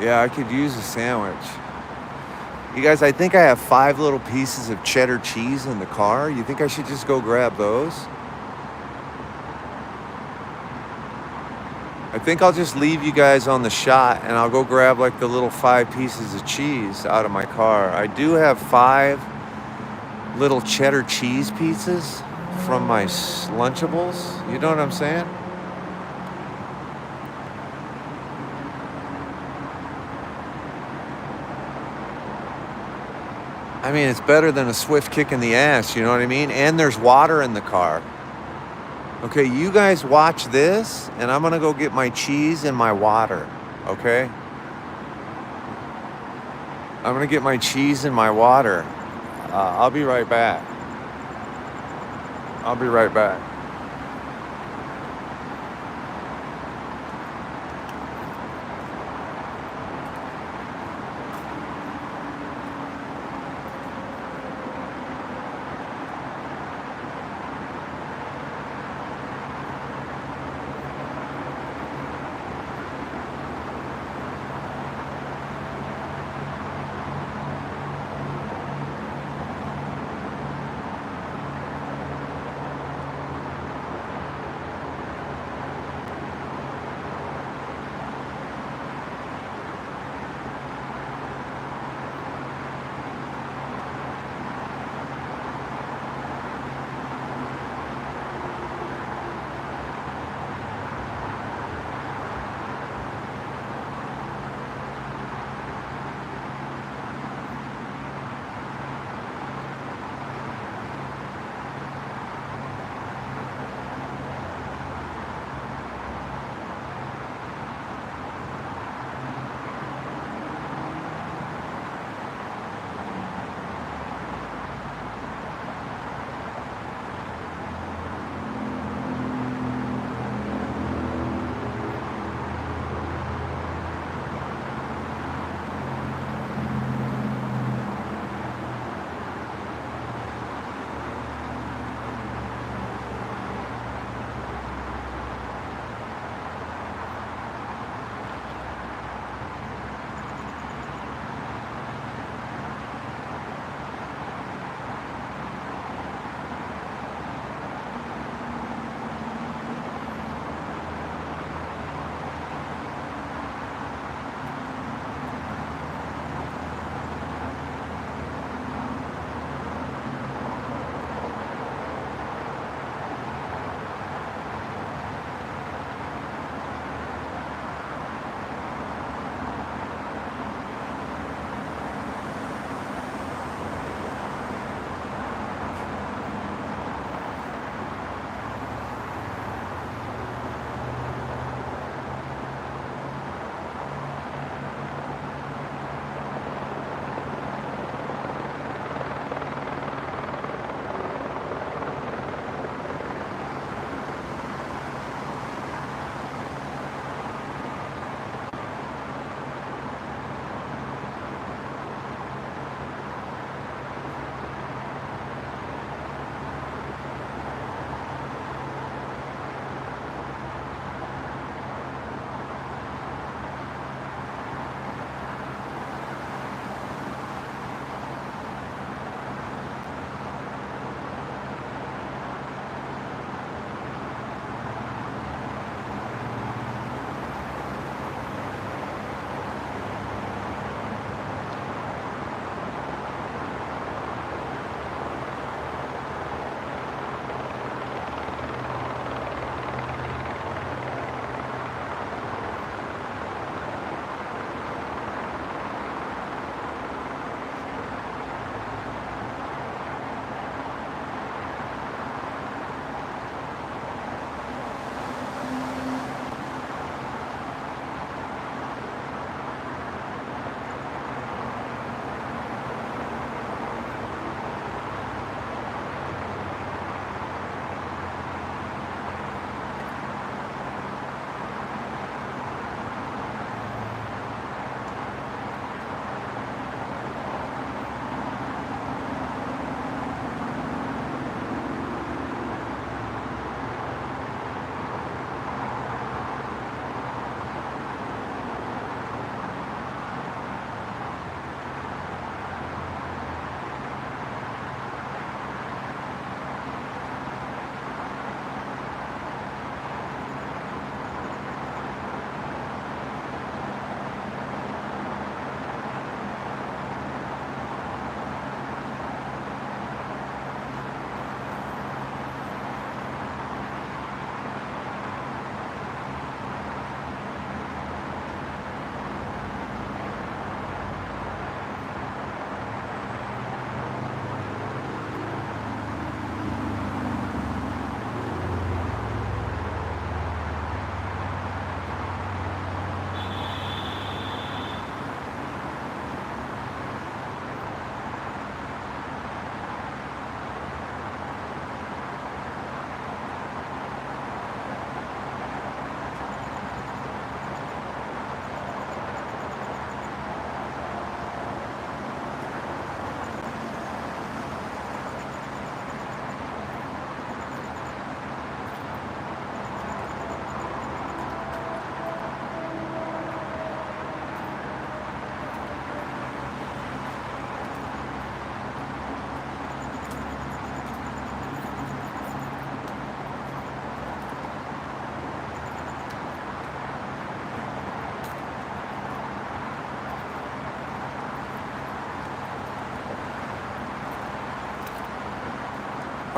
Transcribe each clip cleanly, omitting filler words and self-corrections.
Yeah, I could use a sandwich. You guys, I think I have 5 little pieces of cheddar cheese in the car. You think I should just go grab those? I think I'll just leave you guys on the shot and I'll go grab like the little 5 pieces of cheese out of my car. I do have 5 little cheddar cheese pieces from my Lunchables. You know what I'm saying? I mean, it's better than a swift kick in the ass, you know what I mean? And there's water in the car. Okay, you guys watch this, and I'm gonna go get my cheese and my water, okay? I'm gonna get my cheese and my water. I'll be right back. I'll be right back.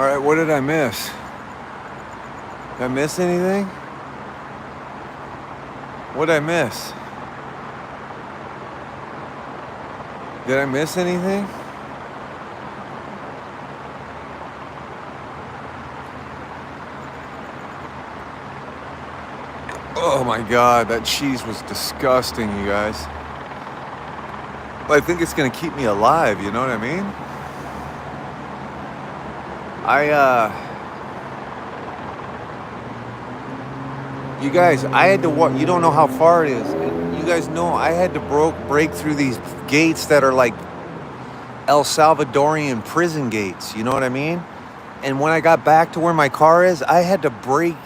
All right, what did I miss? Did I miss anything? What did I miss? Did I miss anything? Oh my God, that cheese was disgusting, you guys. But I think it's gonna keep me alive, you know what I mean? You guys, I had to walk, you don't know how far it is. You guys know I had to break through these gates that are like El Salvadorian prison gates, you know what I mean? And when I got back to where my car is, I had to break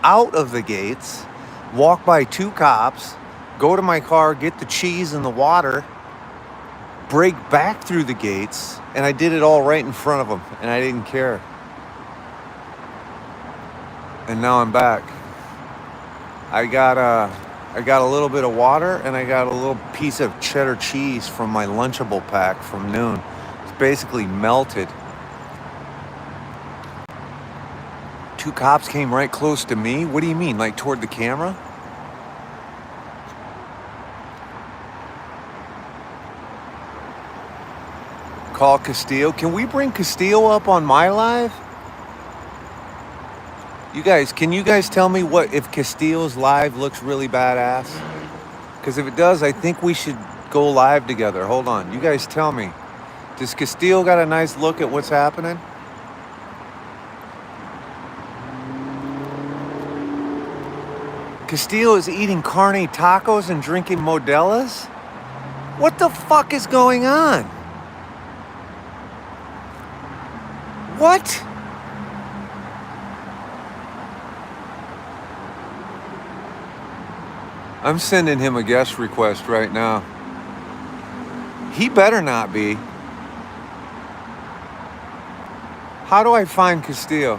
out of the gates, walk by 2 cops, go to my car, get the cheese and the water, break back through the gates, and I did it all right in front of them, and I didn't care. And now I'm back. I got a little bit of water, and I got a little piece of cheddar cheese from my Lunchable pack from noon. It's basically melted. 2 cops came right close to me. What do you mean, like toward the camera? Call Castillo. Can we bring Castillo up on my live? You guys, can you guys tell me what if Castillo's live looks really badass? Because if it does, I think we should go live together. Hold on. You guys tell me. Does Castillo got a nice look at what's happening? Castillo is eating carne tacos and drinking Modelas? What the fuck is going on? What? I'm sending him a guest request right now. He better not be. How do I find Castillo?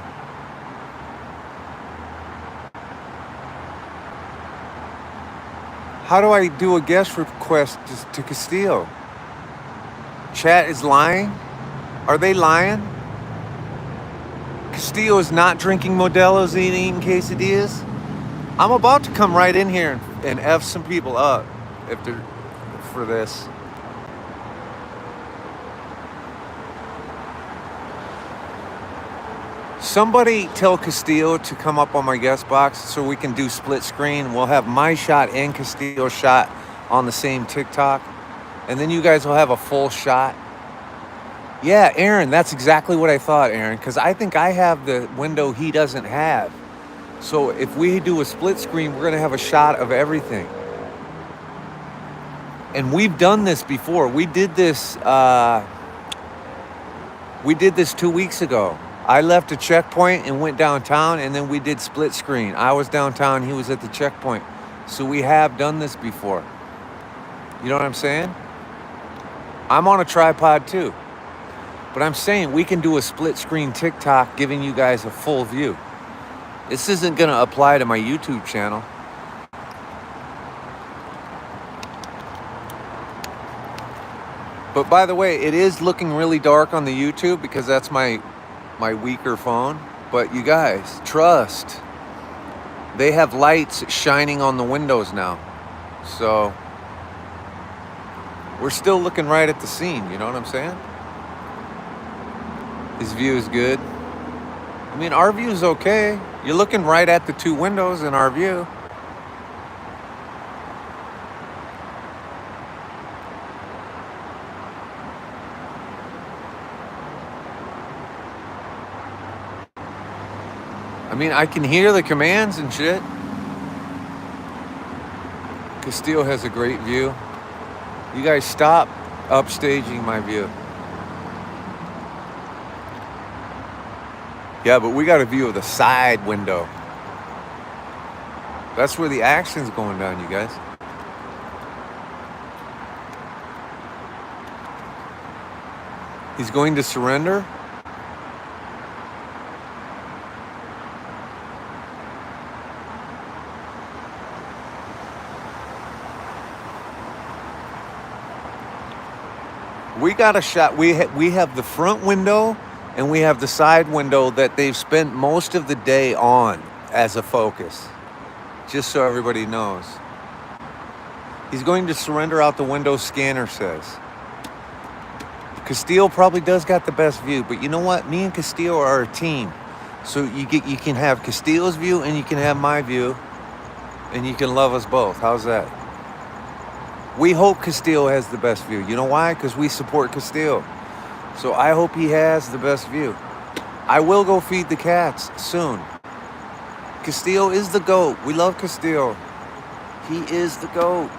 How do I do a guest request to Castillo? Chat is lying? Are they lying? Castillo is not drinking Modelo's and eating quesadillas? I'm about to come right in here and F some people up if they're for this. Somebody tell Castillo to come up on my guest box so we can do split screen. We'll have my shot and Castillo's shot on the same TikTok. And then you guys will have a full shot. Yeah, Aaron, that's exactly what I thought, Aaron, because I think I have the window he doesn't have. So if we do a split screen, we're going to have a shot of everything. And we've done this before. We did this 2 weeks ago. I left a checkpoint and went downtown, and then we did split screen. I was downtown, he was at the checkpoint. So we have done this before. You know what I'm saying? I'm on a tripod too. But I'm saying we can do a split screen TikTok giving you guys a full view. This isn't going to apply to my YouTube channel. But by the way, it is looking really dark on the YouTube because that's my weaker phone. But you guys, trust. They have lights shining on the windows now. So we're still looking right at the scene, you know what I'm saying? His view is good. I mean, our view is okay. You're looking right at the 2 windows in our view. I mean, I can hear the commands and shit. Castillo has a great view. You guys stop upstaging my view. Yeah, but we got a view of the side window. That's where the action's going down, you guys. He's going to surrender. We got a shot. We have the front window And we have the side window that they've spent most of the day on as a focus. Just so everybody knows. He's going to surrender out the window, scanner says. Castillo probably does got the best view, but you know what? Me and Castillo are a team. So you can have Castillo's view and you can have my view, and you can love us both. How's that? We hope Castillo has the best view. You know why? Because we support Castillo. So I hope he has the best view. I will go feed the cats soon. Castillo is the GOAT. We love Castillo. He is the GOAT.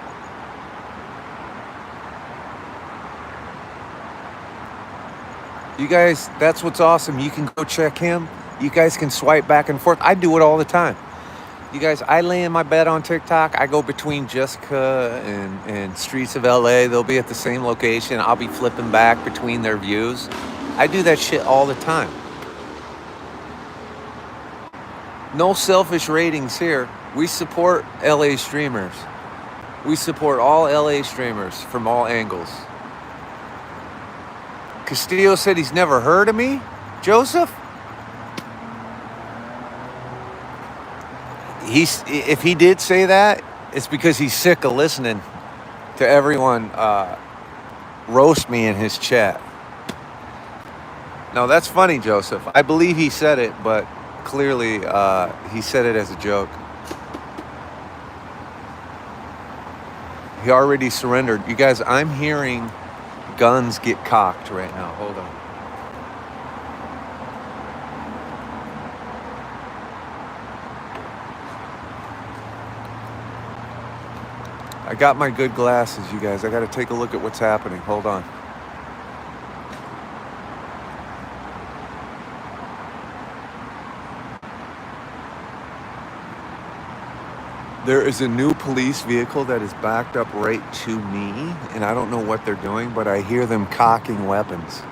You guys, that's what's awesome. You can go check him. You guys can swipe back and forth. I do it all the time. You guys, I lay in my bed on TikTok. I go between Jessica and Streets of LA. They'll be at the same location. I'll be flipping back between their views. I do that shit all the time. No selfish ratings here. We support LA streamers. We support all LA streamers from all angles. Castillo said he's never heard of me, Joseph? If he did say that, it's because he's sick of listening to everyone roast me in his chat. No, that's funny, Joseph. I believe he said it, but clearly he said it as a joke. He already surrendered. You guys, I'm hearing guns get cocked right now. Hold on. I got my good glasses, you guys. I got to take a look at what's happening. Hold on. There is a new police vehicle that is backed up right to me, and I don't know what they're doing, but I hear them cocking weapons.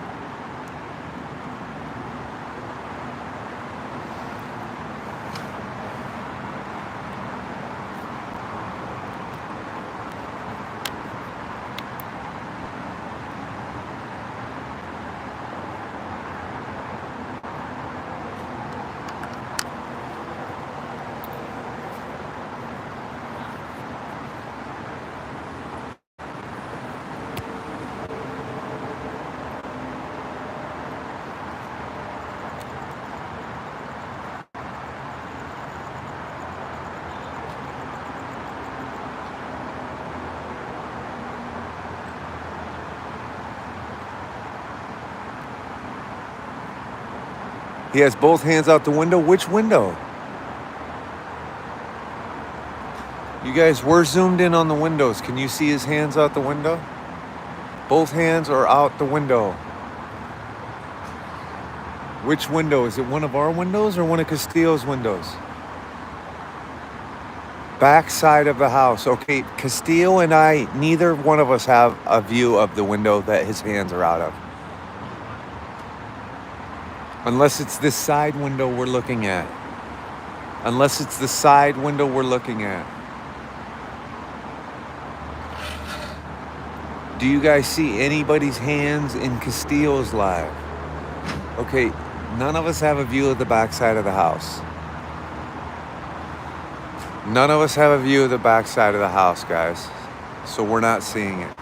He has both hands out the window. Which window? You guys, we're zoomed in on the windows. Can you see his hands out the window? Both hands are out the window. Which window? Is it one of our windows or one of Castillo's windows? Back side of the house. Okay, Castillo and I, neither one of us have a view of the window that his hands are out of. Unless it's this side window we're looking at. Unless it's the side window we're looking at. Do you guys see anybody's hands in Castillo's live? Okay, none of us have a view of the back side of the house. None of us have a view of the back side of the house, guys. So we're not seeing it.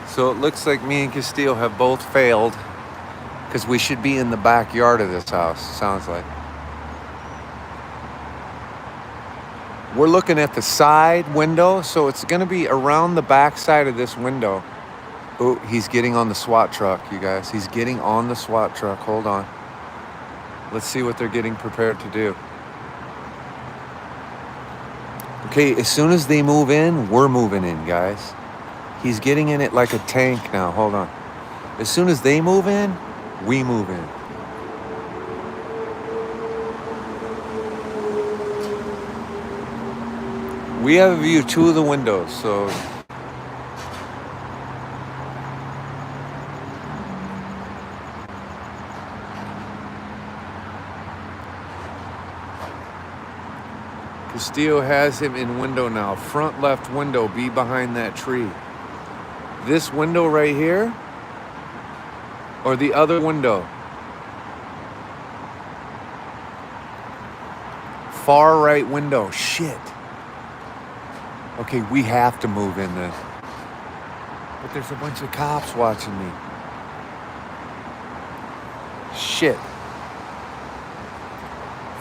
So it looks like me and Castillo have both failed, because we should be in the backyard of this house, sounds like. We're looking at the side window, so it's gonna be around the back side of this window. Oh, he's getting on the SWAT truck, you guys. He's getting on the SWAT truck, hold on. Let's see what they're getting prepared to do. Okay, as soon as they move in, we're moving in, guys. He's getting in it like a tank now, hold on. As soon as they move in, we move in. We have a view of two of the windows, so Castillo has him in window now. Front left window, be behind that tree. This window right here, Or the other window. Far right window. Shit. Okay, we have to move in this. But there's a bunch of cops watching me. Shit.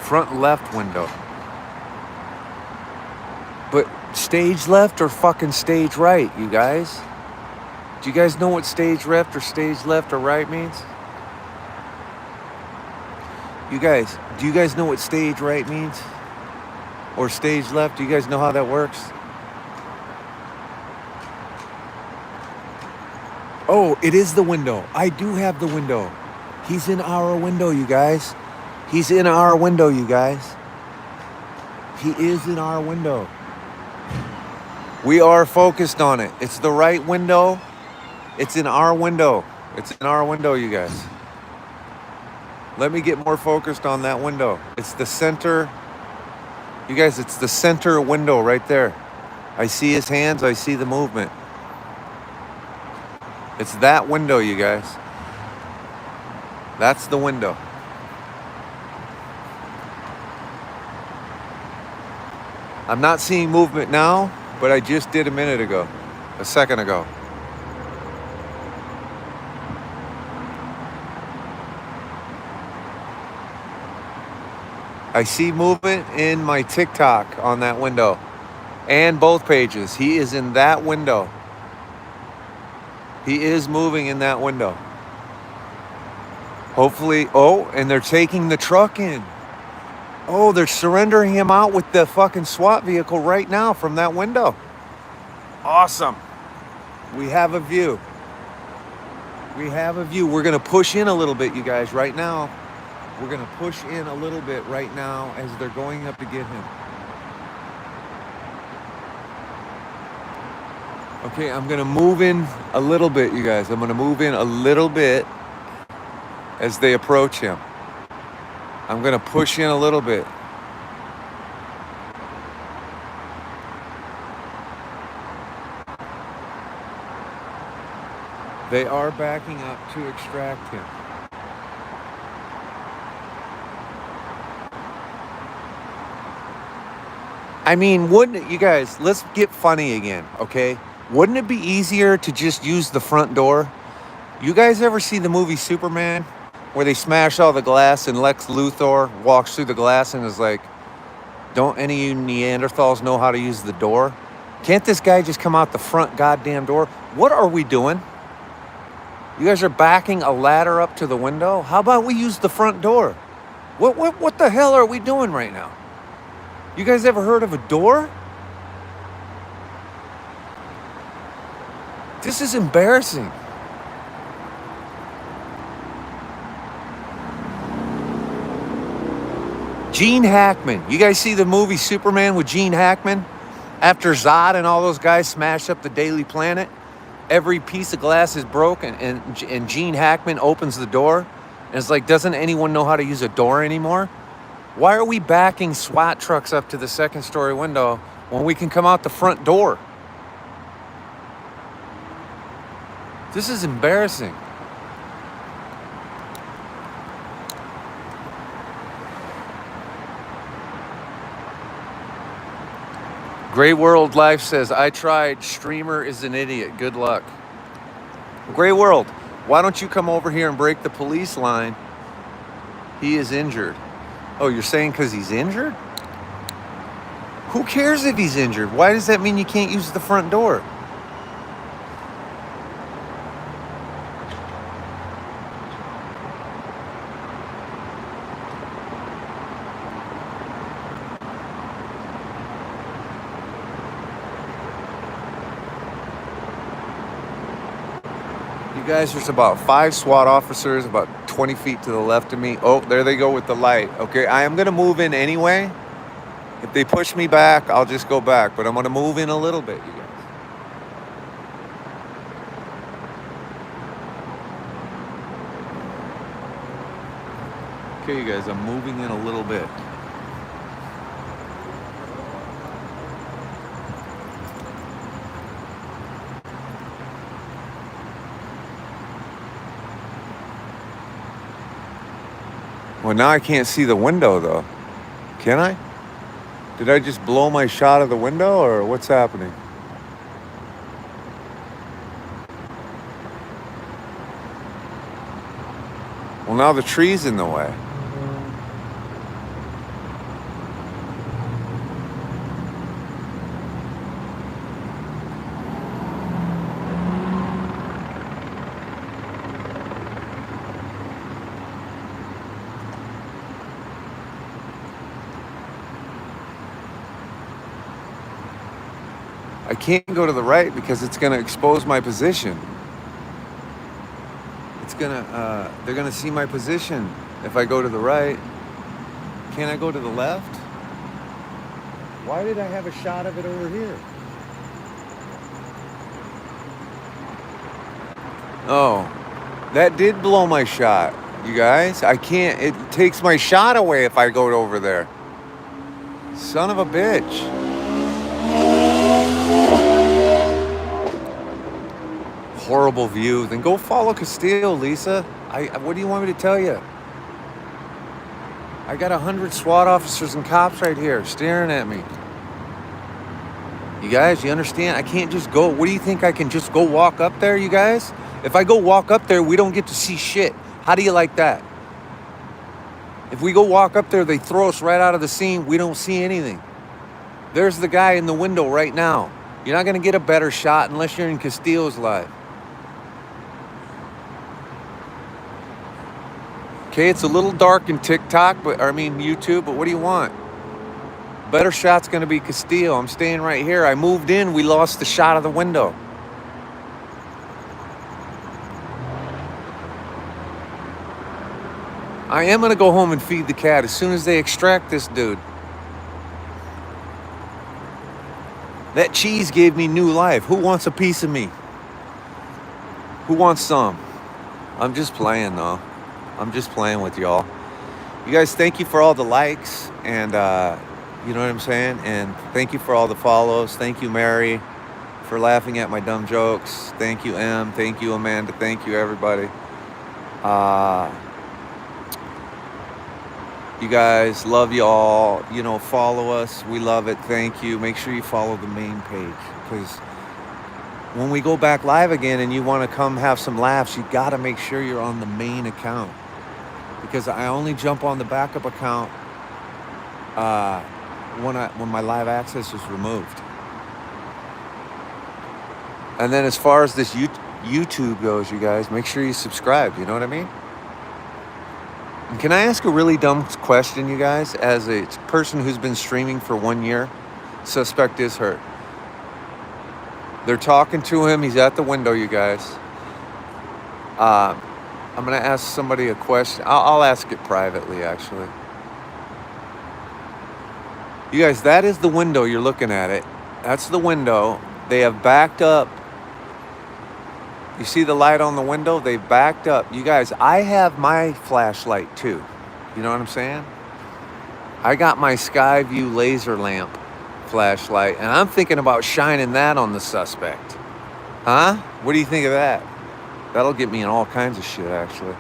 Front left window. But stage left or fucking stage right, you guys? Do you guys know what stage left or right means? You guys, do you guys know what stage right means? Or stage left? Do you guys know how that works? Oh, it is the window. I do have the window. He's in our window, you guys. He's in our window, you guys. He is in our window. We are focused on it. It's the right window. It's in our window. It's in our window, you guys. Let me get more focused on that window. It's the center. You guys, it's the center window right there. I see his hands. I see the movement. It's that window, you guys. That's the window. I'm not seeing movement now, but I just did a second ago. I see movement in my TikTok on that window and both pages. He is in that window. He is moving in that window. Hopefully, oh, and they're taking the truck in. Oh, they're surrendering him out with the fucking SWAT vehicle right now from that window. Awesome. We have a view. We have a view. We're going to push in a little bit, you guys, right now. We're going to push in a little bit right now as they're going up to get him. Okay, I'm going to move in a little bit, you guys. I'm going to move in a little bit as they approach him. I'm going to push in a little bit. They are backing up to extract him. I mean, wouldn't it, you guys, let's get funny again, okay? Wouldn't it be easier to just use the front door? You guys ever see the movie Superman, where they smash all the glass and Lex Luthor walks through the glass and is like, don't any of you Neanderthals know how to use the door? Can't this guy just come out the front goddamn door? What are we doing? You guys are backing a ladder up to the window? How about we use the front door? What the hell are we doing right now? You guys ever heard of a door? This is embarrassing. Gene Hackman. You guys see the movie Superman with Gene Hackman? After Zod and all those guys smash up the Daily Planet, every piece of glass is broken, and Gene Hackman opens the door. And it's like, doesn't anyone know how to use a door anymore? Why are we backing SWAT trucks up to the second story window when we can come out the front door? This is embarrassing. Gray World Life says, I tried. Streamer is an idiot. Good luck. Gray World, why don't you come over here and break the police line? He is injured. Oh, you're saying because he's injured? Who cares if he's injured? Why does that mean you can't use the front door? You guys, there's about 5 SWAT officers about 20 feet to the left of me. Oh, there they go with the light. Okay, I am going to move in anyway. If they push me back, I'll just go back. But I'm going to move in a little bit, you guys. Okay, you guys, I'm moving in a little bit. Well, now I can't see the window, though. Can I? Did I just blow my shot of the window, or what's happening? Well, now the tree's in the way. I can't go to the right because it's going to expose my position. They're going to see my position if I go to the right. Can I go to the left? Why did I have a shot of it over here? Oh, that did blow my shot, you guys. I can't, it takes my shot away if I go over there. Son of a bitch. Horrible view. Then go follow Castillo, Lisa. What do you want me to tell you? I got 100 SWAT officers and cops right here staring at me. You guys, you understand? I can't just go. What do you think? I can just go walk up there, you guys? If I go walk up there, we don't get to see shit. How do you like that? If we go walk up there, they throw us right out of the scene. We don't see anything. There's the guy in the window right now. You're not going to get a better shot unless you're in Castillo's live. Okay, it's a little dark in TikTok, YouTube, but what do you want? Better shot's going to be Castillo. I'm staying right here. I moved in. We lost the shot of the window. I am going to go home and feed the cat as soon as they extract this dude. That cheese gave me new life. Who wants a piece of me? Who wants some? I'm just playing, though. I'm just playing with y'all. You guys, thank you for all the likes, and you know what I'm saying? And thank you for all the follows. Thank you, Mary, for laughing at my dumb jokes. Thank you, Em. Thank you, Amanda. Thank you, everybody. You guys, love you all. You know, follow us. We love it. Thank you. Make sure you follow the main page, because when we go back live again and you want to come have some laughs, you got to make sure you're on the main account, because I only jump on the backup account when my live access is removed. And then as far as this YouTube goes, you guys, make sure you subscribe. You know what I mean? And can I ask a really dumb question, you guys? As a person who's been streaming for 1 year, suspect is hurt. They're talking to him. He's at the window, you guys. I'm going to ask somebody a question. I'll ask it privately, actually. You guys, that is the window. You're looking at it. That's the window. They have backed up. You see the light on the window? They've backed up. You guys, I have my flashlight too. You know what I'm saying? I got my Skyview laser lamp flashlight, and I'm thinking about shining that on the suspect. Huh? What do you think of that? That'll get me in all kinds of shit, actually.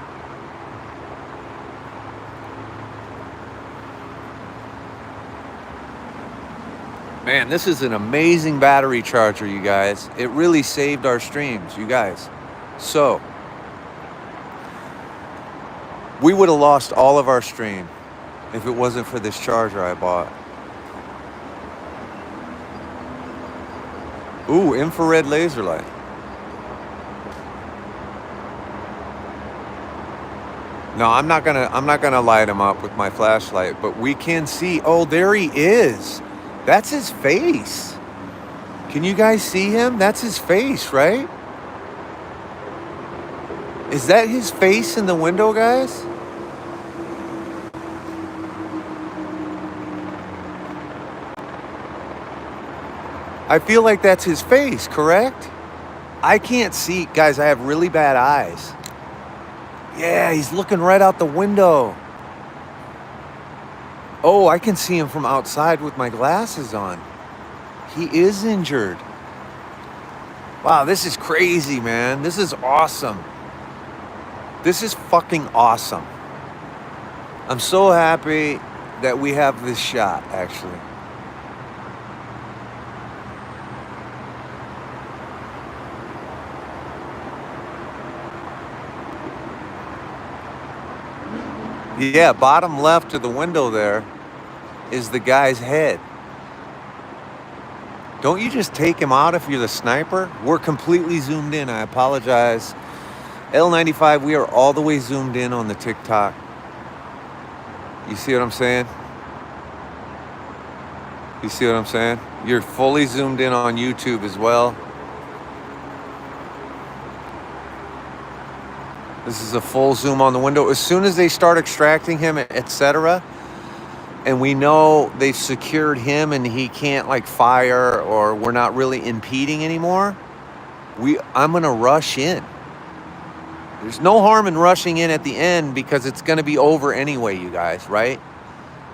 Man, this is an amazing battery charger, you guys. It really saved our streams, you guys. So, we would have lost all of our stream if it wasn't for this charger I bought. Ooh, infrared laser light. No, I'm not gonna light him up with my flashlight, but we can see. Oh, there he is. That's his face. Can you guys see him? That's his face, right? Is that his face in the window, guys? I feel like that's his face, correct? I can't see. Guys, I have really bad eyes. Yeah, he's looking right out the window. Oh, I can see him from outside with my glasses on. He is injured. Wow, this is crazy, man. This is awesome. This is fucking awesome. I'm so happy that we have this shot, actually. Yeah, bottom left of the window there is the guy's head. Don't you just take him out if you're the sniper? We're completely zoomed in. I apologize. L95, we are all the way zoomed in on the TikTok. You see what I'm saying? You see what I'm saying? You're fully zoomed in on YouTube as well. This is a full zoom on the window. As soon as they start extracting him, etc., and we know they've secured him and he can't like fire, or we're not really impeding anymore, I'm gonna rush in. There's no harm in rushing in at the end because it's gonna be over anyway, you guys, right?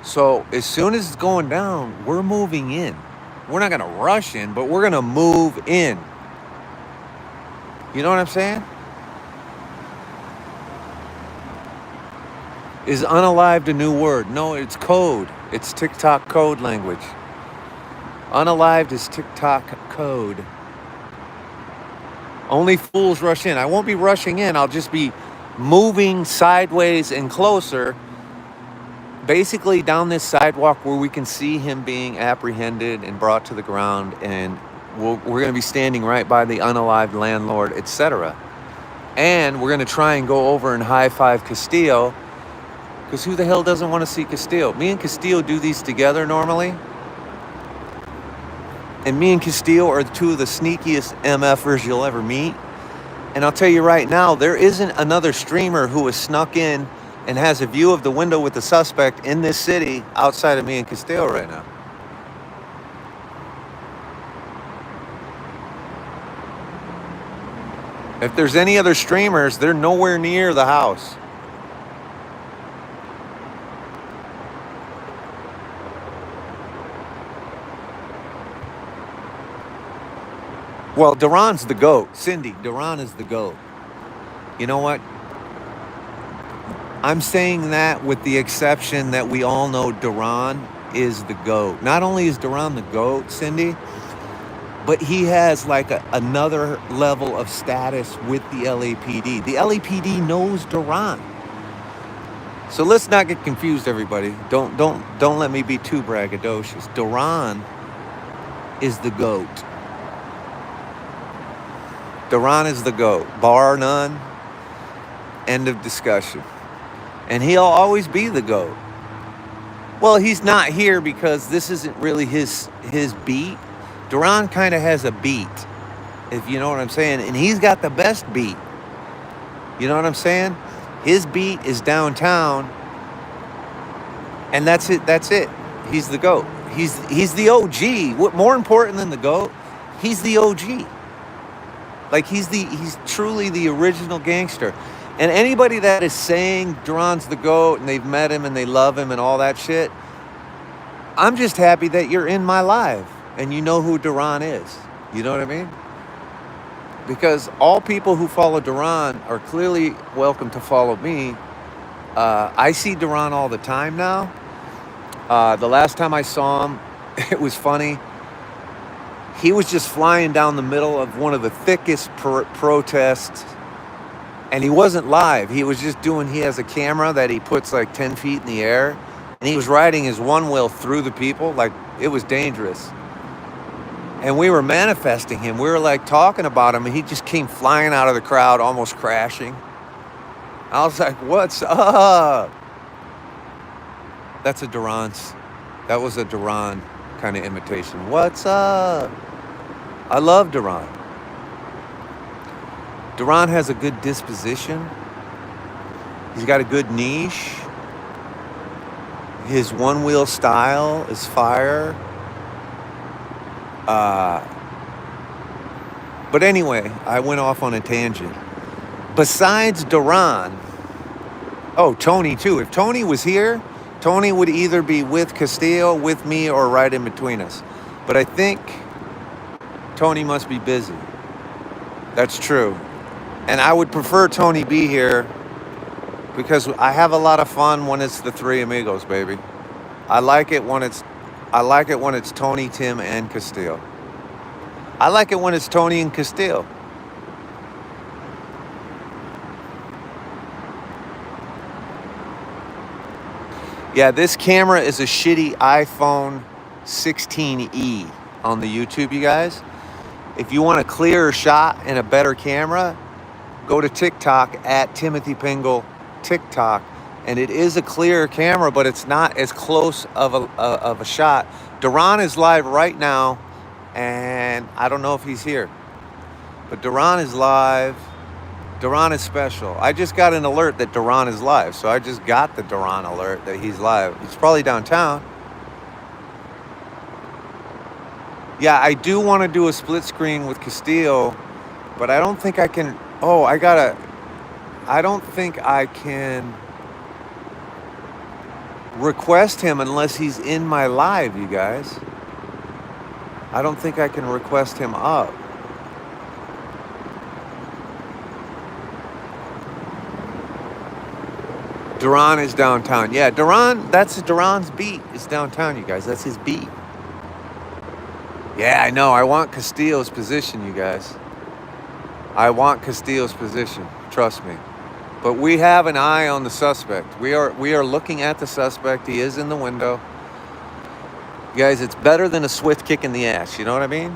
So as soon as it's going down, we're moving in. We're not gonna rush in, but we're gonna move in. You know what I'm saying? Is unalived a new word? No, it's code. It's TikTok code language. Unalived is TikTok code. Only fools rush in. I won't be rushing in. I'll just be moving sideways and closer, basically down this sidewalk where we can see him being apprehended and brought to the ground, and we're going to be standing right by the unalived landlord, etc. And we're going to try and go over and high-five Castillo, because who the hell doesn't want to see Castillo? Me and Castillo do these together normally. And me and Castillo are two of the sneakiest MFers you'll ever meet. And I'll tell you right now, there isn't another streamer who has snuck in and has a view of the window with the suspect in this city outside of me and Castillo right now. If there's any other streamers, they're nowhere near the house. Well, Duran's the GOAT. Cindy, Duran is the GOAT. You know what? I'm saying that with the exception that we all know Duran is the GOAT. Not only is Duran the GOAT, Cindy, but he has like another level of status with the LAPD. The LAPD knows Duran. So let's not get confused, everybody. Don't let me be too braggadocious. Duran is the GOAT. Duran is the GOAT, bar none, end of discussion. And he'll always be the GOAT. Well, he's not here because this isn't really his beat. Duran kind of has a beat, if you know what I'm saying. And he's got the best beat. You know what I'm saying? His beat is downtown. And that's it. He's the GOAT. He's the OG. What more important than the GOAT? He's the OG. Like he's truly the original gangster. And anybody that is saying Duran's the GOAT and they've met him and they love him and all that shit, I'm just happy that you're in my live and you know who Duran is. You know what I mean? Because all people who follow Duran are clearly welcome to follow me. I see Duran all the time now. The last time I saw him, it was funny. He was just flying down the middle of one of the thickest protests, and he wasn't live. He was just he has a camera that he puts like 10 feet in the air, and he was riding his one wheel through the people. Like, it was dangerous. And we were manifesting him. We were like talking about him, and he just came flying out of the crowd, almost crashing. I was like, what's up? That was a Duran kind of imitation. What's up? I love Duran. Duran has a good disposition. He's got a good niche. His one-wheel style is fire. But anyway, I went off on a tangent. Besides Duran, Tony too. If Tony was here, Tony would either be with Castillo, with me, or right in between us. But I think Tony must be busy. That's true. And I would prefer Tony be here because I have a lot of fun when it's the three amigos, baby. I like it when it's I like it when it's Tony, Tim, and Castillo. I like it when it's Tony and Castillo. Yeah, this camera is a shitty iPhone 16e on the YouTube, you guys. If you want a clearer shot and a better camera, go to TikTok at Timothy Pingle TikTok, and it is a clearer camera, but it's not as close of a shot. Duran is live right now, and I don't know if he's here, but Duran is live. Duran is special. I just got an alert that Duran is live, so I just got the Duran alert that he's live. He's probably downtown. Yeah, I do want to do a split screen with Castillo, but I don't think I can. Oh, I don't think I can request him unless he's in my live, you guys. I don't think I can request him up. Duran is downtown. Yeah, Duran, that's Duran's beat. It's downtown, you guys. That's his beat. Yeah, I know. I want Castillo's position, you guys. I want Castillo's position. Trust me. But we have an eye on the suspect. We are looking at the suspect. He is in the window. You guys, it's better than a swift kick in the ass. You know what I mean?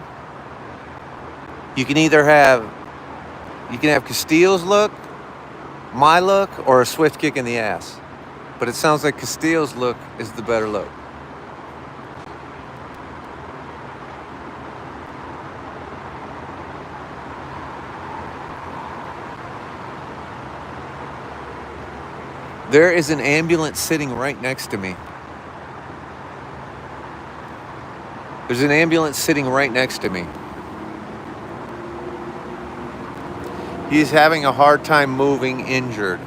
You can have Castillo's look, my look, or a swift kick in the ass. But it sounds like Castillo's look is the better look. There is an ambulance sitting right next to me. There's an ambulance sitting right next to me. He's having a hard time moving, injured.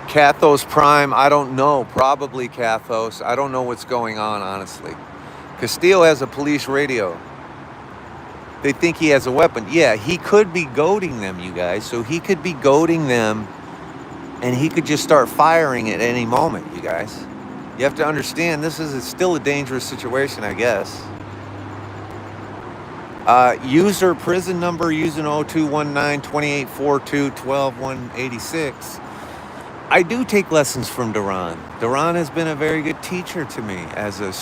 Cathos Prime, I don't know. Probably Cathos. I don't know what's going on, honestly. Castillo has a police radio. They think he has a weapon. Yeah, he could be goading them, you guys. So he could be goading them, and he could just start firing at any moment, you guys. You have to understand, this is still a dangerous situation, I guess. User prison number using 0219-2842-12186. I do take lessons from Duran. Duran has been a very good teacher to me as a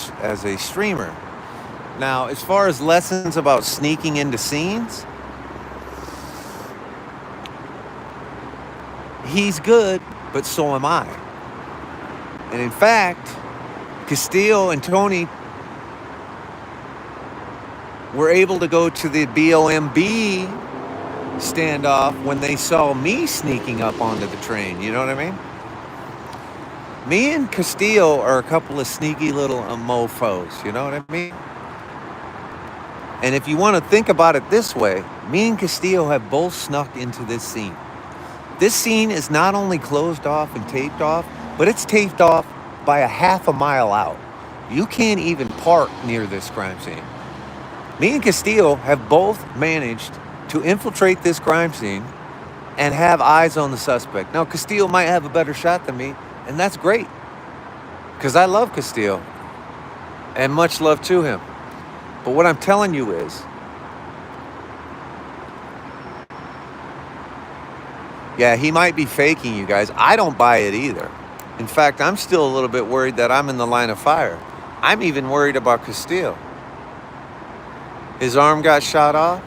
streamer. Now, as far as lessons about sneaking into scenes, he's good, but so am I. And in fact, Castillo and Tony were able to go to the BOMB standoff when they saw me sneaking up onto the train. You know what I mean? Me and Castillo are a couple of sneaky little mofos. You know what I mean? And if you want to think about it this way, me and Castillo have both snuck into this scene. This scene is not only closed off and taped off, but it's taped off by a half a mile out. You can't even park near this crime scene. Me and Castillo have both managed to infiltrate this crime scene and have eyes on the suspect. Now, Castillo might have a better shot than me, and that's great, because I love Castillo, and much love to him. But what I'm telling you is, yeah, he might be faking, you guys. I don't buy it either. In fact, I'm still a little bit worried that I'm in the line of fire. I'm even worried about Castillo. His arm got shot off.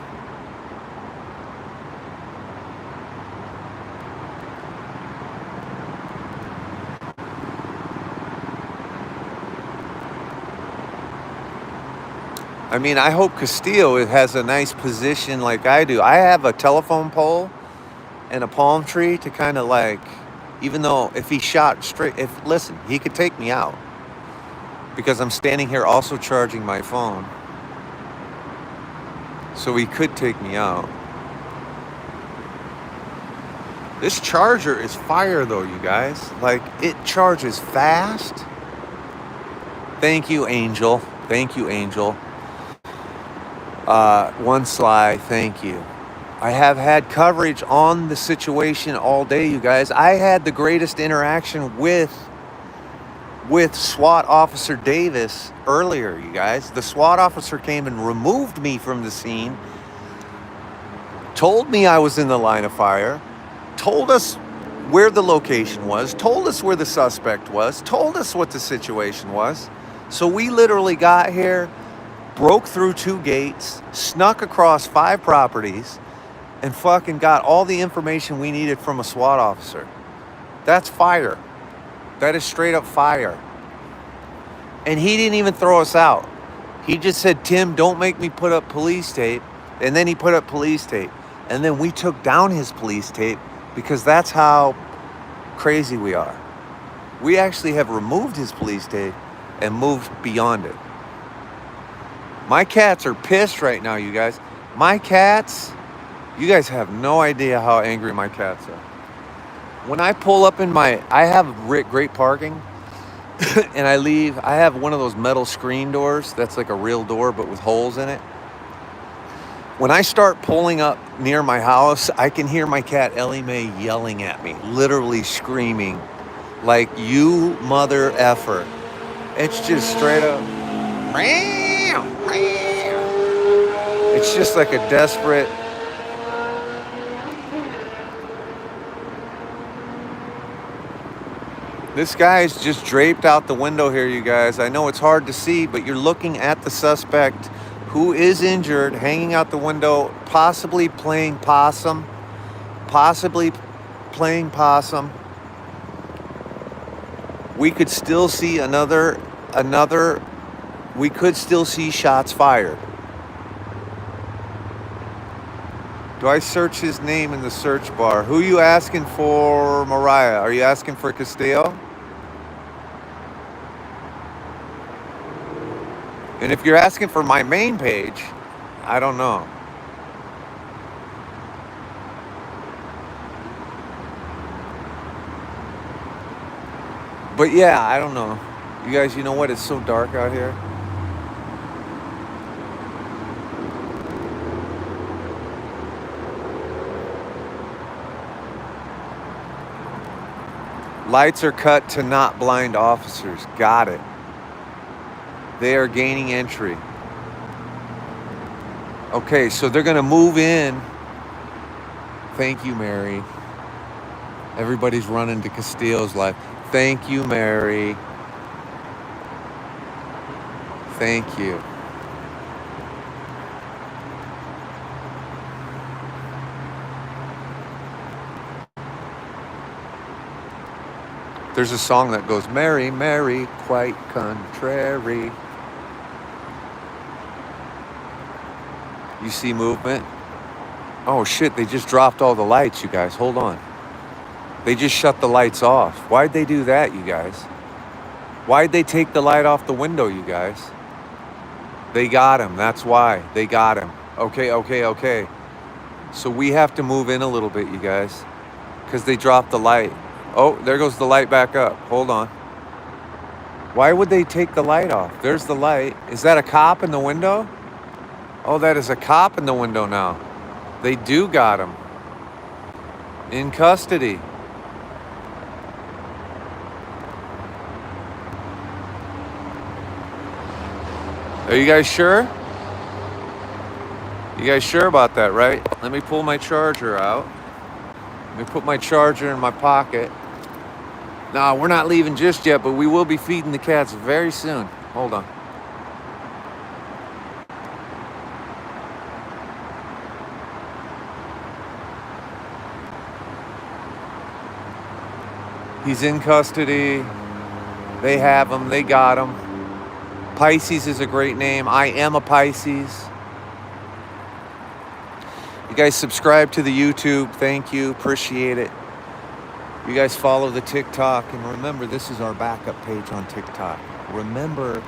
I mean, I hope Castillo has a nice position like I do. I have a telephone pole and a palm tree to kind of like, even though if he shot straight, listen, he could take me out because I'm standing here also charging my phone. So he could take me out. This charger is fire though, you guys. Like, it charges fast. Thank you, Angel. Thank you, Angel. One Sly, thank you. I have had coverage on the situation all day, you guys. I had the greatest interaction with SWAT Officer Davis earlier, you guys. The SWAT officer came and removed me from the scene, told me I was in the line of fire, told us where the location was, told us where the suspect was, told us what the situation was. So we literally got here, broke through 2 gates, snuck across 5 properties, and fucking got all the information we needed from a SWAT officer. That's fire. That is straight up fire. And he didn't even throw us out. He just said, Tim, don't make me put up police tape. And then he put up police tape. And then we took down his police tape because that's how crazy we are. We actually have removed his police tape and moved beyond it. My cats are pissed right now, you guys. My cats, you guys have no idea how angry my cats are. When I pull up I have great parking, and I have one of those metal screen doors that's like a real door but with holes in it. When I start pulling up near my house, I can hear my cat Ellie Mae yelling at me, literally screaming, like, you mother effer. It's just straight up, it's just like a desperate. This guy's just draped out the window here, you guys. I know it's hard to see, but you're looking at the suspect who is injured, hanging out the window, possibly playing possum. We could still see we could still see shots fired. Do I search his name in the search bar? Who are you asking for, Mariah? Are you asking for Castillo? And if you're asking for my main page, I don't know. But yeah, I don't know. You guys, you know what? It's so dark out here. Lights are cut to not blind officers. Got it. They are gaining entry. Okay, so they're going to move in. Thank you, Mary. Everybody's running to Castillo's life. Thank you, Mary. Thank you. There's a song that goes, Mary, Mary, quite contrary. You see movement? Oh shit, they just dropped all the lights, you guys. Hold on. They just shut the lights off. Why'd they do that, you guys? Why'd they take the light off the window, you guys? They got him. That's why. They got him. Okay. So we have to move in a little bit, you guys, because they dropped the light. Oh, there goes the light back up. Hold on. Why would they take the light off? There's the light. Is that a cop in the window? Oh, that is a cop in the window now. They do got him. In custody. Are you guys sure? You guys sure about that, right? Let me pull my charger out. Let me put my charger in my pocket. No, we're not leaving just yet, but we will be feeding the cats very soon. Hold on. He's in custody. They have him. They got him. Pisces is a great name. I am a Pisces. You guys subscribe to the YouTube. Thank you. Appreciate it. You guys follow the TikTok. And remember, this is our backup page on TikTok. Remember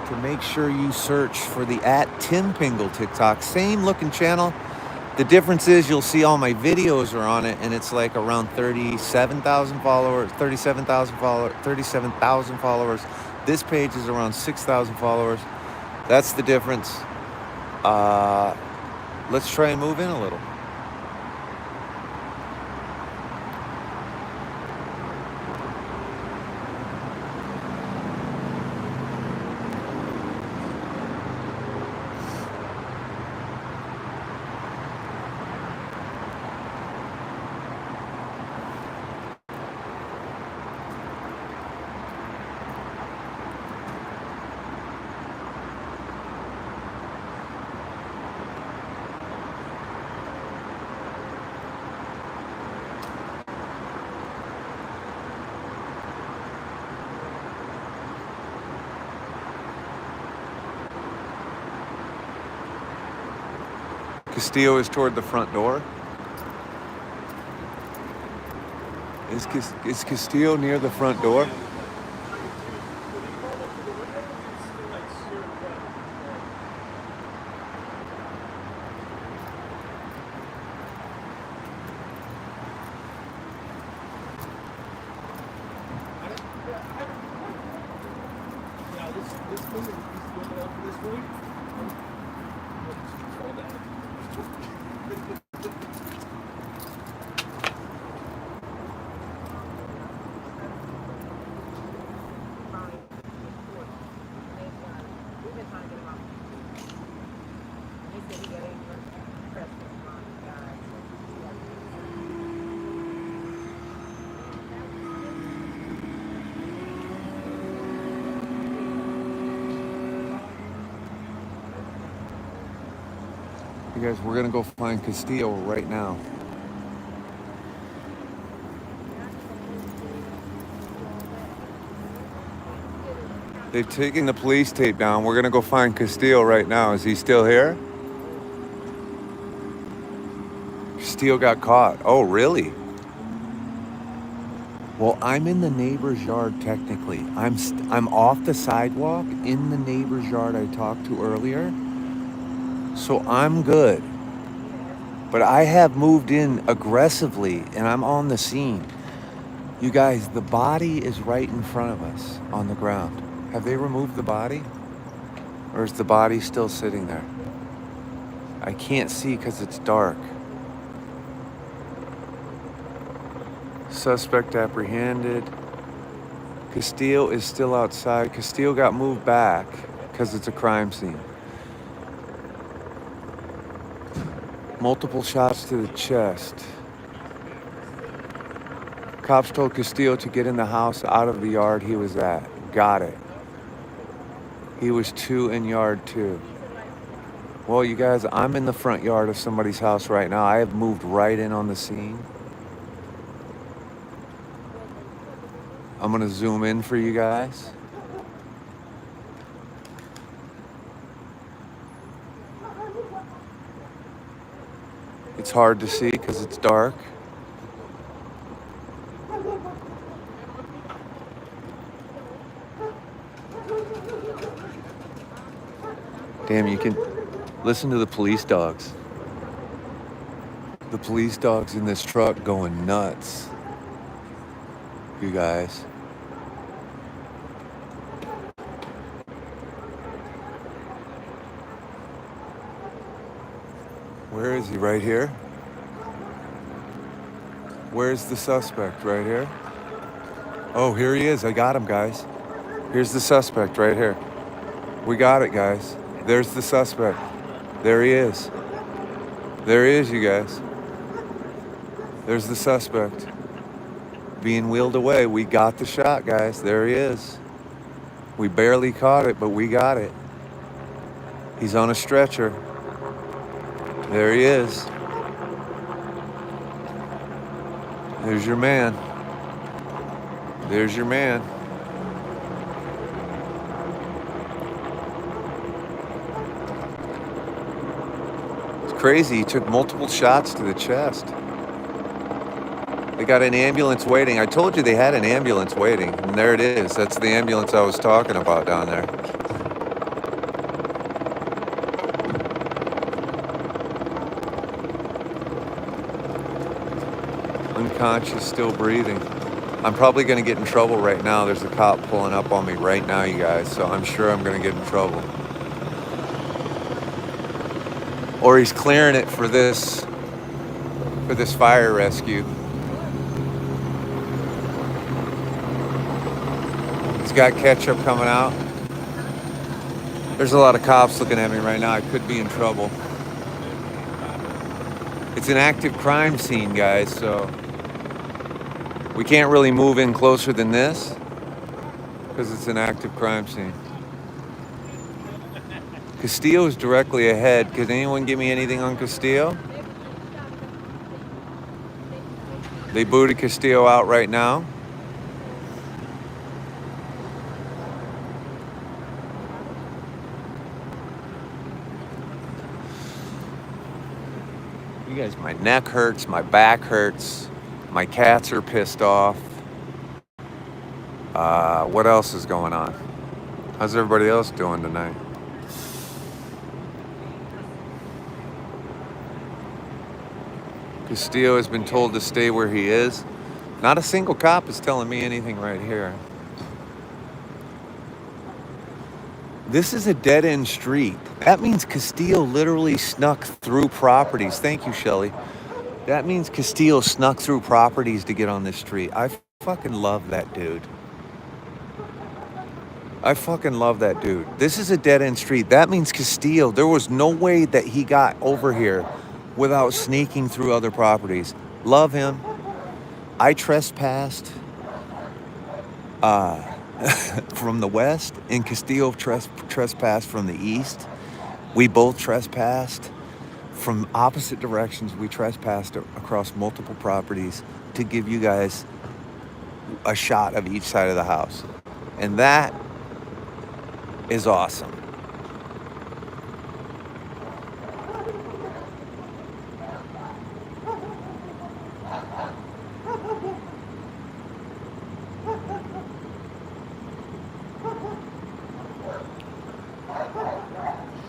to make sure you search for the @TimPingle TikTok. Same looking channel. The difference is you'll see all my videos are on it, and it's like around 37,000 followers, This page is around 6,000 followers. That's the difference. Let's try and move in a little. Castillo is toward the front door. Is Castillo near the front door? You guys, we're gonna go find Castillo right now. They've taken the police tape down. We're gonna go find Castillo right now. Is he still here? Castillo got caught. Oh, really? Well, I'm in the neighbor's yard technically. I'm off the sidewalk in the neighbor's yard I talked to earlier. So I'm good. But I have moved in aggressively and I'm on the scene. You guys, the body is right in front of us on the ground. Have they removed the body? Or is the body still sitting there? I can't see because it's dark. Suspect apprehended. Castillo is still outside. Castillo got moved back because it's a crime scene. Multiple shots to the chest. Cops told Castillo to get in the house out of the yard he was at. Got it. He was 2 in yard 2. Well, you guys, I'm in the front yard of somebody's house right now. I have moved right in on the scene. I'm gonna zoom in for you guys. It's hard to see because it's dark. Damn, you can listen to the police dogs. The police dogs in this truck going nuts. You guys. Where is he? Right here? Where's the suspect? Right here? Oh, here he is. I got him, guys. Here's the suspect right here. We got it, guys. There's the suspect. There he is. There he is, you guys. There's the suspect. Being wheeled away. We got the shot, guys. There he is. We barely caught it, but we got it. He's on a stretcher. There he is. There's your man. There's your man. It's crazy. He took multiple shots to the chest. They got an ambulance waiting. I told you they had an ambulance waiting. And there it is. That's the ambulance I was talking about down there. Unconscious, still breathing. I'm probably going to get in trouble right now. There's a cop pulling up on me right now, you guys. So I'm sure I'm going to get in trouble. Or he's clearing it for this fire rescue. He's got ketchup coming out. There's a lot of cops looking at me right now. I could be in trouble. It's an active crime scene, guys, so we can't really move in closer than this because it's an active crime scene. Castillo is directly ahead. Could anyone give me anything on Castillo? They booted Castillo out right now. You guys, my neck hurts, my back hurts, my cats are pissed off. What else is going on? How's everybody else doing tonight? Castillo has been told to stay where he is. Not a single cop is telling me anything right here. This is a dead-end street. That means Castillo literally snuck through properties. Thank you, Shelly. That means Castillo snuck through properties to get on this street. I fucking love that dude. I fucking love that dude. This is a dead-end street. That means Castillo, there was no way that he got over here without sneaking through other properties. Love him. I trespassed from the west, and Castillo trespassed from the east. We both trespassed from opposite directions. We trespassed across multiple properties to give you guys a shot of each side of the house. And that is awesome.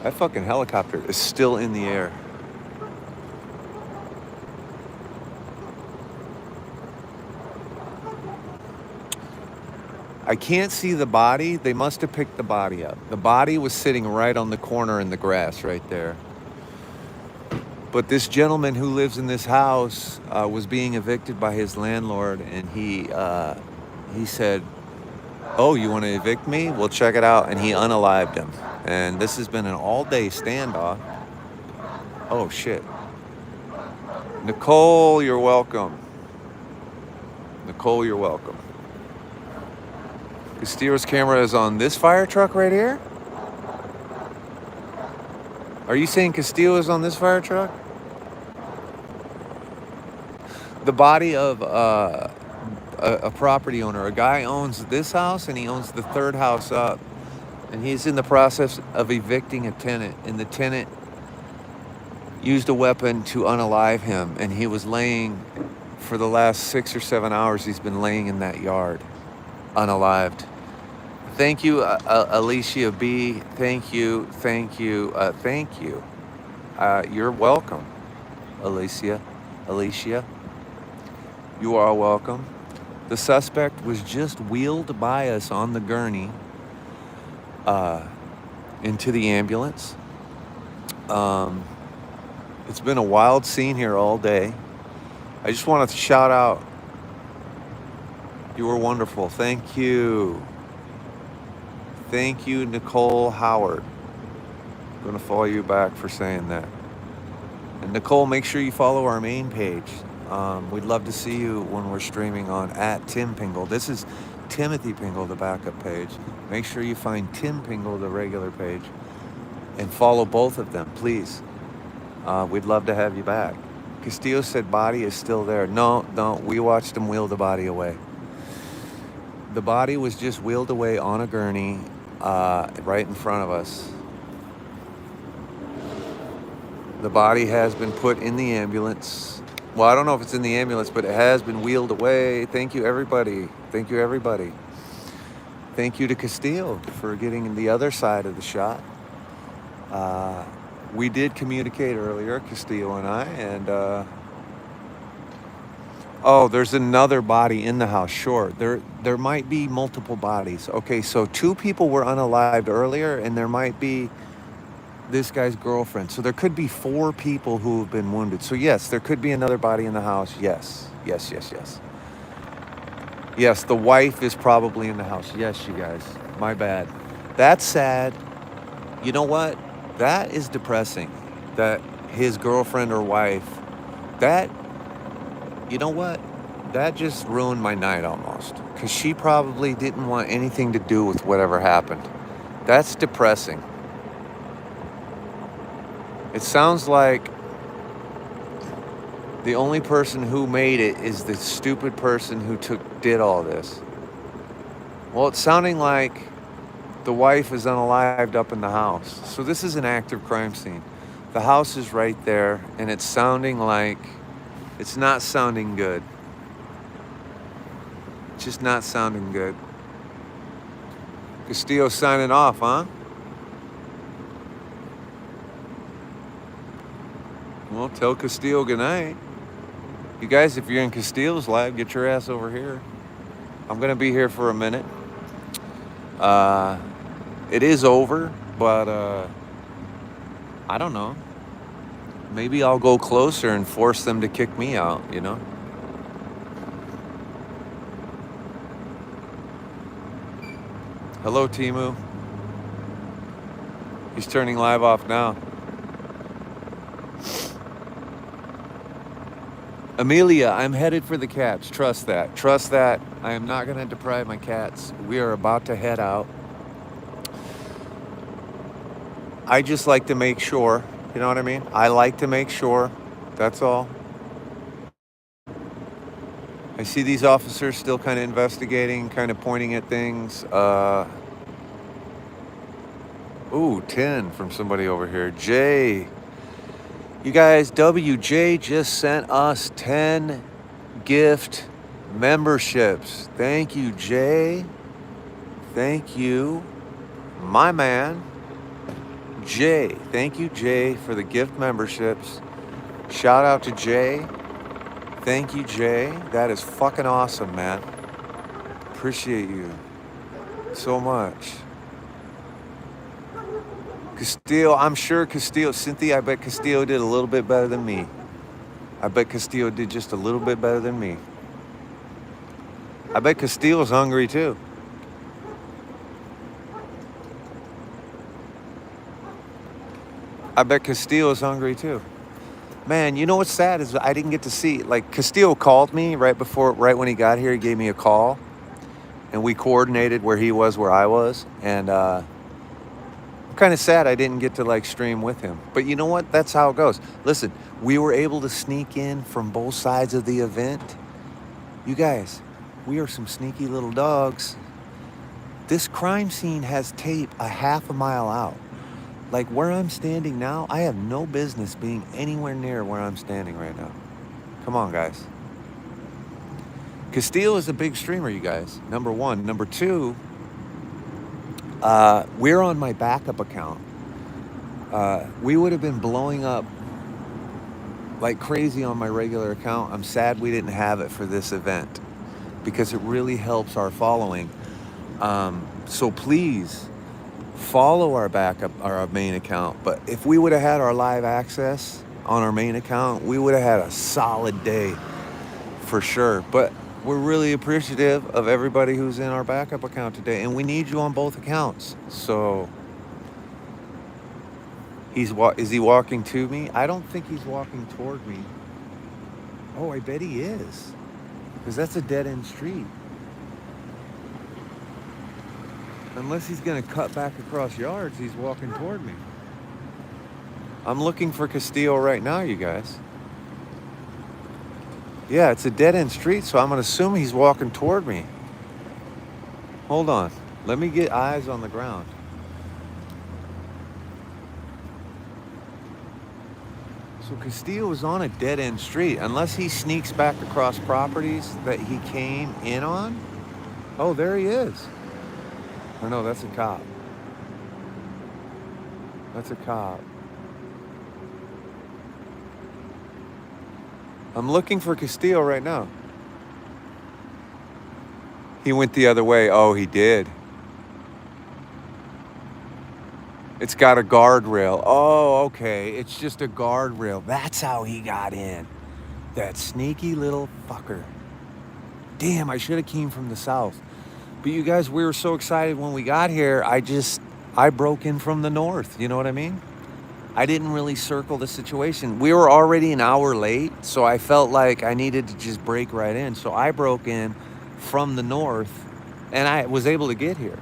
That fucking helicopter is still in the air. I can't see the body. They must have picked the body up. The body was sitting right on the corner in the grass right there. But this gentleman who lives in this house was being evicted by his landlord, and he said, "Oh, you want to evict me? Well, check it out." And he unalived him. And this has been an all-day standoff. Oh, shit. Nicole, you're welcome. Nicole, you're welcome. Castillo's camera is on this fire truck right here? Are you saying Castillo is on this fire truck? The body of a property owner. A guy owns this house and he owns the third house up. And he's in the process of evicting a tenant. And the tenant used a weapon to unalive him. And he was laying, for the last 6 or 7 hours, he's been laying in that yard, unalived. Thank you, Alicia B. Thank you. You're welcome, Alicia. You are welcome. The suspect was just wheeled by us on the gurney into the ambulance. It's been a wild scene here all day. I just wanted to shout out, you were wonderful. Thank you. Thank you, Nicole Howard. I'm going to follow you back for saying that. And Nicole, make sure you follow our main page. We'd love to see you when we're streaming on @TimPingle. This is Timothy Pingle, the backup page. Make sure you find Tim Pingle, the regular page, and follow both of them, please. We'd love to have you back. Castillo said body is still there. No, we watched him wheel the body away. The body was just wheeled away on a gurney right in front of us. The body has been put in the ambulance. Well, I don't know if it's in the ambulance, but it has been wheeled away. Thank you, everybody. Thank you, everybody. Thank you to Castillo for getting the other side of the shot. We did communicate earlier, Castillo and I, and Oh, there's another body in the house. Sure. There might be multiple bodies. Okay, so two people were unalived earlier, and there might be this guy's girlfriend. So there could be four people who have been wounded. So yes, there could be another body in the house. Yes. Yes, yes, yes. Yes, the wife is probably in the house. Yes, you guys. My bad. That's sad. You know what? That is depressing. That his girlfriend or wife, that, you know what? That just ruined my night almost. Because she probably didn't want anything to do with whatever happened. That's depressing. It sounds like the only person who made it is the stupid person who did all this. Well, it's sounding like the wife is unalived up in the house. So this is an active crime scene. The house is right there, and it's sounding like it's not sounding good. It's just not sounding good. Castillo signing off, huh? Well, tell Castillo goodnight. You guys, if you're in Castillo's live, get your ass over here. I'm going to be here for a minute. It is over, but I don't know. Maybe I'll go closer and force them to kick me out, you know? Hello, Timu. He's turning live off now. Amelia, I'm headed for the cats. Trust that. Trust that. I am not going to deprive my cats. We are about to head out. I just like to make sure, you know what I mean? I like to make sure. That's all. I see these officers still kind of investigating, kind of pointing at things. Ooh, 10 from somebody over here. Jay. You guys, WJ just sent us 10 gift memberships. Thank you, Jay. Thank you, my man, Jay. Thank you, Jay, for the gift memberships. Shout out to Jay. Thank you, Jay. That is fucking awesome, man. Appreciate you so much. Castillo, I'm sure Castillo, Cynthia, I bet Castillo did a little bit better than me. I bet Castillo did just a little bit better than me. I bet Castillo's hungry too. I bet Castillo's hungry too. Man, you know what's sad is I didn't get to see, like Castillo called me right when he got here, he gave me a call and we coordinated where he was, where I was. And, kind of sad I didn't get to like stream with him, but you know what, that's how it goes. Listen, we were able to sneak in from both sides of the event. You guys, we are some sneaky little dogs. This crime scene has tape a half a mile out. Like where I'm standing now, I have no business being anywhere near where I'm standing right now. Come on, guys. Castillo is a big streamer, you guys. Number one. Number two, we're on my backup account. We would have been blowing up like crazy on my regular account. I'm sad we didn't have it for this event because it really helps our following. So please follow our main account. But if we would have had our live access on our main account, we would have had a solid day for sure. But we're really appreciative of everybody who's in our backup account today, and we need you on both accounts. So, is he walking to me? I don't think he's walking toward me. Oh, I bet he is, because that's a dead-end street. Unless he's gonna cut back across yards, he's walking toward me. I'm looking for Castillo right now, you guys. Yeah, it's a dead-end street, so I'm going to assume he's walking toward me. Hold on. Let me get eyes on the ground. So Castillo is on a dead-end street. Unless he sneaks back across properties that he came in on. Oh, there he is. Oh, no, that's a cop. That's a cop. I'm looking for Castillo right now. He went the other way. Oh, he did. It's got a guardrail. Oh, okay. It's just a guardrail. That's how he got in. That sneaky little fucker. Damn, I should have came from the south. But you guys, we were so excited when we got here. I broke in from the north. You know what I mean? I didn't really circle the situation. We were already an hour late, so I felt like I needed to just break right in. So I broke in from the north, and I was able to get here.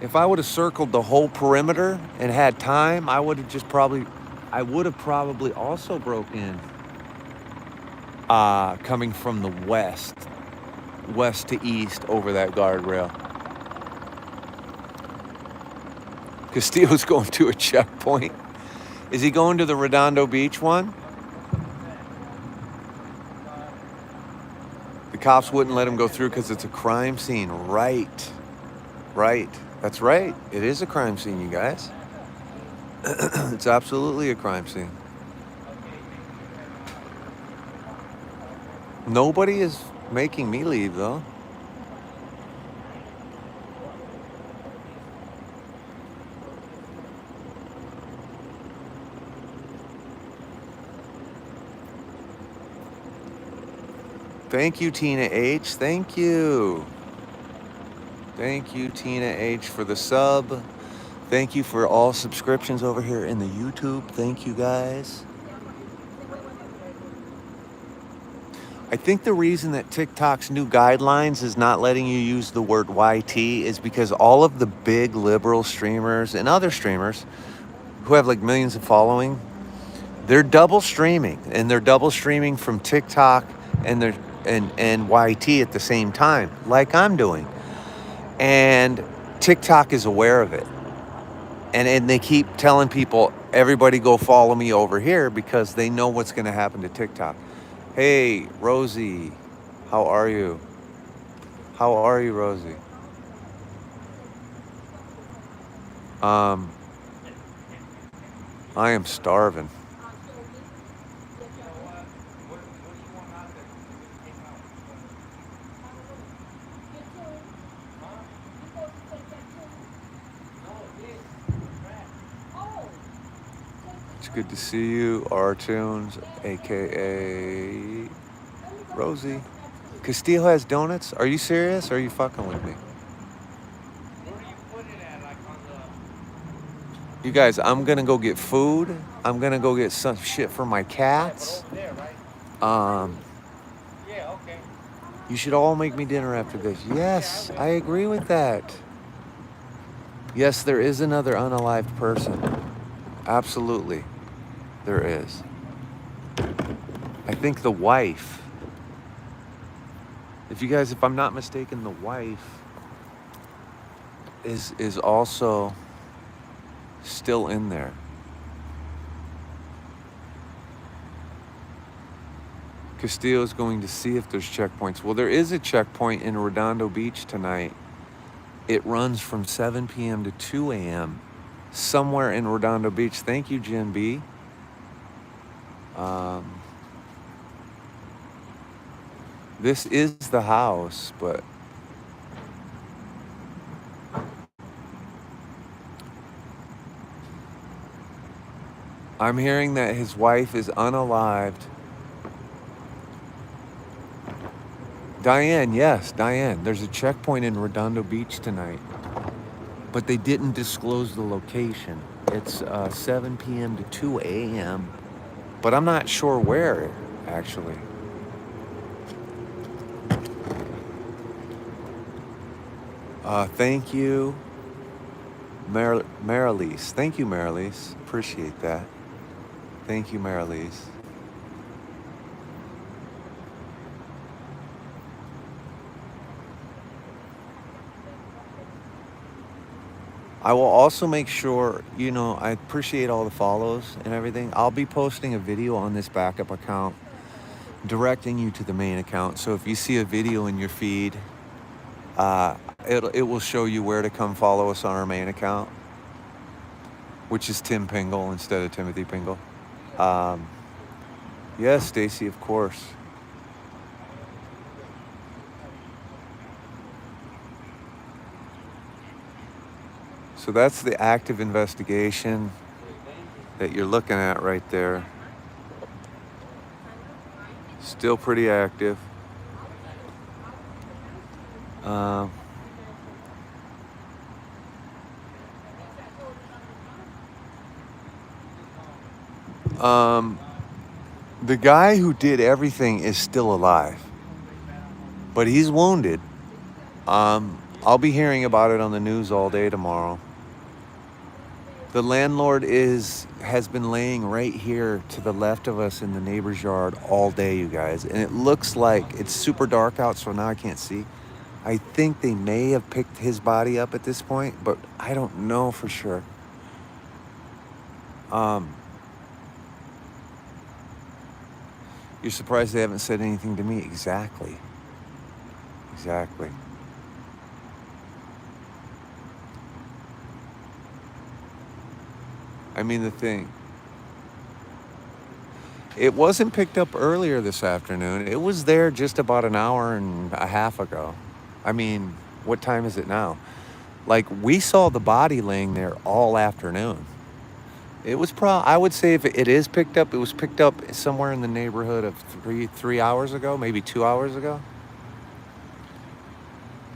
If I would have circled the whole perimeter and had time, I would have probably also broke in coming from the west to east over that guardrail. Castillo's going to a checkpoint. Is he going to the Redondo Beach one? The cops wouldn't let him go through because it's a crime scene. Right. That's right. It is a crime scene, you guys. It's absolutely a crime scene. Nobody is making me leave, though. Thank you, Tina H. Thank you. Thank you, Tina H, for the sub. Thank you for all subscriptions over here in the YouTube. Thank you, guys. I think the reason that TikTok's new guidelines is not letting you use the word YT is because all of the big liberal streamers and other streamers who have like millions of following, they're double streaming, and they're double streaming from TikTok and YT at the same time, like I'm doing. And TikTok is aware of it. And they keep telling people, everybody go follow me over here, because they know what's going to happen to TikTok. Hey, Rosie, how are you? How are you, Rosie? I am starving. It's good to see you, R-Tunes, aka Rosie. Castillo has donuts? Are you serious? Or are you fucking with me? You guys, I'm gonna go get food. I'm gonna go get some shit for my cats. You should all make me dinner after this. Yes, I agree with that. Yes, there is another unalived person. Absolutely, there is. I think the wife. If I'm not mistaken, the wife is also still in there. Castillo is going to see if there's checkpoints. Well, there is a checkpoint in Redondo Beach tonight. It runs from 7 p.m. to 2 a.m. somewhere in Redondo Beach. Thank you, Jen B. This is the house, but I'm hearing that his wife is unalived. Diane, yes, Diane. There's a checkpoint in Redondo Beach tonight, but they didn't disclose the location. It's 7 p.m. to 2 a.m., but I'm not sure where, actually. Thank you, Marilise. Thank you, Marilise. Appreciate that. Thank you, Marilise. I will also make sure, I appreciate all the follows and everything. I'll be posting a video on this backup account directing you to the main account. So if you see a video in your feed, it will show you where to come follow us on our main account, which is Tim Pingle instead of Timothy Pingle. Yes, Stacy, of course. So that's the active investigation that you're looking at right there. Still pretty active. Um, um, the guy who did everything is still alive, but he's wounded. I'll be hearing about it on the news all day tomorrow. The landlord has been laying right here to the left of us in the neighbor's yard all day, you guys. And it looks like it's super dark out, so now I can't see. I think they may have picked his body up at this point, but I don't know for sure. Um, you're surprised they haven't said anything to me. Exactly. Exactly. I mean, the thing, it wasn't picked up earlier this afternoon. It was there just about an hour and a half ago. I mean, what time is it now? Like, we saw the body laying there all afternoon. It was I would say if it is picked up, it was picked up somewhere in the neighborhood of 3 hours ago, maybe 2 hours ago.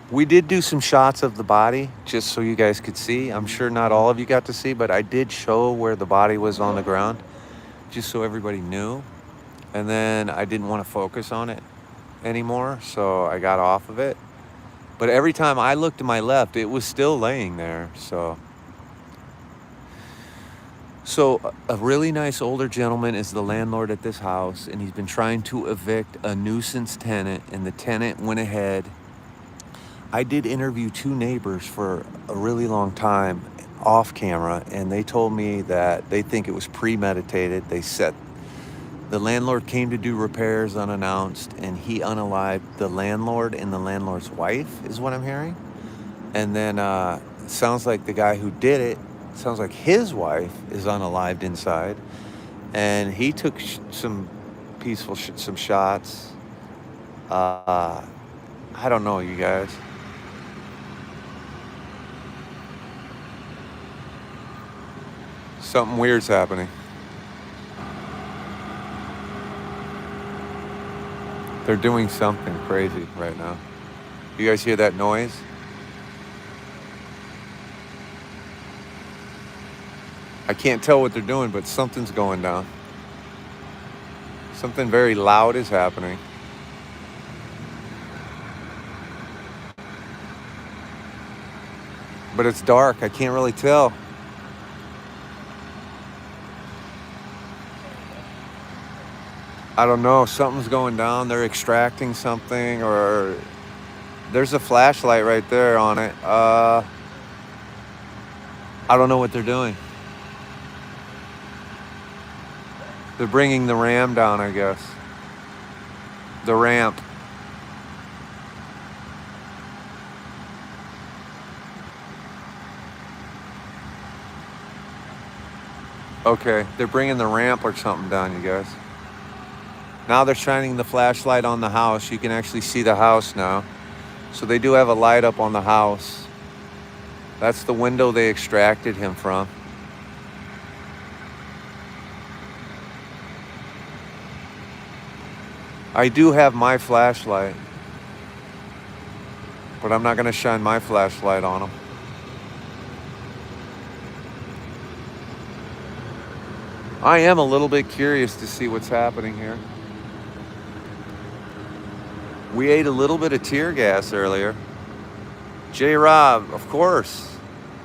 We did do some shots of the body just so you guys could see. I'm sure not all of you got to see, but I did show where the body was on the ground just so everybody knew. And then I didn't want to focus on it anymore, so I got off of it. But every time I looked to my left, it was still laying there. So a really nice older gentleman is the landlord at this house, and he's been trying to evict a nuisance tenant, and the tenant went ahead. I did interview two neighbors for a really long time off camera, and they told me that they think it was premeditated. The landlord came to do repairs unannounced, and he unalived the landlord and the landlord's wife, is what I'm hearing. And then it sounds like the guy who did it, sounds like his wife is unalived inside, and he took some some shots. I don't know, you guys. Something weird's happening. They're doing something crazy right now. You guys hear that noise? I can't tell what they're doing, but something's going down. Something very loud is happening. But it's dark. I can't really tell. I don't know. Something's going down. They're extracting something, or there's a flashlight right there on it. I don't know what they're doing. They're bringing the ram down, I guess. The ramp. Okay, they're bringing the ramp or something down, you guys. Now they're shining the flashlight on the house. You can actually see the house now. So they do have a light up on the house. That's the window they extracted him from. I do have my flashlight, but I'm not going to shine my flashlight on them. I am a little bit curious to see what's happening here. We ate a little bit of tear gas earlier. J-Rob, of course.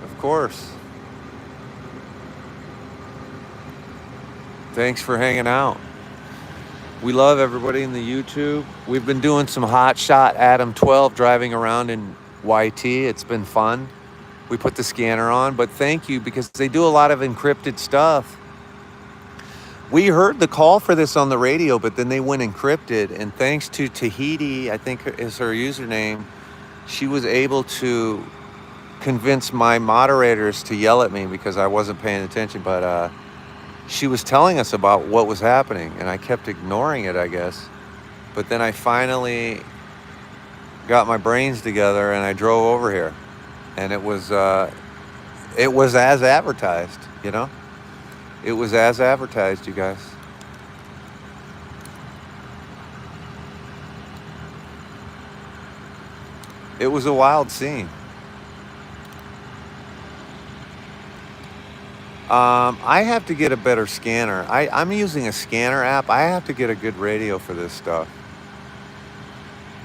Of course. Thanks for hanging out. We love everybody in the YouTube. We've been doing some hot shot Adam 12 driving around in YT. It's been fun. We put the scanner on, but thank you, because they do a lot of encrypted stuff. We heard the call for this on the radio, but then they went encrypted. And thanks to Tahiti, I think is her username, she was able to convince my moderators to yell at me because I wasn't paying attention. But she was telling us about what was happening, and I kept ignoring it, I guess. But then I finally got my brains together and I drove over here. And it was It was as advertised, you know? It was as advertised, you guys. It was a wild scene. I have to get a better scanner. I'm using a scanner app. I have to get a good radio for this stuff.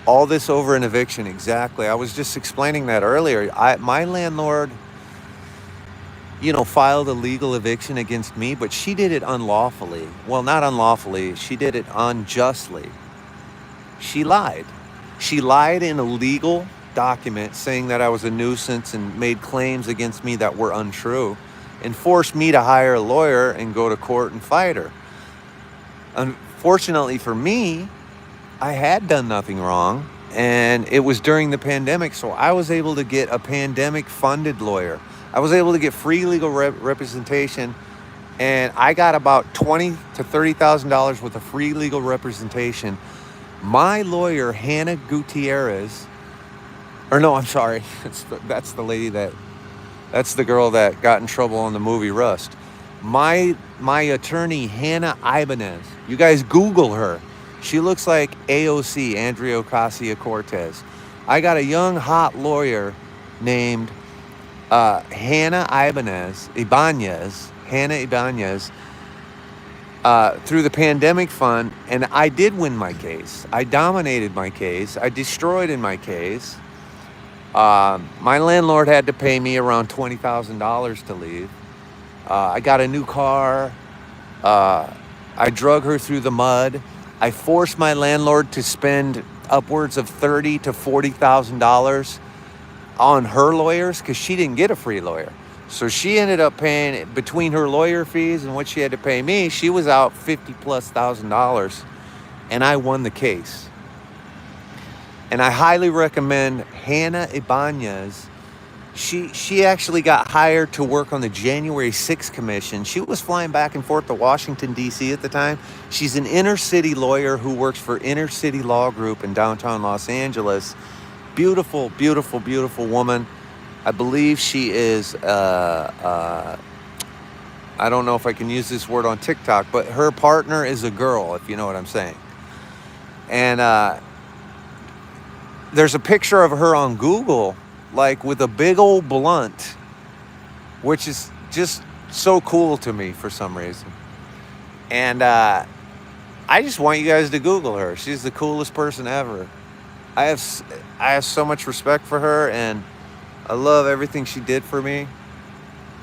All this over an eviction, exactly. I was just explaining that earlier. My landlord, filed a legal eviction against me, but she did it unlawfully. Well, not unlawfully. She did it unjustly. She lied. She lied in a legal document saying that I was a nuisance and made claims against me that were untrue and forced me to hire a lawyer and go to court and fight her. Unfortunately for me, I had done nothing wrong, and it was during the pandemic, so I was able to get a pandemic-funded lawyer. I was able to get free legal representation, and I got about $20,000 to $30,000 worth of free legal representation. My lawyer, Hannah Gutierrez, or no, I'm sorry, that's the girl that got in trouble on the movie Rust. My attorney, Hannah Ibanez, you guys Google her. She looks like AOC, Andrea Ocasio-Cortez. I got a young, hot lawyer named Hannah Ibanez, through the pandemic fund, and I did win my case. I dominated my case. I destroyed in my case. My landlord had to pay me around $20,000 to leave. I got a new car. I drug her through the mud. I forced my landlord to spend upwards of $30,000 to $40,000 on her lawyers because she didn't get a free lawyer. So she ended up paying, between her lawyer fees and what she had to pay me, she was out $50,000+, and I won the case. And I highly recommend Hannah Ibanez. She actually got hired to work on the January 6th commission. She was flying back and forth to Washington, D.C. at the time. She's an inner city lawyer who works for Inner City Law Group in downtown Los Angeles. Beautiful, beautiful, beautiful woman. I believe she is, I don't know if I can use this word on TikTok, but her partner is a girl, if you know what I'm saying. And there's a picture of her on Google, like with a big old blunt, which is just so cool to me for some reason. And I just want you guys to Google her. She's the coolest person ever. I have so much respect for her, and I love everything she did for me.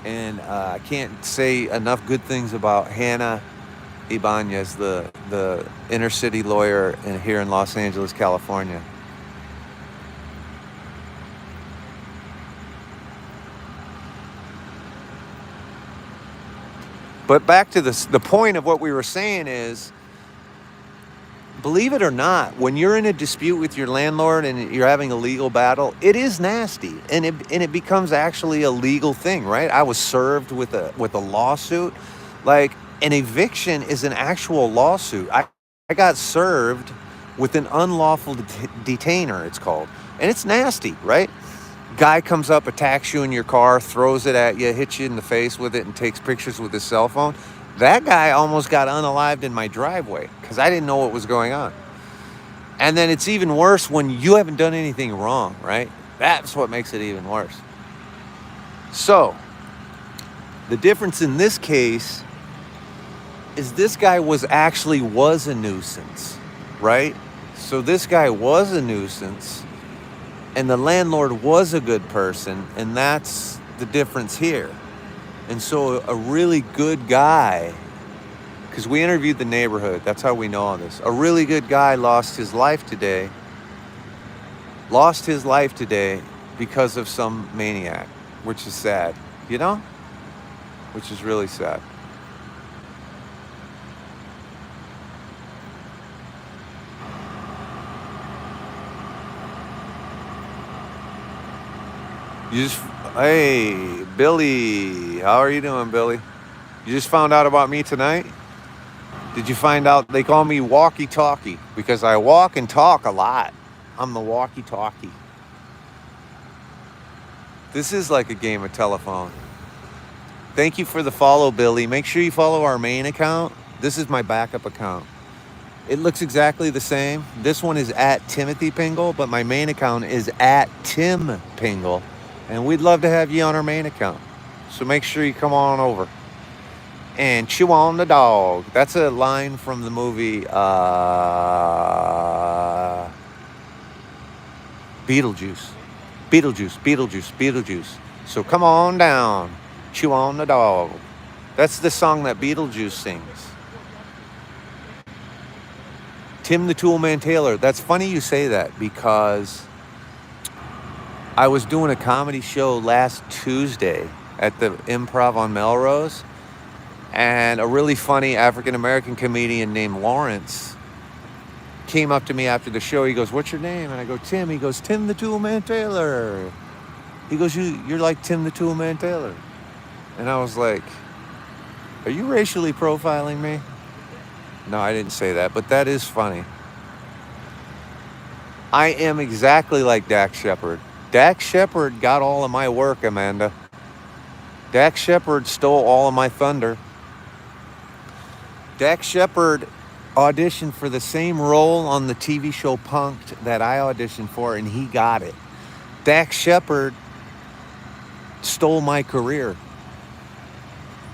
And I can't say enough good things about Hannah Ibanez, the inner city lawyer here in Los Angeles, California. But back to the point of what we were saying is, believe it or not, when you're in a dispute with your landlord and you're having a legal battle, it is nasty, and it becomes actually a legal thing, right? I was served with a lawsuit. Like, an eviction is an actual lawsuit. I got served with an unlawful detainer, it's called, and it's nasty, right? Guy comes up, attacks you in your car, throws it at you, hits you in the face with it, and takes pictures with his cell phone. That guy almost got unalived in my driveway because I didn't know what was going on. And then it's even worse when you haven't done anything wrong, right? That's what makes it even worse. So, the difference in this case is this guy was a nuisance, right? So this guy was a nuisance, and the landlord was a good person, and that's the difference here. And so a really good guy, because we interviewed the neighborhood, that's how we know all this. A really good guy lost his life today because of some maniac, which is sad, which is really sad. Hey, Billy, how are you doing, Billy? You just found out about me tonight? Did you find out they call me walkie-talkie because I walk and talk a lot? I'm the walkie-talkie. This is like a game of telephone. Thank you for the follow, Billy. Make sure you follow our main account. This is my backup account. It looks exactly the same. This one is at Timothy Pingle, but my main account is at Tim Pingle. And we'd love to have you on our main account. So make sure you come on over. And chew on the dog. That's a line from the movie Beetlejuice. Beetlejuice, Beetlejuice, Beetlejuice. So come on down. Chew on the dog. That's the song that Beetlejuice sings. Tim the Toolman Taylor. That's funny you say that because I was doing a comedy show last Tuesday at the Improv on Melrose, and a really funny African-American comedian named Lawrence came up to me after the show. He goes, "What's your name?" And I go, "Tim." He goes, "Tim the Toolman Taylor." He goes, You're like Tim the Toolman Taylor." And I was like, "Are you racially profiling me?" No, I didn't say that, but that is funny. I am exactly like Dax Shepard. Dax Shepard got all of my work, Amanda. Dax Shepard stole all of my thunder. Dax Shepard auditioned for the same role on the TV show Punk'd that I auditioned for, and he got it. Dax Shepard stole my career.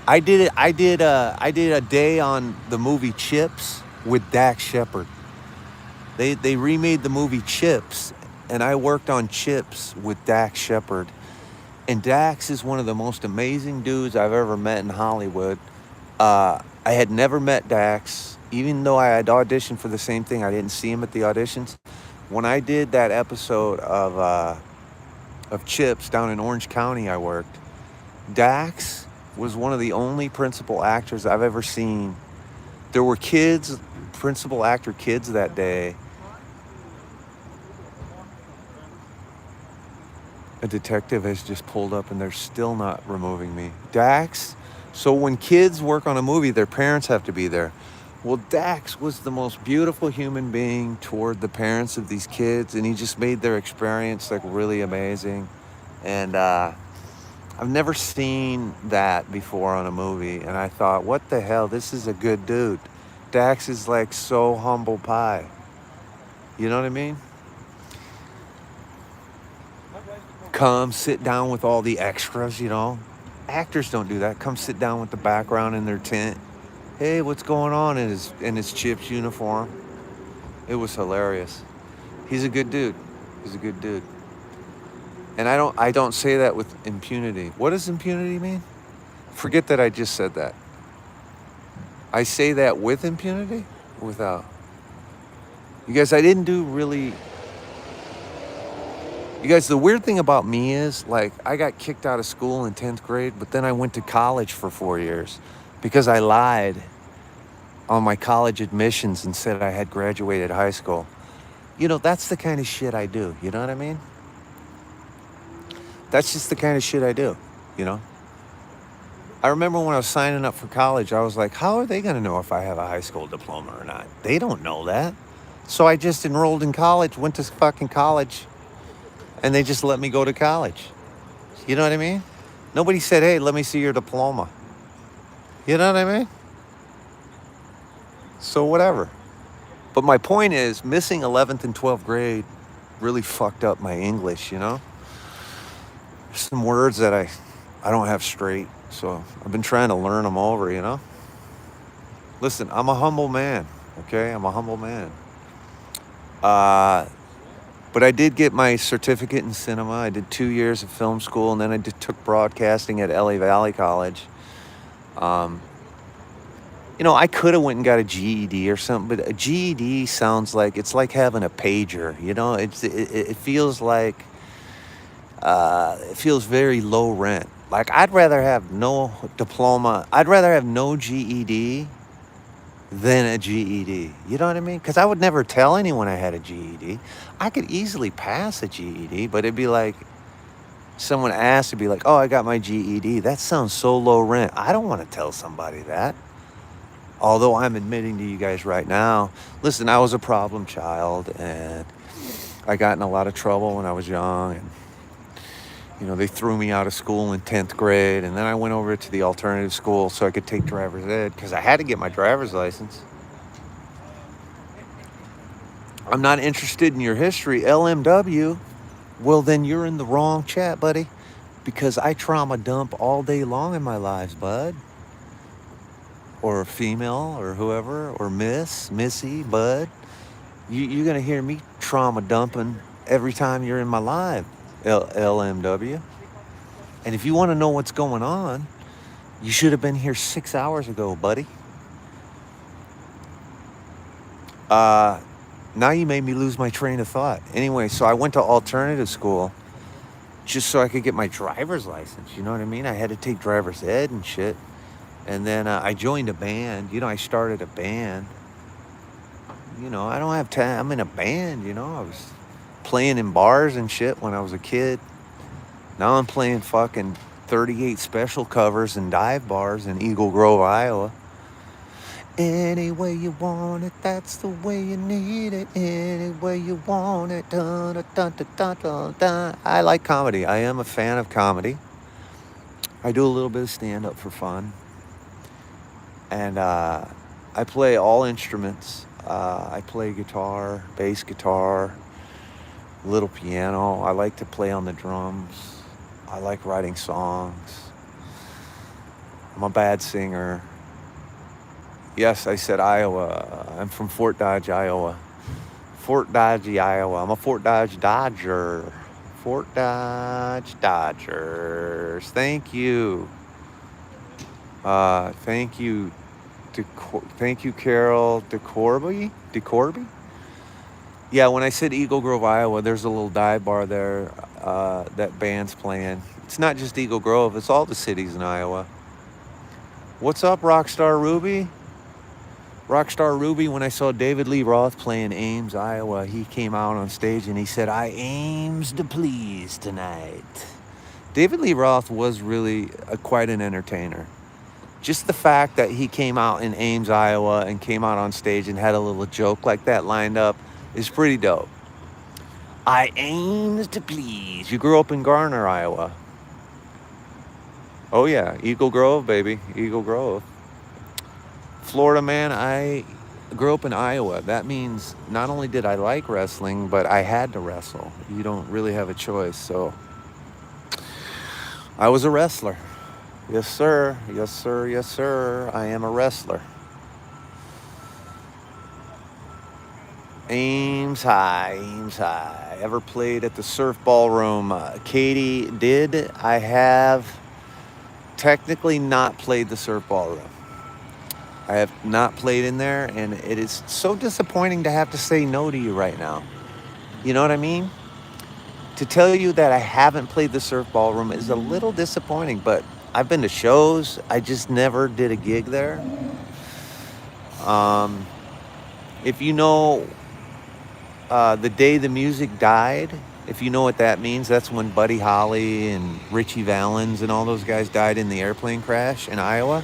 I did a day on the movie Chips with Dax Shepard. They remade the movie Chips, and I worked on Chips with Dax Shepard. And Dax is one of the most amazing dudes I've ever met in Hollywood. I had never met Dax, even though I had auditioned for the same thing. I didn't see him at the auditions. When I did that episode of Chips down in Orange County, I worked. Dax was one of the only principal actors I've ever seen. There were kids, principal actor kids that day. A detective has just pulled up and they're still not removing me. Dax, so when kids work on a movie, their parents have to be there. Well, Dax was the most beautiful human being toward the parents of these kids, and he just made their experience like really amazing. And I've never seen that before on a movie, and I thought, what the hell, this is a good dude. Dax is like so humble pie. You know what I mean? Come sit down with all the extras, you know. Actors don't do that. Come sit down with the background in their tent. Hey, what's going on in his Chips uniform? It was hilarious. He's a good dude. He's a good dude. And I don't say that with impunity. What does impunity mean? Forget that I just said that. I say that with impunity? Without. You guys, I didn't do really... You guys, the weird thing about me is, like, I got kicked out of school in 10th grade, but then I went to college for 4 years because I lied on my college admissions and said I had graduated high school. You know, that's the kind of shit I do. You know what I mean? That's just the kind of shit I do, you know? I remember when I was signing up for college, I was like, how are they going to know if I have a high school diploma or not? They don't know that. So I just enrolled in college, went to fucking college, and they just let me go to college. You know what I mean? Nobody said, hey, let me see your diploma. You know what I mean? So whatever. But my point is, missing 11th and 12th grade really fucked up my English, you know? There's some words that I don't have straight, so I've been trying to learn them over, you know? Listen, I'm a humble man, okay? I'm a humble man. But I did get my certificate in cinema. I did 2 years of film school, and then I took broadcasting at LA Valley College. You know, I could have went and got a GED or something, but a GED sounds like, it's like having a pager, you know? It feels like, it feels very low rent. Like, I'd rather have no diploma. I'd rather have no GED than a GED. You know what I mean? Because I would never tell anyone I had a GED. I could easily pass a GED, but it'd be like, someone asked to be like, oh, I got my GED. That sounds so low rent. I don't want to tell somebody that. Although I'm admitting to you guys right now, listen, I was a problem child, and I got in a lot of trouble when I was young, and They threw me out of school in 10th grade, and then I went over to the alternative school so I could take driver's ed because I had to get my driver's license. I'm not interested in your history, LMW. Well, then you're in the wrong chat, buddy, because I trauma dump all day long in my lives, bud. Or female, or whoever, or Missy, bud. You're going to hear me trauma dumping every time you're in my live, LMW. And if you want to know what's going on, you should have been here 6 hours ago, buddy. Now you made me lose my train of thought. Anyway, so I went to alternative school just so I could get my driver's license. You know what I mean? I had to take driver's ed and shit. And then I joined a band. I started a band. I don't have time. I'm in a band, I was playing in bars and shit when I was a kid. Now I'm playing fucking 38 special covers in dive bars in Eagle Grove, Iowa. Any way you want it, that's the way you need it. Any way you want it. Dun, dun, dun, dun, dun, dun, dun. I like comedy. I am a fan of comedy. I do a little bit of stand-up for fun. And I play all instruments. I play guitar, bass guitar, little piano. I like to play on the drums. I like writing songs. I'm a bad singer. Yes, I said Iowa. I'm from Fort Dodge, Iowa. Fort Dodge, Iowa. I'm a Fort Dodge Dodger. Fort Dodge Dodgers. Thank you. Thank you. Thank you, Carol DeCorby? Yeah, when I said Eagle Grove, Iowa, there's a little dive bar there that band's playing. It's not just Eagle Grove. It's all the cities in Iowa. What's up, Rockstar Ruby? Rockstar Ruby, when I saw David Lee Roth playing Ames, Iowa, he came out on stage and he said, I aims to please tonight. David Lee Roth was really quite an entertainer. Just the fact that he came out in Ames, Iowa, and came out on stage and had a little joke like that lined up is pretty dope. I aims to please. You grew up in Garner, Iowa. Oh yeah, Eagle Grove, baby. Eagle Grove. Florida, man, I grew up in Iowa. That means not only did I like wrestling, but I had to wrestle. You don't really have a choice, so I was a wrestler. Yes, sir. Yes, sir. Yes, sir. I am a wrestler. Ames High, Ames High. Ever played at the Surf Ballroom? Katie did. I have technically not played the Surf Ballroom. I have not played in there, and it is so disappointing to have to say no to you right now. You know what I mean? To tell you that I haven't played the Surf Ballroom is a little disappointing, but I've been to shows. I just never did a gig there. If you know the day the music died, if you know what that means, that's when Buddy Holly and Richie Valens and all those guys died in the airplane crash in Iowa.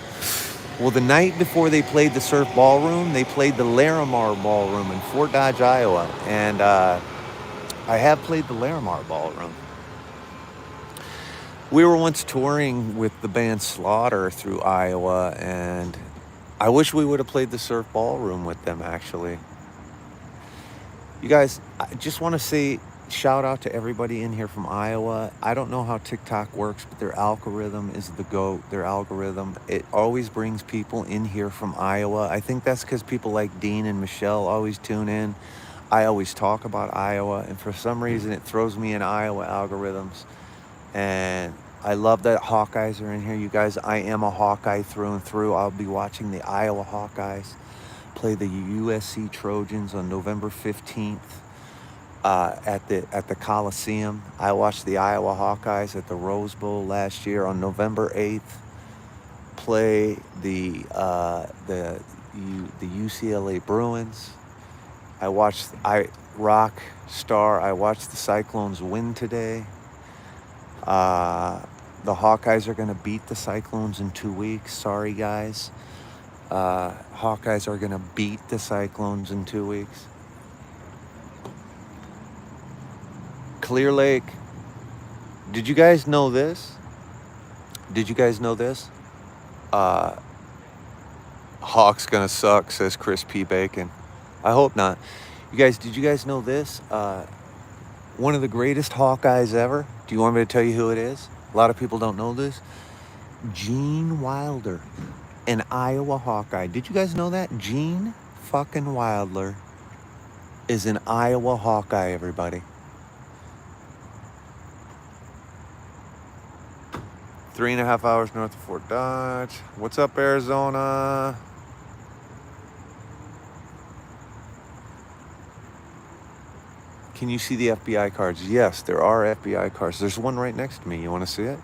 Well, the night before they played the Surf Ballroom, they played the Larimar Ballroom in Fort Dodge, Iowa. And I have played the Larimar Ballroom. We were once touring with the band Slaughter through Iowa, and I wish we would have played the Surf Ballroom with them, actually. You guys, I just want to say shout out to everybody in here from Iowa. I don't know how TikTok works, but their algorithm is the GOAT. Their algorithm, it always brings people in here from Iowa. I think that's because people like Dean and Michelle always tune in. I always talk about Iowa, and for some reason it throws me in Iowa algorithms. And I love that Hawkeyes are in here. You guys, I am a Hawkeye through and through. I'll be watching the Iowa Hawkeyes play the USC Trojans on November 15th. At the Coliseum. I watched the Iowa Hawkeyes at the Rose Bowl last year on November 8th play the UCLA Bruins. I watched I watched the Cyclones win today. The Hawkeyes are going to beat the Cyclones in 2 weeks. Sorry, guys. Hawkeyes are going to beat the Cyclones in 2 weeks. Clear Lake. Did you guys know this? Did you guys know this? Uh, Hawk's gonna suck, says Chris P. Bacon. I hope not. You guys, did you guys know this? One of the greatest Hawkeyes ever. Do you want me to tell you who it is? A lot of people don't know this. Gene Wilder, an Iowa Hawkeye. Did you guys know that? Gene fucking Wilder is an Iowa Hawkeye, everybody. 3.5 hours north of Fort Dodge. What's up, Arizona? Can you see the FBI cars? Yes, there are FBI cars. There's one right next to me. You want to see it?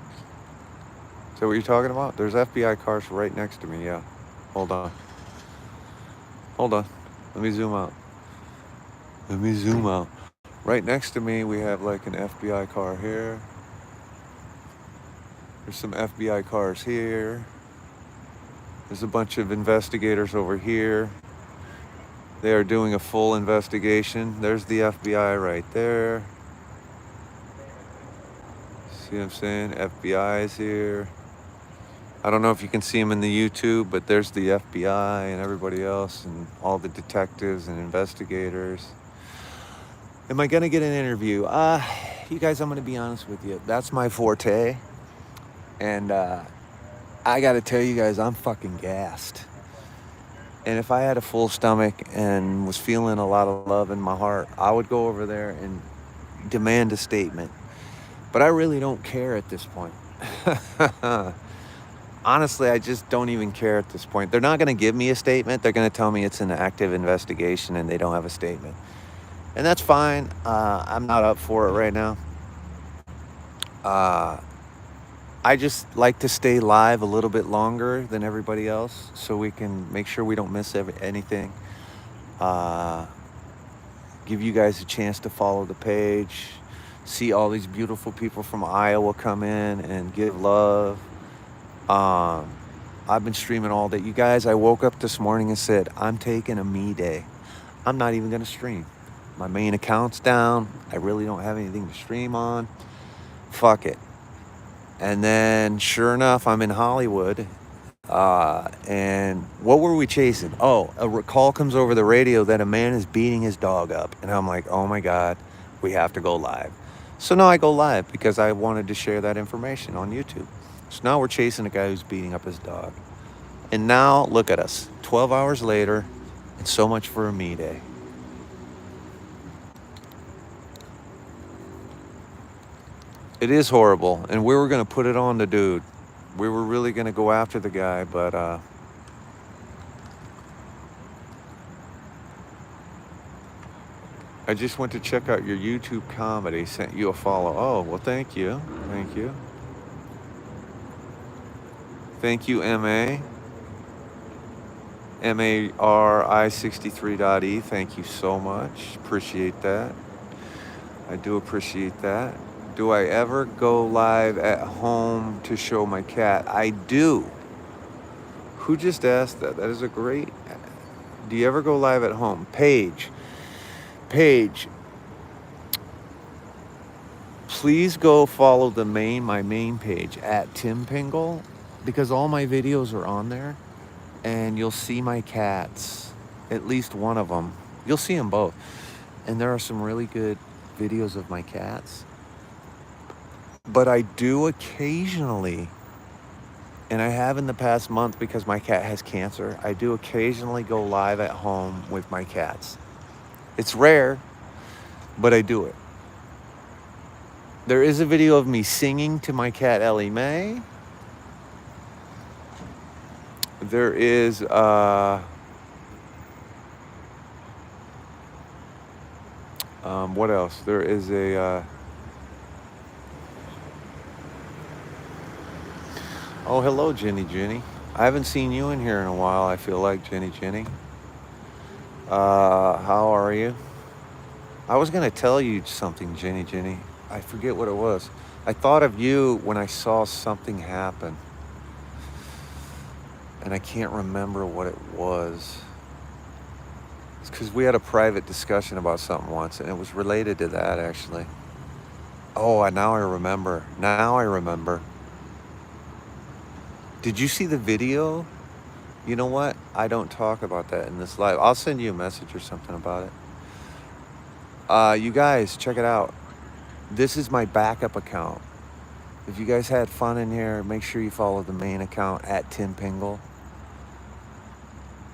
Is that what you're talking about? There's FBI cars right next to me, yeah. Hold on. Hold on. Let me zoom out. Let me zoom out. Right next to me, we have like an FBI car here. There's some FBI cars here. There's a bunch of investigators over here. They are doing a full investigation. There's the FBI right there. See what I'm saying? FBI is here. I don't know if you can see them in the YouTube, but there's the FBI and everybody else and all the detectives and investigators. Am I gonna get an interview? You guys, I'm gonna be honest with you. That's my forte. And I gotta tell you guys, I'm fucking gassed. And if I had a full stomach and was feeling a lot of love in my heart, I would go over there and demand a statement. But I really don't care at this point. Honestly, I just don't even care at this point. They're not going to give me a statement. They're going to tell me it's an active investigation and they don't have a statement. And that's fine. I'm not up for it right now. I just like to stay live a little bit longer than everybody else so we can make sure we don't miss anything. Give you guys a chance to follow the page, see all these beautiful people from Iowa come in and give love. I've been streaming all day. You guys, I woke up this morning and said, I'm taking a me day. I'm not even going to stream. My main account's down. I really don't have anything to stream on. Fuck it. And then, sure enough, I'm in Hollywood. And what were we chasing? Oh, a call comes over the radio that a man is beating his dog up. And I'm like, oh my God, we have to go live. So now I go live because I wanted to share that information on YouTube. So now we're chasing a guy who's beating up his dog. And now, look at us, 12 hours later, and so much for a me day. It is horrible, and we were going to put it on the dude. We were really going to go after the guy, but I just went to check out your YouTube comedy, sent you a follow. Oh, well, thank you. Thank you. Thank you, MA. MARI63.E. Thank you so much. Appreciate that. I do appreciate that. Do I ever go live at home to show my cat? I do. Who just asked that? That is a great... Do you ever go live at home? Paige, please go follow my main page at Tim Pingle, because all my videos are on there, and you'll see my cats, at least one of them. You'll see them both. And there are some really good videos of my cats. But I do occasionally, and I have in the past month because my cat has cancer, I do occasionally go live at home with my cats. It's rare, but I do it. There is a video of me singing to my cat Ellie Mae. There is what else? There is a oh, hello, Jenny. I haven't seen you in here in a while, I feel like, Jenny. How are you? I was going to tell you something, Jenny. I forget what it was. I thought of you when I saw something happen. And I can't remember what it was. It's because we had a private discussion about something once, and it was related to that, actually. Oh, now I remember. Now I remember. Did you see the video? You know what? I don't talk about that in this live. I'll send you a message or something about it. You guys, check it out. This is my backup account. If you guys had fun in here, make sure you follow the main account at Tim Pingle.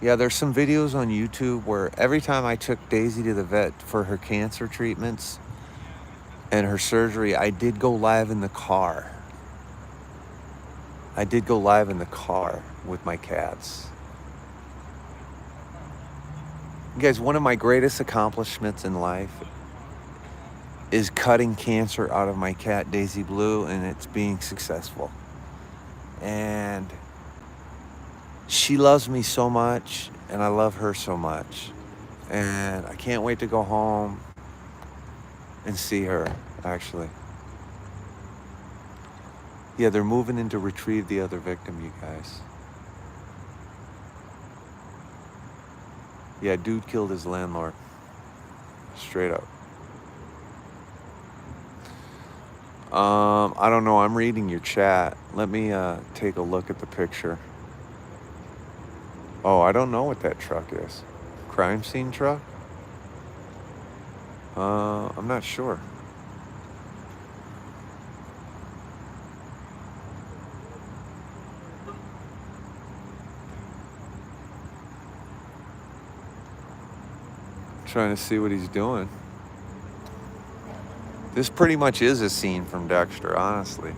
Yeah, there's some videos on YouTube where every time I took Daisy to the vet for her cancer treatments and her surgery, I did go live in the car. I did go live in the car with my cats. You guys, one of my greatest accomplishments in life is cutting cancer out of my cat, Daisy Blue, and it's being successful. And she loves me so much, and I love her so much. And I can't wait to go home and see her, actually. Yeah, they're moving in to retrieve the other victim, you guys. Yeah, dude killed his landlord. Straight up. I don't know. I'm reading your chat. Let me take a look at the picture. Oh, I don't know what that truck is. Crime scene truck? I'm not sure. Trying to see what he's doing. This pretty much is a scene from Dexter, honestly.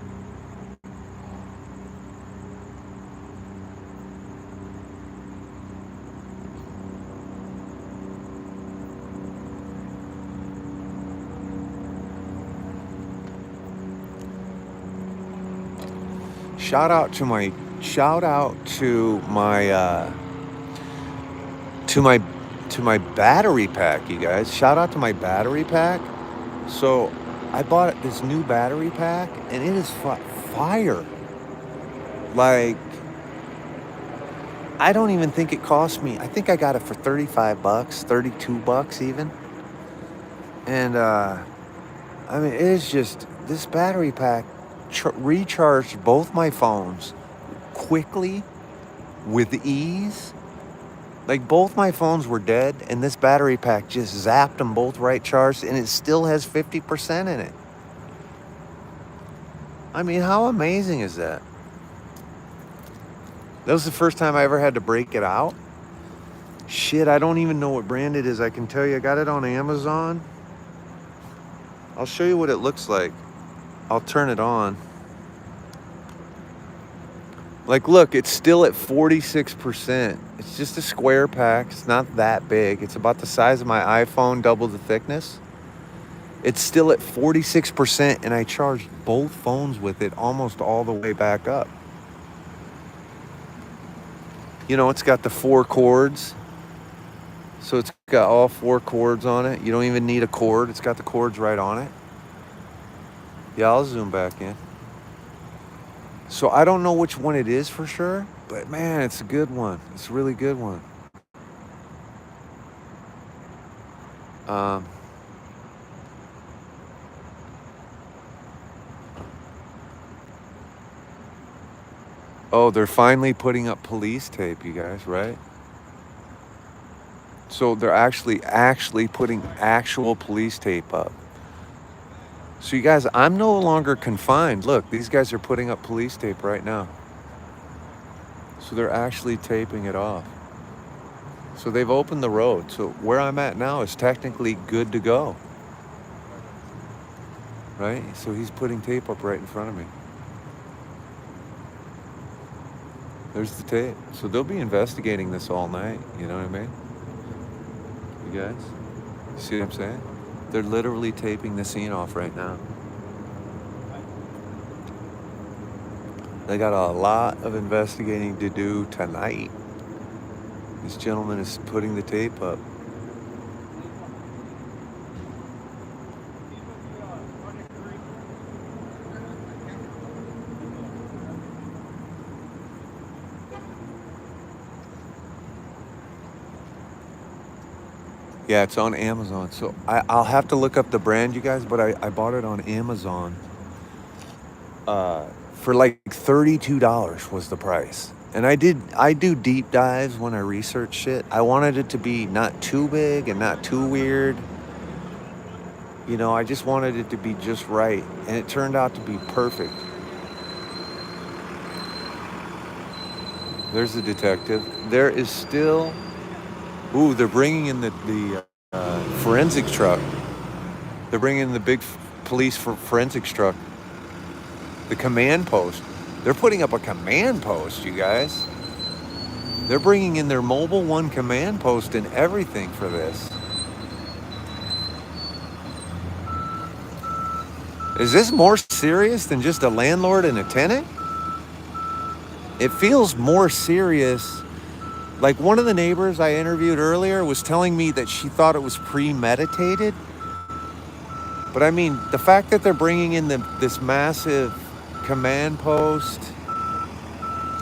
Shout out to my to my battery pack, you guys. Shout out to my battery pack. So I bought this new battery pack, and it is fire. Like, I don't even think it cost me. I think I got it for $35, $32 even. And I mean, it is just, this battery pack recharged both my phones quickly, with ease. Like, both my phones were dead, and this battery pack just zapped them both right charged, and it still has 50% in it. I mean, how amazing is that? That was the first time I ever had to break it out. Shit, I don't even know what brand it is. I can tell you, I got it on Amazon. I'll show you what it looks like. I'll turn it on. Like, look, it's still at 46%. It's just a square pack. It's not that big. It's about the size of my iPhone, double the thickness. It's still at 46%, and I charged both phones with it almost all the way back up. You know, it's got the 4 cords. So it's got all 4 cords on it. You don't even need a cord. It's got the cords right on it. Yeah, I'll zoom back in. So I don't know which one it is for sure, but man, it's a good one. It's a really good one. Oh, they're finally putting up police tape, you guys, right? So they're actually putting actual police tape up. So you guys, I'm no longer confined. Look, these guys are putting up police tape right now. So they're actually taping it off. So they've opened the road. So where I'm at now is technically good to go. Right? So he's putting tape up right in front of me. There's the tape. So they'll be investigating this all night. You know what I mean? You guys? See what I'm saying? They're literally taping the scene off right now. They got a lot of investigating to do tonight. This gentleman is putting the tape up. Yeah, it's on Amazon. So I'll have to look up the brand, you guys, but I bought it on Amazon for like $32 was the price. And I do deep dives when I research shit. I wanted it to be not too big and not too weird. You know, I just wanted it to be just right. And it turned out to be perfect. There's the detective. There is still. Ooh, they're bringing in the forensics truck. They're bringing in the big police for forensics truck. The command post. They're putting up a command post, you guys. They're bringing in their Mobile One command post and everything for this. Is this more serious than just a landlord and a tenant? It feels more serious. Like one of the neighbors I interviewed earlier was telling me that she thought it was premeditated. But I mean, the fact that they're bringing in this massive command post,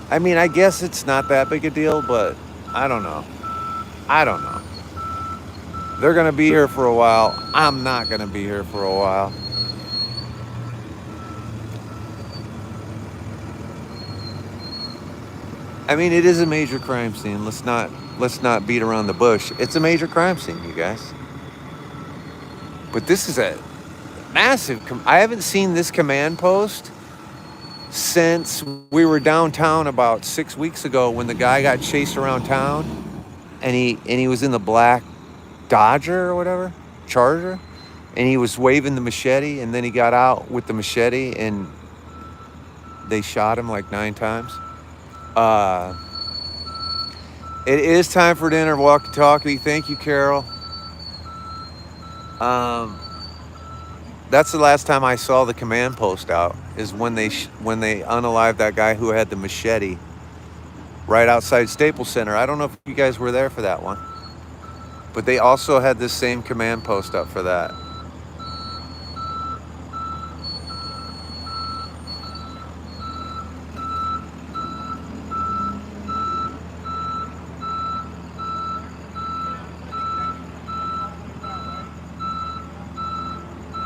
I mean, I guess it's not that big a deal, but I don't know. I don't know. They're going to be here for a while. I'm not going to be here for a while. I mean, it is a major crime scene. Let's not beat around the bush. It's a major crime scene, you guys. But this is a massive. I haven't seen this command post since we were downtown about 6 weeks ago when the guy got chased around town, and he was in the black Dodger or whatever, Charger, and he was waving the machete, and then he got out with the machete and they shot him like 9 times. It is time for dinner, walkie-talkie. Thank you, Carol. That's the last time I saw the command post out, is when they unalived that guy who had the machete right outside Staples Center. I don't know if you guys were there for that one, but they also had this same command post up for that.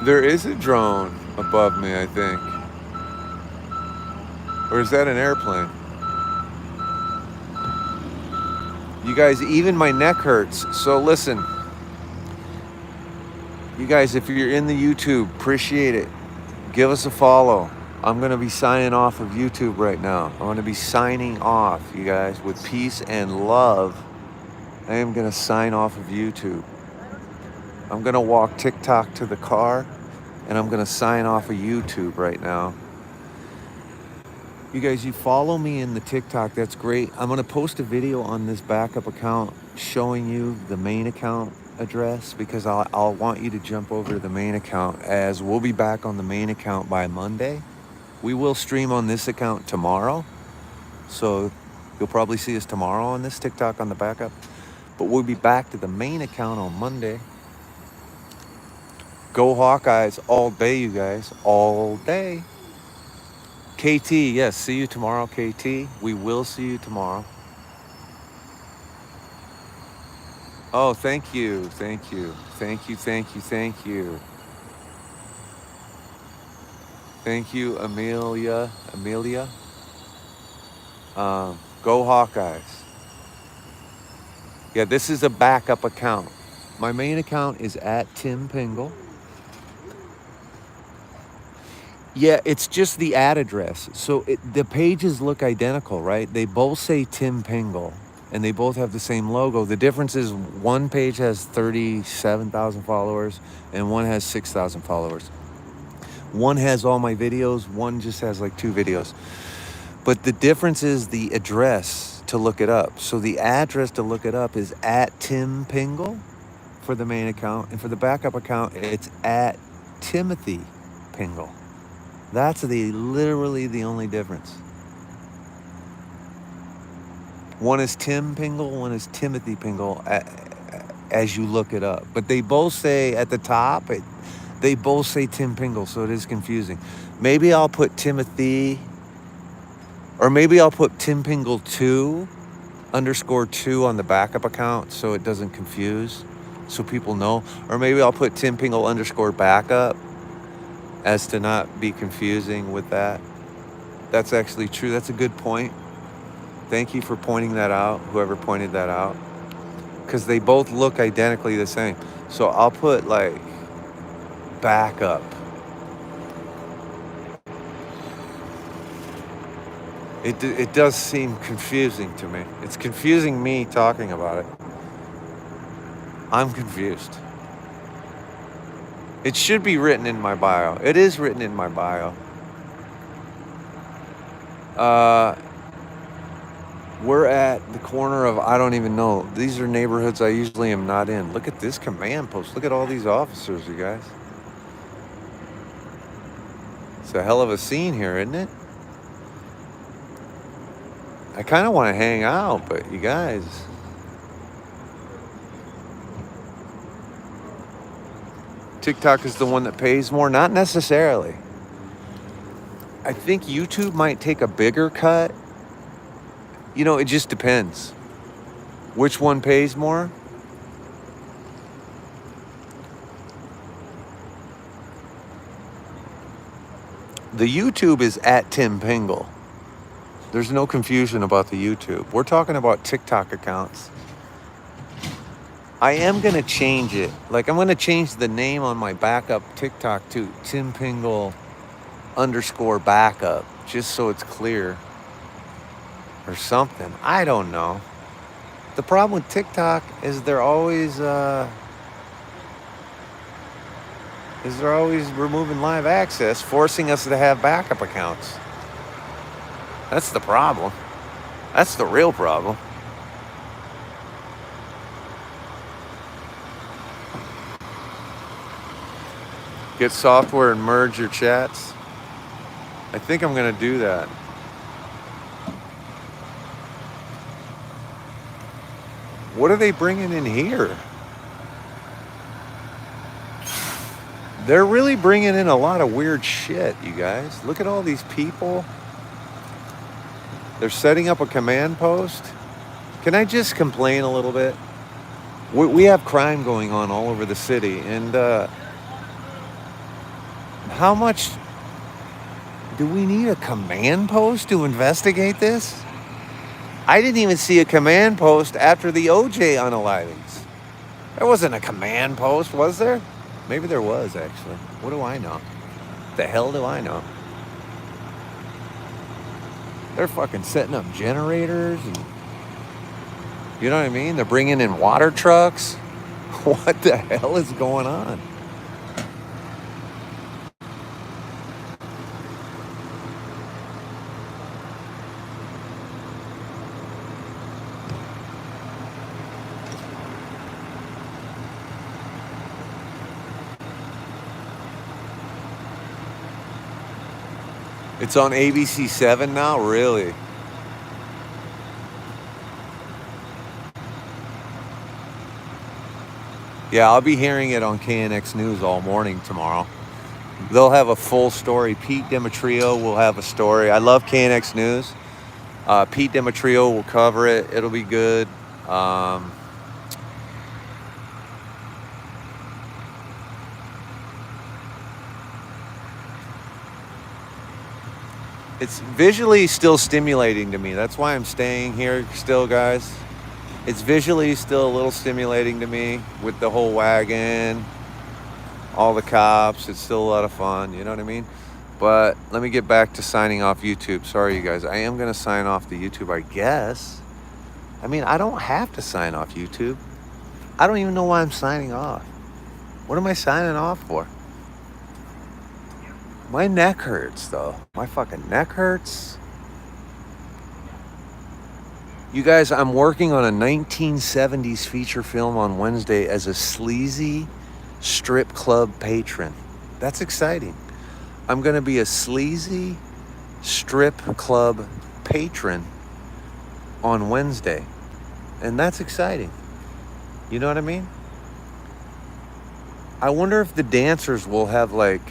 There is a drone above me, I think. Or is that an airplane? You guys, even my neck hurts. So listen, you guys, if you're in the YouTube, appreciate it. Give us a follow. I'm going to be signing off of YouTube right now. I'm going to be signing off, you guys, with peace and love. I am going to sign off of YouTube. I'm going to walk TikTok to the car, and I'm going to sign off of YouTube right now. You guys, you follow me in the TikTok. That's great. I'm going to post a video on this backup account showing you the main account address, because I'll want you to jump over to the main account, as we'll be back on the main account by Monday. We will stream on this account tomorrow. So you'll probably see us tomorrow on this TikTok on the backup. But we'll be back to the main account on Monday. Go Hawkeyes all day, you guys. All day. KT, yes, see you tomorrow, KT. We will see you tomorrow. Oh, thank you. Thank you. Thank you. Thank you. Thank you. Thank you, Amelia. Go Hawkeyes. Yeah, this is a backup account. My main account is at Tim Pingle. Yeah, it's just the ad address. So the pages look identical, right? They both say Tim Pingle, and they both have the same logo. The difference is one page has 37,000 followers, and one has 6,000 followers. One has all my videos, one just has like 2 videos. But the difference is the address to look it up. So the address to look it up is at Tim Pingle for the main account, and for the backup account, it's at Timothy Pingle. That's literally the only difference. One is Tim Pingle, one is Timothy Pingle as you look it up. But they both say at the top, they both say Tim Pingle, so it is confusing. Maybe I'll put Timothy, or maybe I'll put Tim Pingle 2 _ 2 on the backup account so it doesn't confuse. so people know. Or maybe I'll put Tim Pingle underscore backup as to not be confusing with that. That's actually true. That's a good point. Thank you for pointing that out, whoever pointed that out. Because they both look identically the same. So I'll put like backup. It does seem confusing to me. It's confusing me talking about it. I'm confused. It should be written in my bio. It is written in my bio. We're at the corner of, I don't even know. These are neighborhoods I usually am not in. Look at this command post. Look at all these officers, you guys. It's a hell of a scene here, isn't it? I kind of want to hang out, but you guys. TikTok is the one that pays more? Not necessarily. I think YouTube might take a bigger cut. You know, it just depends. Which one pays more? The YouTube is at Tim Pingle. There's no confusion about the YouTube. We're talking about TikTok accounts. I am going to change it. Like, I'm going to change the name on my backup TikTok to Tim Pingle underscore backup, just so it's clear. Or something. I don't know. The problem with TikTok is they're always removing live access, forcing us to have backup accounts. That's the problem. That's the real problem. Get software and merge your chats. I think I'm going to do that. What are they bringing in here? They're really bringing in a lot of weird shit, you guys. Look at all these people. They're setting up a command post. Can I just complain a little bit? We have crime going on all over the city. And how much do we need a command post to investigate this? I didn't even see a command post after the OJ unalivings. There wasn't a command post, was there? Maybe there was, actually. What do I know? The hell do I know? They're fucking setting up generators and, you know what I mean? They're bringing in water trucks. What the hell is going on? It's on ABC 7 now? Really? Yeah, I'll be hearing it on KNX News all morning tomorrow. They'll have a full story. Pete Demetrio will have a story. I love KNX News. Pete Demetrio will cover it. It'll be good. It's visually still stimulating to me. That's why I'm staying here still, guys. It's visually still a little stimulating to me with the whole wagon, all the cops. It's still a lot of fun, you know what I mean? But let me get back to signing off YouTube. Sorry, you guys. I am going to sign off the YouTube, I guess. I mean, I don't have to sign off YouTube. I don't even know why I'm signing off. What am I signing off for? My neck hurts, though. My fucking neck hurts. You guys, I'm working on a 1970s feature film on Wednesday as a sleazy strip club patron. That's exciting. I'm going to be a sleazy strip club patron on Wednesday. And that's exciting. You know what I mean? I wonder if the dancers will have like...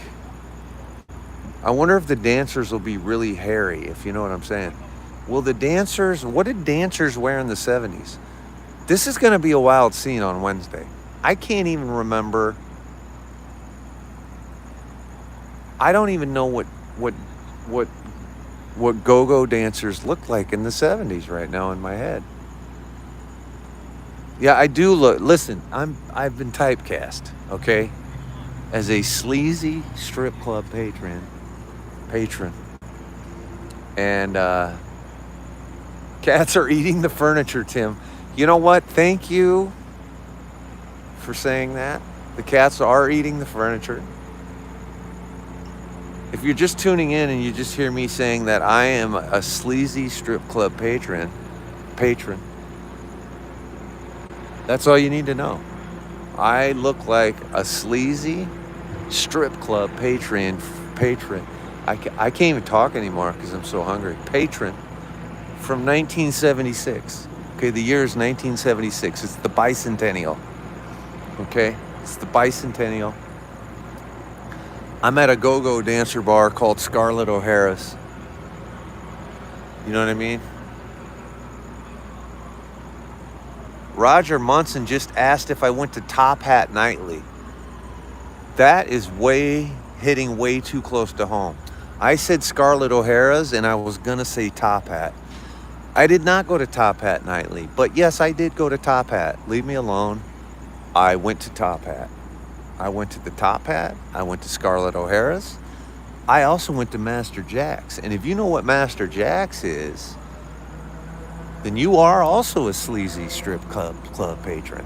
I wonder if the dancers will be really hairy, if you know what I'm saying. Will the dancers... What did dancers wear in the 70s? This is going to be a wild scene on Wednesday. I can't even remember. I don't even know what what what go-go dancers looked like in the 70s right now in my head. Yeah, I do look. Listen, I've been typecast, okay, as a sleazy strip club patron, and cats are eating the furniture, Tim. You know what? Thank you for saying that. The cats are eating the furniture. If you're just tuning in and you just hear me saying that I am a sleazy strip club patron, that's all you need to know. I look like a sleazy strip club patron. I can't even talk anymore because I'm so hungry. Patron from 1976. Okay, the year is 1976. It's the bicentennial. Okay, it's the bicentennial. I'm at a go-go dancer bar called Scarlett O'Hara's. You know what I mean? Roger Munson just asked if I went to Top Hat Nightly. That is hitting way too close to home. I said Scarlett O'Hara's and I was gonna say Top Hat. I did not go to Top Hat Nightly, but yes, I did go to Top Hat. Leave me alone. I went to Top Hat. I went to the Top Hat. I went to Scarlett O'Hara's. I also went to Master Jack's. And if you know what Master Jack's is, then you are also a sleazy strip club patron.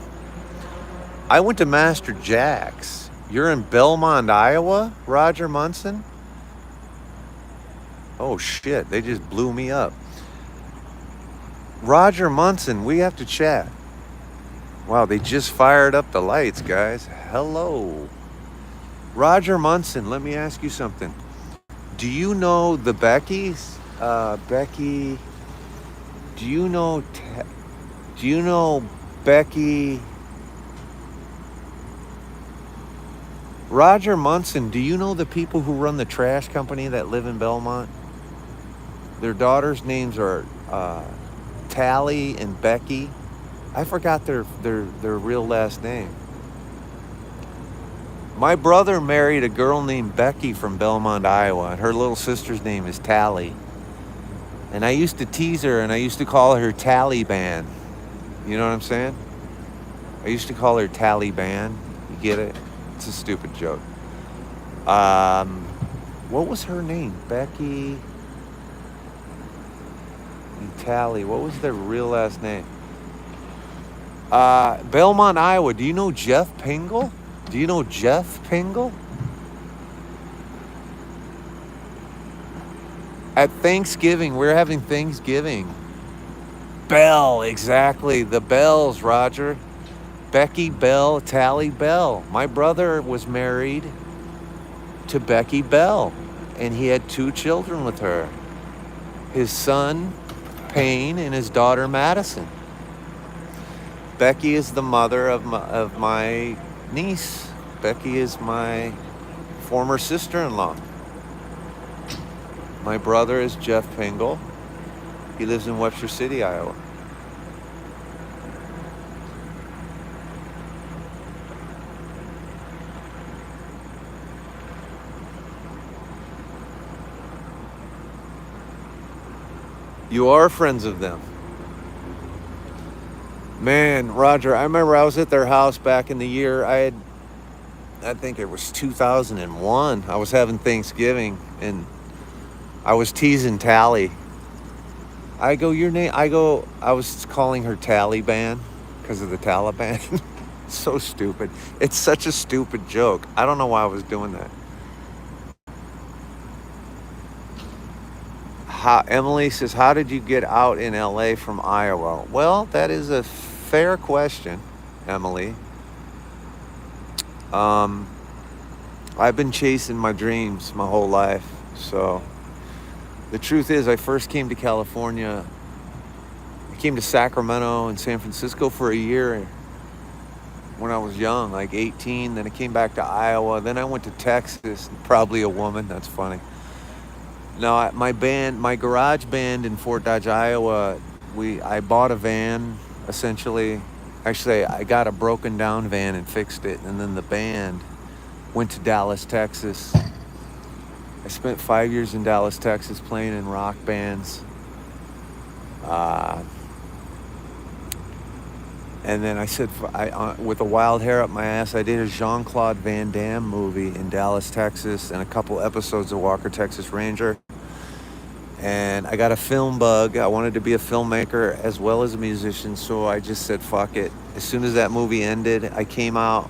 I went to Master Jack's. You're in Belmont, Iowa, Roger Munson? Oh shit, they just blew me up. Roger Munson, we have to chat. Wow, they just fired up the lights, guys. Hello. Roger Munson, let me ask you something. Do you know the Beckys? Becky, do you know Becky? Roger Munson, do you know the people who run the trash company that live in Belmont? Their daughters' names are Tally and Becky. I forgot their real last name. My brother married a girl named Becky from Belmont, Iowa, and her little sister's name is Tally. And I used to tease her, and I used to call her Taliban. You know what I'm saying? I used to call her Taliban. You get it? It's a stupid joke. What was her name? Becky and Tally. What was their real last name? Belmont, Iowa. Do you know Jeff Pingle? Do you know Jeff Pingle? At Thanksgiving, we're having Thanksgiving. Bell, exactly. The Bells, Roger. Becky Bell, Tally Bell. My brother was married to Becky Bell, and he had 2 children with her. His son, Payne, and his daughter, Madison. Becky is the mother of my niece. Becky is my former sister-in-law. My brother is Jeff Pingle. He lives in Webster City, Iowa. You are friends of them. Man, Roger, I remember I was at their house back in the year. I think it was 2001. I was having Thanksgiving, and I was teasing Tally. I was calling her Taliban because of the Taliban. So stupid. It's such a stupid joke. I don't know why I was doing that. Emily says, how did you get out in LA from Iowa? Well, that is a fair question, Emily. I've been chasing my dreams my whole life. So the truth is, I first came to California. I came to Sacramento and San Francisco for a year when I was young, like 18. Then I came back to Iowa. Then I went to Texas. Probably a woman. That's funny. No, my garage band in Fort Dodge, Iowa, I bought a van, essentially, Actually, I got a broken down van and fixed it, and then the band went to Dallas, Texas. I spent 5 years in Dallas, Texas, playing in rock bands. Uh, and then I said, with a wild hair up my ass, I did a Jean-Claude Van Damme movie in Dallas, Texas, and a couple episodes of Walker, Texas Ranger. And I got a film bug. I wanted to be a filmmaker as well as a musician, so I just said, fuck it. As soon as that movie ended, I came out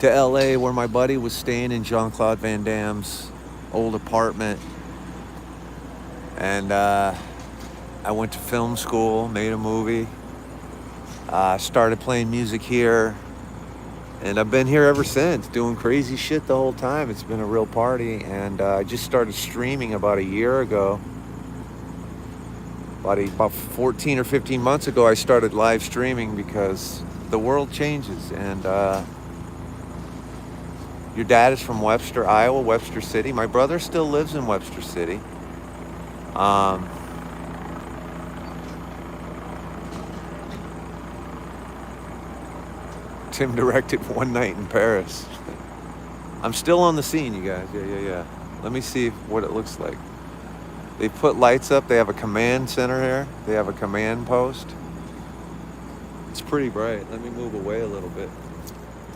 to LA where my buddy was staying in Jean-Claude Van Damme's old apartment. And I went to film school, made a movie, started playing music here. And I've been here ever since, doing crazy shit the whole time. It's been a real party. And I just started streaming about a year ago. About 14 or 15 months ago, I started live streaming because the world changes. And your dad is from Webster, Iowa, Webster City. My brother still lives in Webster City. Tim directed One Night in Paris. I'm still on the scene, you guys. Yeah. Let me see what it looks like. They put lights up. They have a command center here. They have a command post. It's pretty bright. Let me move away a little bit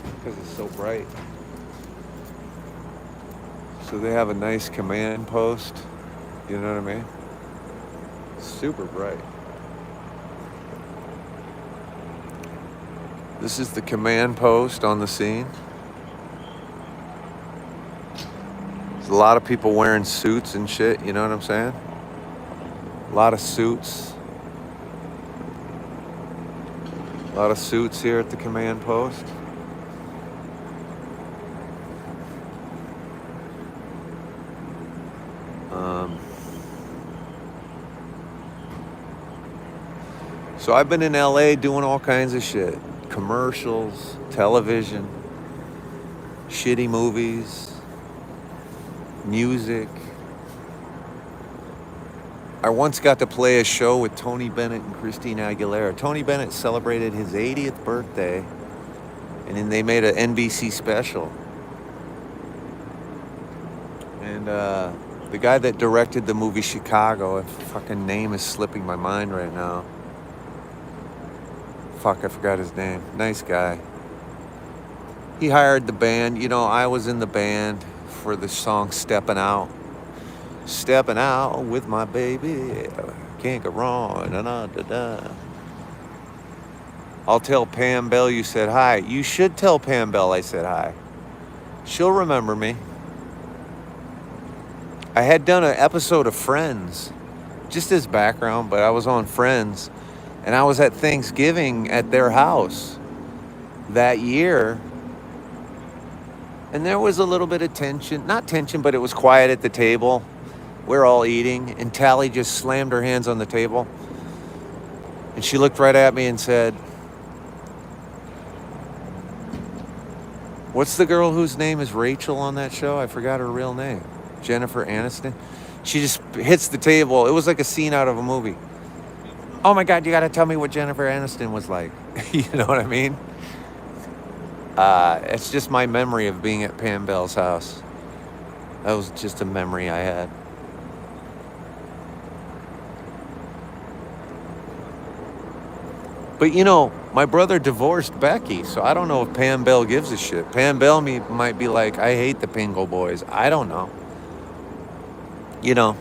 because it's so bright. So they have a nice command post. You know what I mean? Super bright. This is the command post on the scene. There's a lot of people wearing suits and shit, you know what I'm saying? A lot of suits. A lot of suits here at the command post. So I've been in LA doing all kinds of shit. Commercials, television, shitty movies, music. I once got to play a show with Tony Bennett and Christina Aguilera. Tony Bennett celebrated his 80th birthday, and then they made an NBC special. And the guy that directed the movie Chicago, fucking name is slipping my mind right now. Fuck, I forgot his name. Nice guy. He hired the band. You know, I was in the band for the song Steppin' Out. Steppin' out with my baby. Can't go wrong. Da-da-da-da. I'll tell Pam Bell you said hi. You should tell Pam Bell I said hi. She'll remember me. I had done an episode of Friends, just as background, but I was on Friends. And I was at Thanksgiving at their house that year. And there was a little bit of tension. Not tension, but it was quiet at the table. We're all eating. And Tally just slammed her hands on the table. And she looked right at me and said, what's the girl whose name is Rachel on that show? I forgot her real name. Jennifer Aniston. She just hits the table. It was like a scene out of a movie. Oh my God, you got to tell me what Jennifer Aniston was like. You know what I mean? It's just my memory of being at Pam Bell's house. That was just a memory I had. But you know, my brother divorced Becky, so I don't know if Pam Bell gives a shit. Pam Bell might be like, I hate the Pingo Boys. I don't know. You know.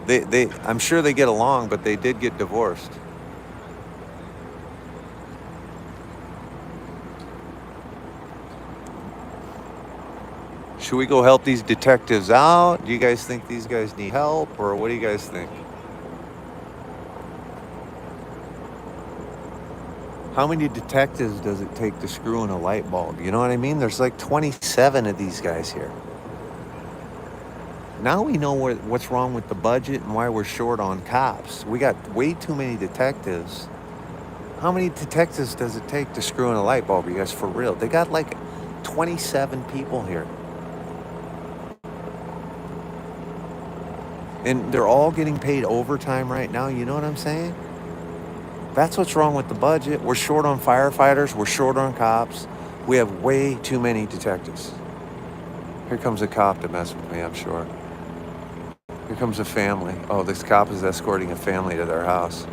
I'm sure they get along, but they did get divorced. Should we go help these detectives out? Do you guys think these guys need help, or what do you guys think? How many detectives does it take to screw in a light bulb? You know what I mean? There's like 27 of these guys here. Now we know what's wrong with the budget and why we're short on cops. We got way too many detectives. How many detectives does it take to screw in a light bulb, you guys, for real? They got like 27 people here. And they're all getting paid overtime right now, you know what I'm saying? That's what's wrong with the budget. We're short on firefighters. We're short on cops. We have way too many detectives. Here comes a cop to mess with me, I'm sure. Here comes a family. Oh, this cop is escorting a family to their house.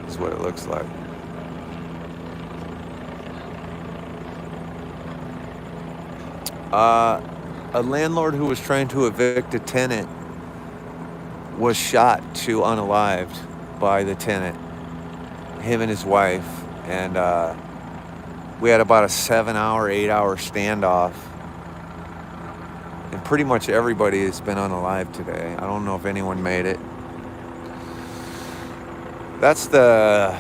This is what it looks like. A landlord who was trying to evict a tenant was shot to unalived by the tenant, him and his wife. And we had about a 7-hour, 8-hour standoff. And pretty much everybody has been unalived today. I don't know if anyone made it. That's the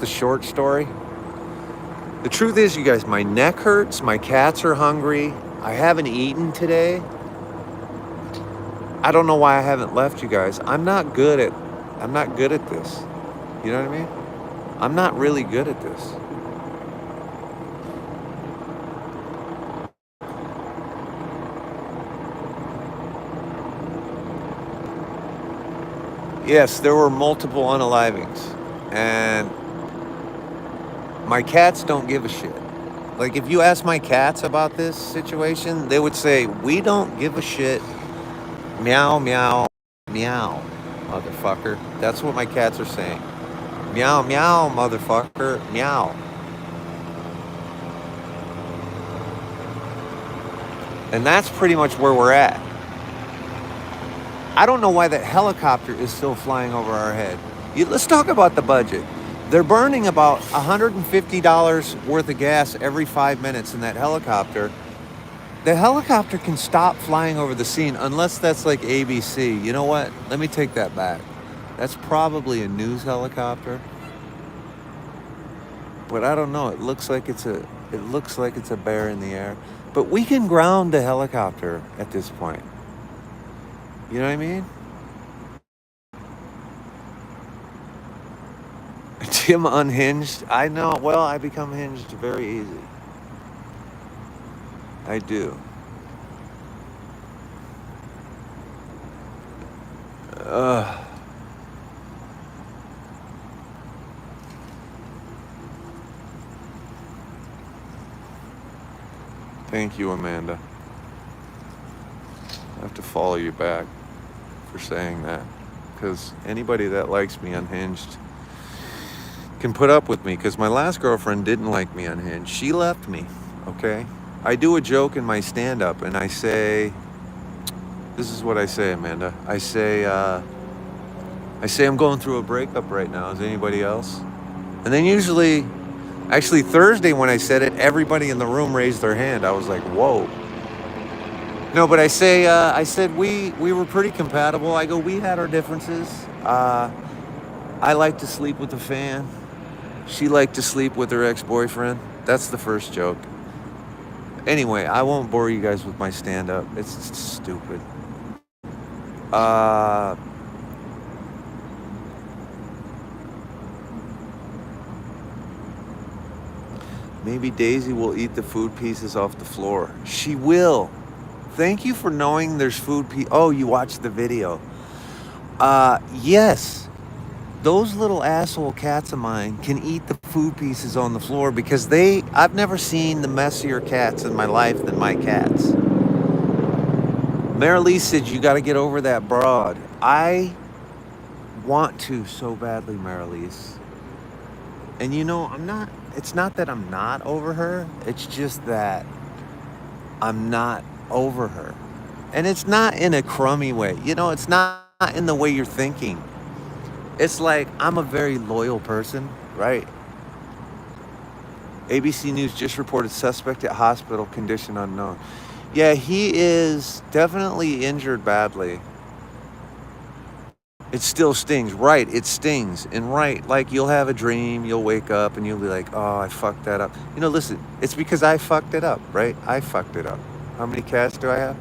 short story. The truth is, you guys, my neck hurts, my cats are hungry, I haven't eaten today. I don't know why I haven't left you guys. I'm not good at this. You know what I mean? I'm not really good at this. Yes, there were multiple unalivings, and my cats don't give a shit. Like, if you ask my cats about this situation, they would say, we don't give a shit. Meow, meow, meow, motherfucker. That's what my cats are saying. Meow, meow, motherfucker, meow. And that's pretty much where we're at. I don't know why that helicopter is still flying over our head. Let's talk about the budget. They're burning about $150 worth of gas every 5 minutes in that helicopter. The helicopter can stop flying over the scene unless that's like ABC. You know what? Let me take that back. That's probably a news helicopter. But I don't know. It looks like it's a bear in the air. But we can ground the helicopter at this point. You know what I mean? Tim unhinged. I know. Well, I become hinged very easy. I do. Thank you, Amanda. I have to follow you back for saying that, because anybody that likes me unhinged can put up with me, because my last girlfriend didn't like me unhinged. She left me, okay? I do a joke in my stand-up, and I say, this is what I say, Amanda. I say I'm going through a breakup right now. Is anybody else? And then usually, actually Thursday when I said it, everybody in the room raised their hand. I was like, whoa. No, but I said we were pretty compatible. I go, we had our differences. I like to sleep with a fan. She liked to sleep with her ex-boyfriend. That's the first joke. Anyway, I won't bore you guys with my stand-up. It's stupid. Maybe Daisy will eat the food pieces off the floor. She will. Thank you for knowing there's food Oh, you watched the video. Yes. Those little asshole cats of mine can eat the food pieces on the floor because I've never seen the messier cats in my life than my cats. Marilee said, you got to get over that broad. I want to so badly, Marilee. And it's not that I'm not over her. It's just that I'm not over her. And it's not in a crummy way. It's not in the way you're thinking. It's like, I'm a very loyal person, right? ABC News just reported suspect at hospital, condition unknown. Yeah, he is definitely injured badly. It still stings. Right, it stings. And right, like you'll have a dream, you'll wake up and you'll be like, oh, I fucked that up. Listen, it's because I fucked it up, right? I fucked it up. How many cats do I have?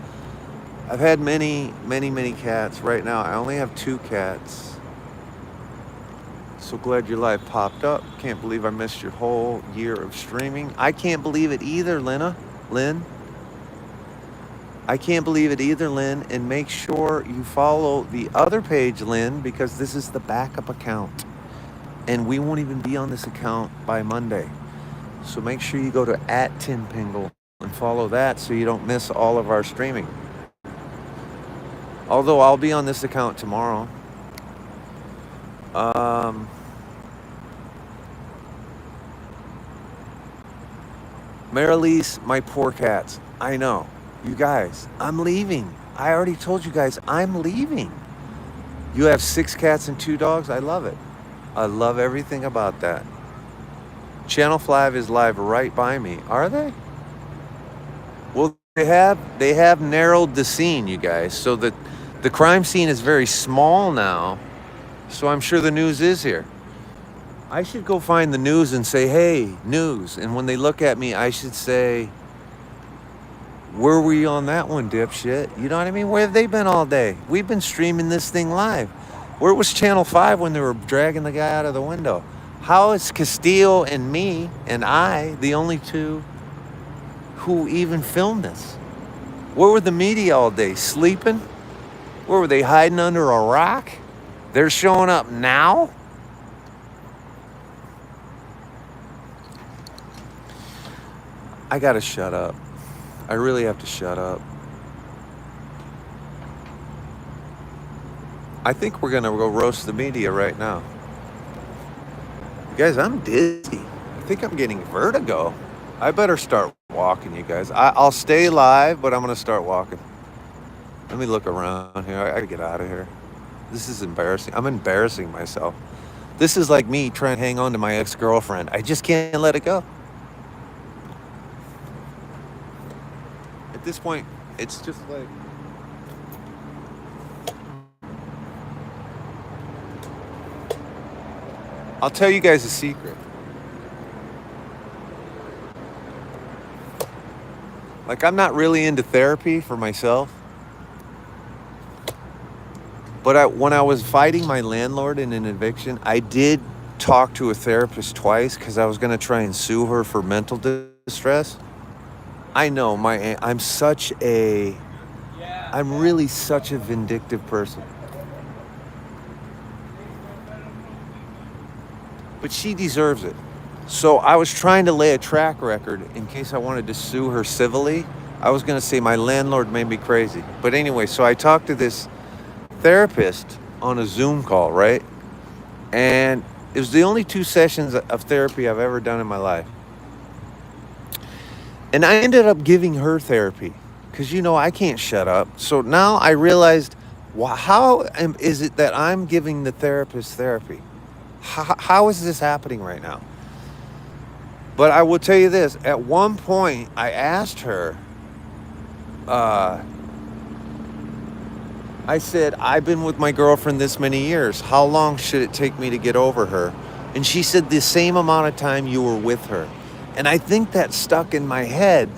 I've had many, many, many cats. Right now, I only have 2 cats. So glad your live popped up. Can't believe I missed your whole year of streaming. I can't believe it either, Lynn. I can't believe it either, Lynn. And make sure you follow the other page, Lynn, because this is the backup account. and we won't even be on this account by Monday. So make sure you go to @TimPingle and follow that so you don't miss all of our streaming. Although I'll be on this account tomorrow. Marilise, my poor cats. I know. You guys, I'm leaving. I already told you guys I'm leaving. You have 6 cats and 2 dogs? I love it. I love everything about that. Channel 5 is live right by me. Are they? Well, they have narrowed the scene, you guys, so that the crime scene is very small now. So I'm sure the news is here. I should go find the news and say, "Hey, news." And when they look at me, I should say, "Where were you on that one, dipshit?" You know what I mean? Where have they been all day? We've been streaming this thing live. Where was Channel 5 when they were dragging the guy out of the window? How is Castillo and me and I the only two who even filmed this? Where were the media all day? Sleeping? Where were they, hiding under a rock? They're showing up now? I gotta shut up. I really have to shut up. I think we're gonna go roast the media right now. You guys, I'm dizzy. I think I'm getting vertigo. I better start walking, you guys. I'll stay live, but I'm gonna start walking. Let me look around here. I gotta get out of here. This is embarrassing. I'm embarrassing myself. This is like me trying to hang on to my ex-girlfriend. I just can't let it go. At this point, it's just like... I'll tell you guys a secret. Like, I'm not really into therapy for myself. But when I was fighting my landlord in an eviction, I did talk to a therapist twice because I was going to try and sue her for mental distress. I know I'm really such a vindictive person. But she deserves it. So I was trying to lay a track record in case I wanted to sue her civilly. I was going to say my landlord made me crazy. But anyway, so I talked to this therapist on a Zoom call, right? And it was the only 2 sessions of therapy I've ever done in my life. And I ended up giving her therapy because, I can't shut up. So now I realized, how is it that I'm giving the therapist therapy? How is this happening right now? But I will tell you this. At one point, I asked her, I said, "I've been with my girlfriend this many years. How long should it take me to get over her?" And she said, "The same amount of time you were with her." And I think that stuck in my head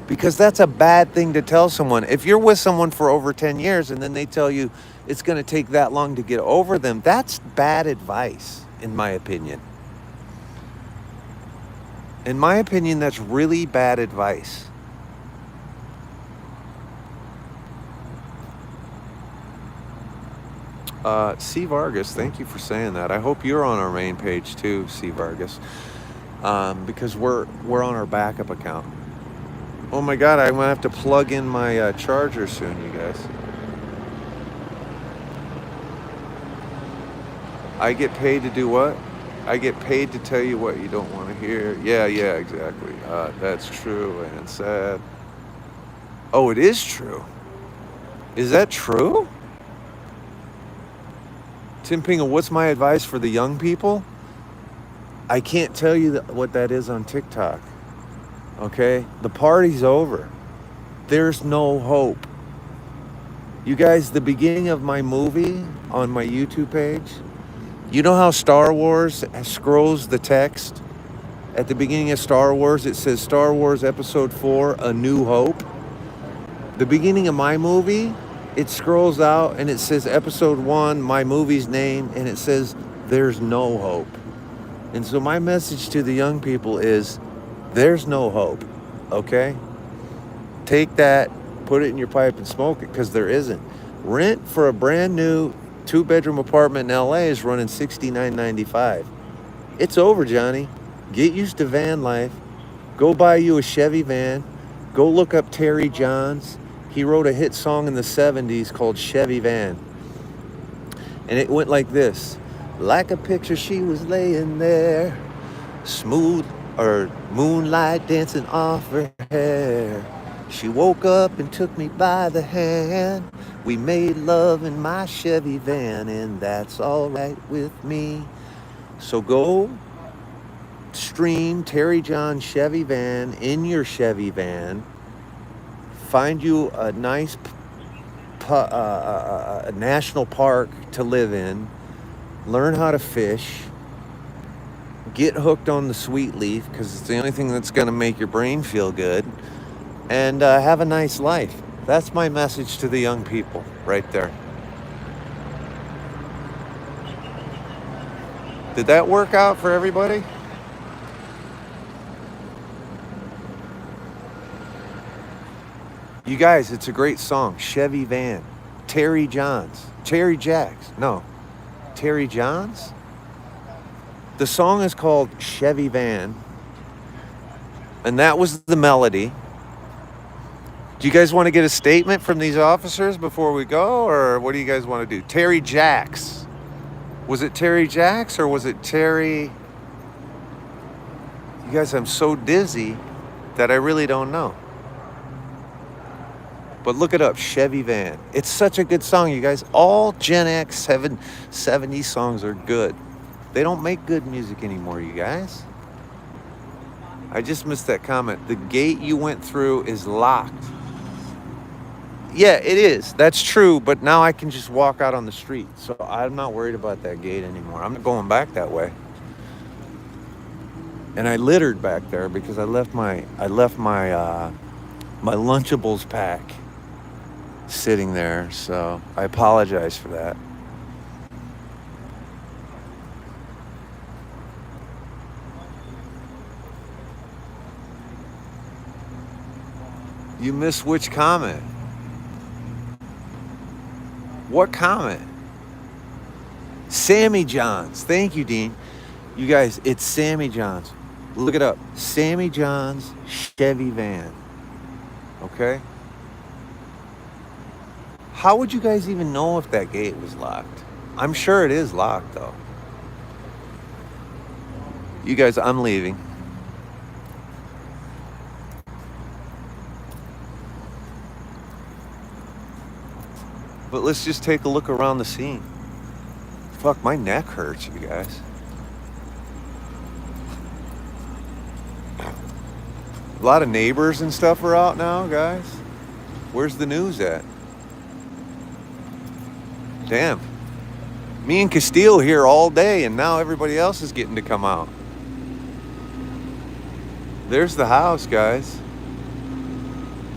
because that's a bad thing to tell someone. If you're with someone for over 10 years and then they tell you it's going to take that long to get over them, that's bad advice, in my opinion. In my opinion, that's really bad advice. C. Vargas, thank you for saying that. I hope you're on our main page too, C. Vargas, because we're on our backup account. Oh my God, I'm gonna have to plug in my charger soon, you guys. I get paid to do what? I get paid to tell you what you don't want to hear. Yeah, exactly. That's true and sad. Oh, it is true. Is that true? Tim Pingle, what's my advice for the young people? I can't tell you what that is on TikTok. Okay? The party's over. There's no hope. You guys, the beginning of my movie on my YouTube page, you know how Star Wars scrolls the text? At the beginning of Star Wars, it says Star Wars Episode 4, A New Hope. The beginning of my movie, it scrolls out and it says Episode 1, my movie's name, and it says there's no hope. And so my message to the young people is there's no hope, okay? Take that, put it in your pipe and smoke it, because there isn't. Rent for a brand new 2-bedroom apartment in LA is running $69.95. It's over, Johnny. Get used to van life. Go buy you a Chevy van. Go look up Terry Johns. He wrote a hit song in the 70s called Chevy Van. And it went like this. Like a picture, she was laying there, smooth or moonlight dancing off her hair. She woke up and took me by the hand. We made love in my Chevy van, and that's all right with me. So go stream Terry John Chevy Van in your Chevy van. Find you a nice national park to live in. Learn how to fish. Get hooked on the sweet leaf because it's the only thing that's going to make your brain feel good. And have a nice life. That's my message to the young people right there. Did that work out for everybody? You guys, it's a great song. Chevy Van. Terry Johns. Terry Jacks. No. Terry Johns? The song is called Chevy Van. And that was the melody. Do you guys want to get a statement from these officers before we go? Or what do you guys want to do? Terry Jacks. Was it Terry Jacks or was it Terry? You guys, I'm so dizzy that I really don't know. But look it up, Chevy Van. It's such a good song, you guys. All Gen X 70s songs are good. They don't make good music anymore, you guys. I just missed that comment. The gate you went through is locked. Yeah, it is. That's true, but now I can just walk out on the street. So I'm not worried about that gate anymore. I'm not going back that way. And I littered back there because I left my Lunchables pack sitting there, so I apologize for that. You missed which comment? What comment? Sammy Johns. Thank you, Dean. You guys, it's Sammy Johns. Look it up. Sammy Johns Chevy Van. Okay? How would you guys even know if that gate was locked? I'm sure it is locked, though. You guys, I'm leaving. But let's just take a look around the scene. Fuck, my neck hurts, you guys. A lot of neighbors and stuff are out now, guys. Where's the news at? Damn. Me and Castillo here all day, and now everybody else is getting to come out. There's the house, guys.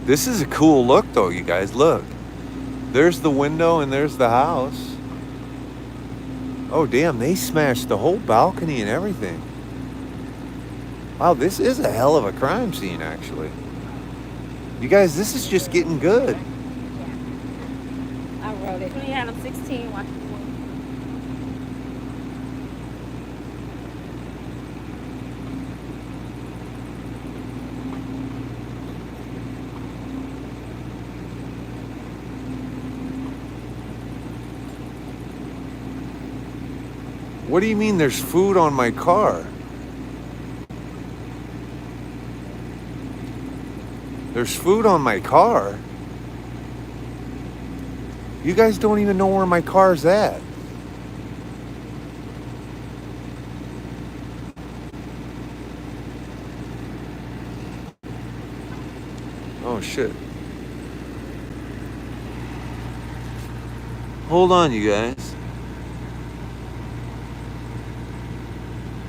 This is a cool look, though, you guys. Look. There's the window, and there's the house. Oh, damn, they smashed the whole balcony and everything. Wow, this is a hell of a crime scene, actually. You guys, this is just getting good. I wrote it. We had them 16. What do you mean there's food on my car? There's food on my car? You guys don't even know where my car's at. Oh, shit. Hold on, you guys.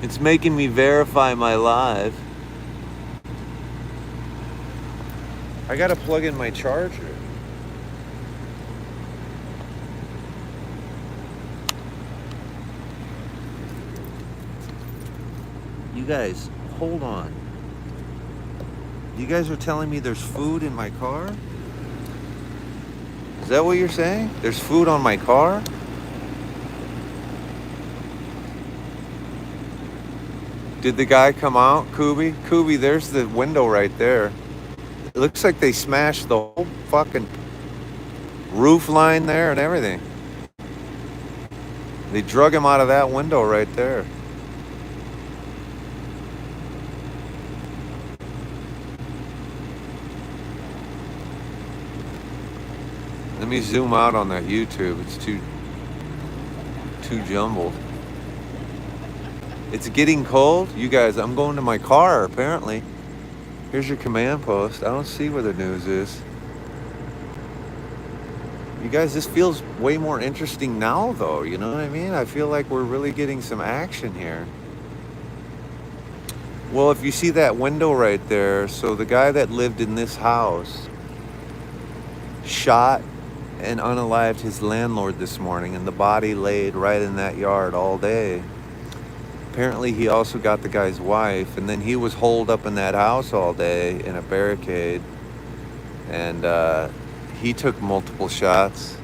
It's making me verify my live. I gotta plug in my charger. You guys, hold on. You guys are telling me there's food in my car? Is that what you're saying? There's food on my car? Did the guy come out, Kubi? Kubi, there's the window right there. It looks like they smashed the whole fucking roof line there and everything. They drug him out of that window right there. Let me zoom out on that YouTube. It's too jumbled. It's getting cold. You guys, I'm going to my car apparently. Here's your command post. I don't see where the news is. You guys, this feels way more interesting now though, you know what I mean? I feel like we're really getting some action here. Well, if you see that window right there, so the guy that lived in this house shot and unalived his landlord this morning, and the body laid right in that yard all day. Apparently he also got the guy's wife, and then he was holed up in that house all day in a barricade, and he took multiple shots.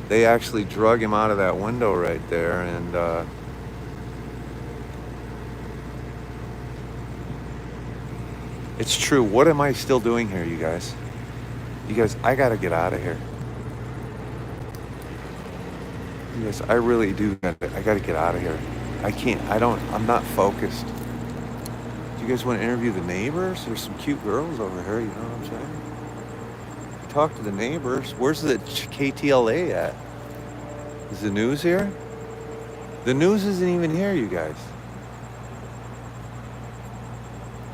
They actually drug him out of that window right there, and it's true. What am I still doing here, you guys? You guys, I gotta get out of here. You guys, I really do. I gotta get out of here. I can't. I'm not focused. Do you guys want to interview the neighbors? There's some cute girls over here. You know what I'm saying? Talk to the neighbors. Where's the KTLA at? Is the news here? The news isn't even here, you guys.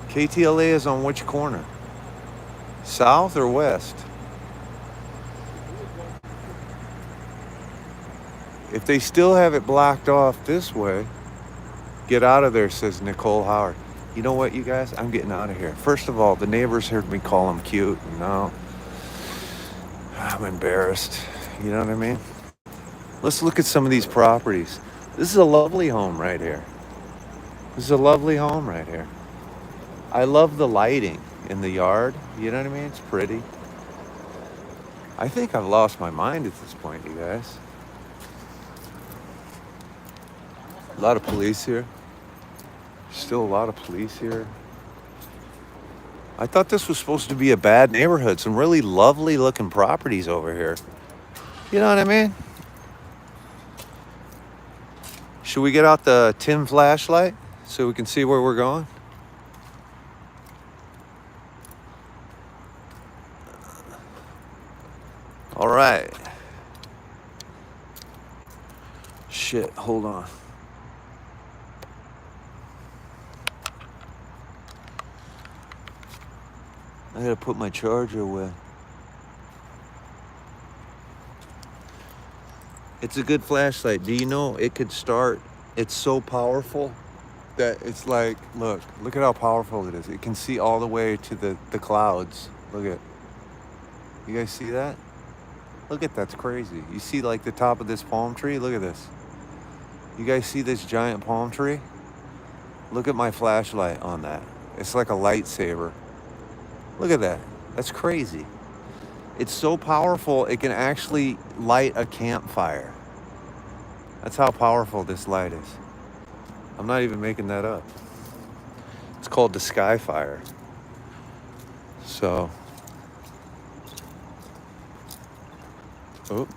KTLA is on which corner? South or west? If they still have it blocked off this way, get out of there, says Nicole Howard. You know what, you guys? I'm getting out of here. First of all, the neighbors heard me call them cute, and now I'm embarrassed. You know what I mean? Let's look at some of these properties. This is a lovely home right here. This is a lovely home right here. I love the lighting in the yard. You know what I mean? It's pretty. I think I've lost my mind at this point, you guys. A lot of police here. Still a lot of police here. I thought this was supposed to be a bad neighborhood. Some really lovely looking properties over here. You know what I mean? Should we get out the Tim flashlight so we can see where we're going? All right. Shit, hold on. I gotta put my charger away. It's a good flashlight. Do you know it could start? It's so powerful that it's like, look at how powerful it is. It can see all the way to the clouds. Look at, you guys see that? Look at, that's crazy. You see like the top of this palm tree? Look at this. You guys see this giant palm tree? Look at my flashlight on that. It's like a lightsaber. Look at that. That's crazy. It's so powerful, it can actually light a campfire. That's how powerful this light is. I'm not even making that up. It's called the Skyfire. So, oh.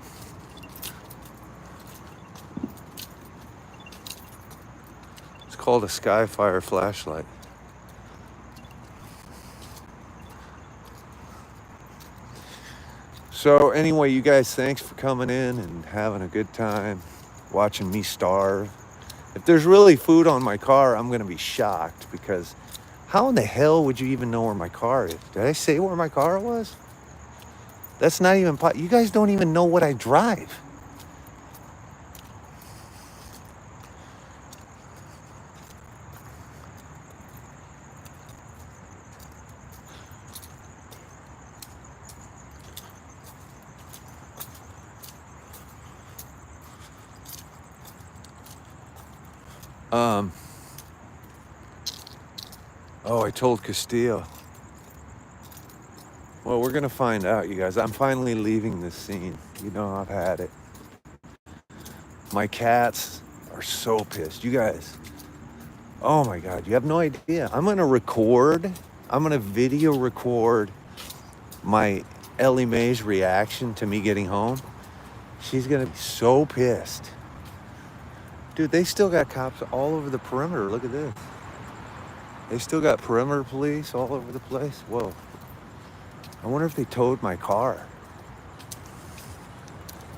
It's called a Skyfire flashlight. So anyway, you guys, thanks for coming in and having a good time, watching me starve. If there's really food on my car, I'm gonna be shocked, because how in the hell would you even know where my car is? Did I say where my car was? That's not even, you guys don't even know what I drive. Oh, I told Castillo. Well, we're gonna find out, you guys. I'm finally leaving this scene. You know, I've had it. My cats are so pissed. You guys, Oh my God, you have no idea. I'm gonna video record my Ellie Mae's reaction to me getting home. She's gonna be so pissed. Dude, they still got cops all over the perimeter. Look at this. They still got perimeter police all over the place. Whoa. I wonder if they towed my car.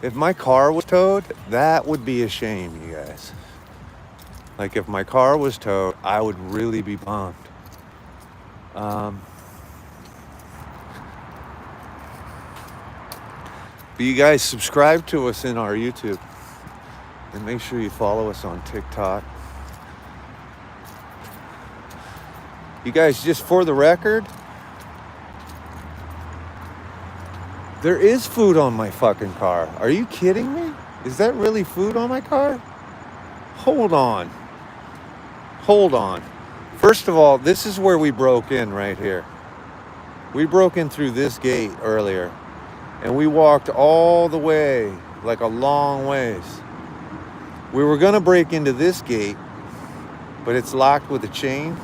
If my car was towed, that would be a shame, you guys. Like if my car was towed, I would really be bummed. But you guys subscribe to us in our YouTube and make sure you follow us on TikTok. You guys, just for the record, there is food on my fucking car. Are you kidding me? Is that really food on my car? Hold on. Hold on. First of all, this is where we broke in right here. We broke in through this gate earlier. And we walked all the way, like a long ways. We were gonna break into this gate, but it's locked with a chain.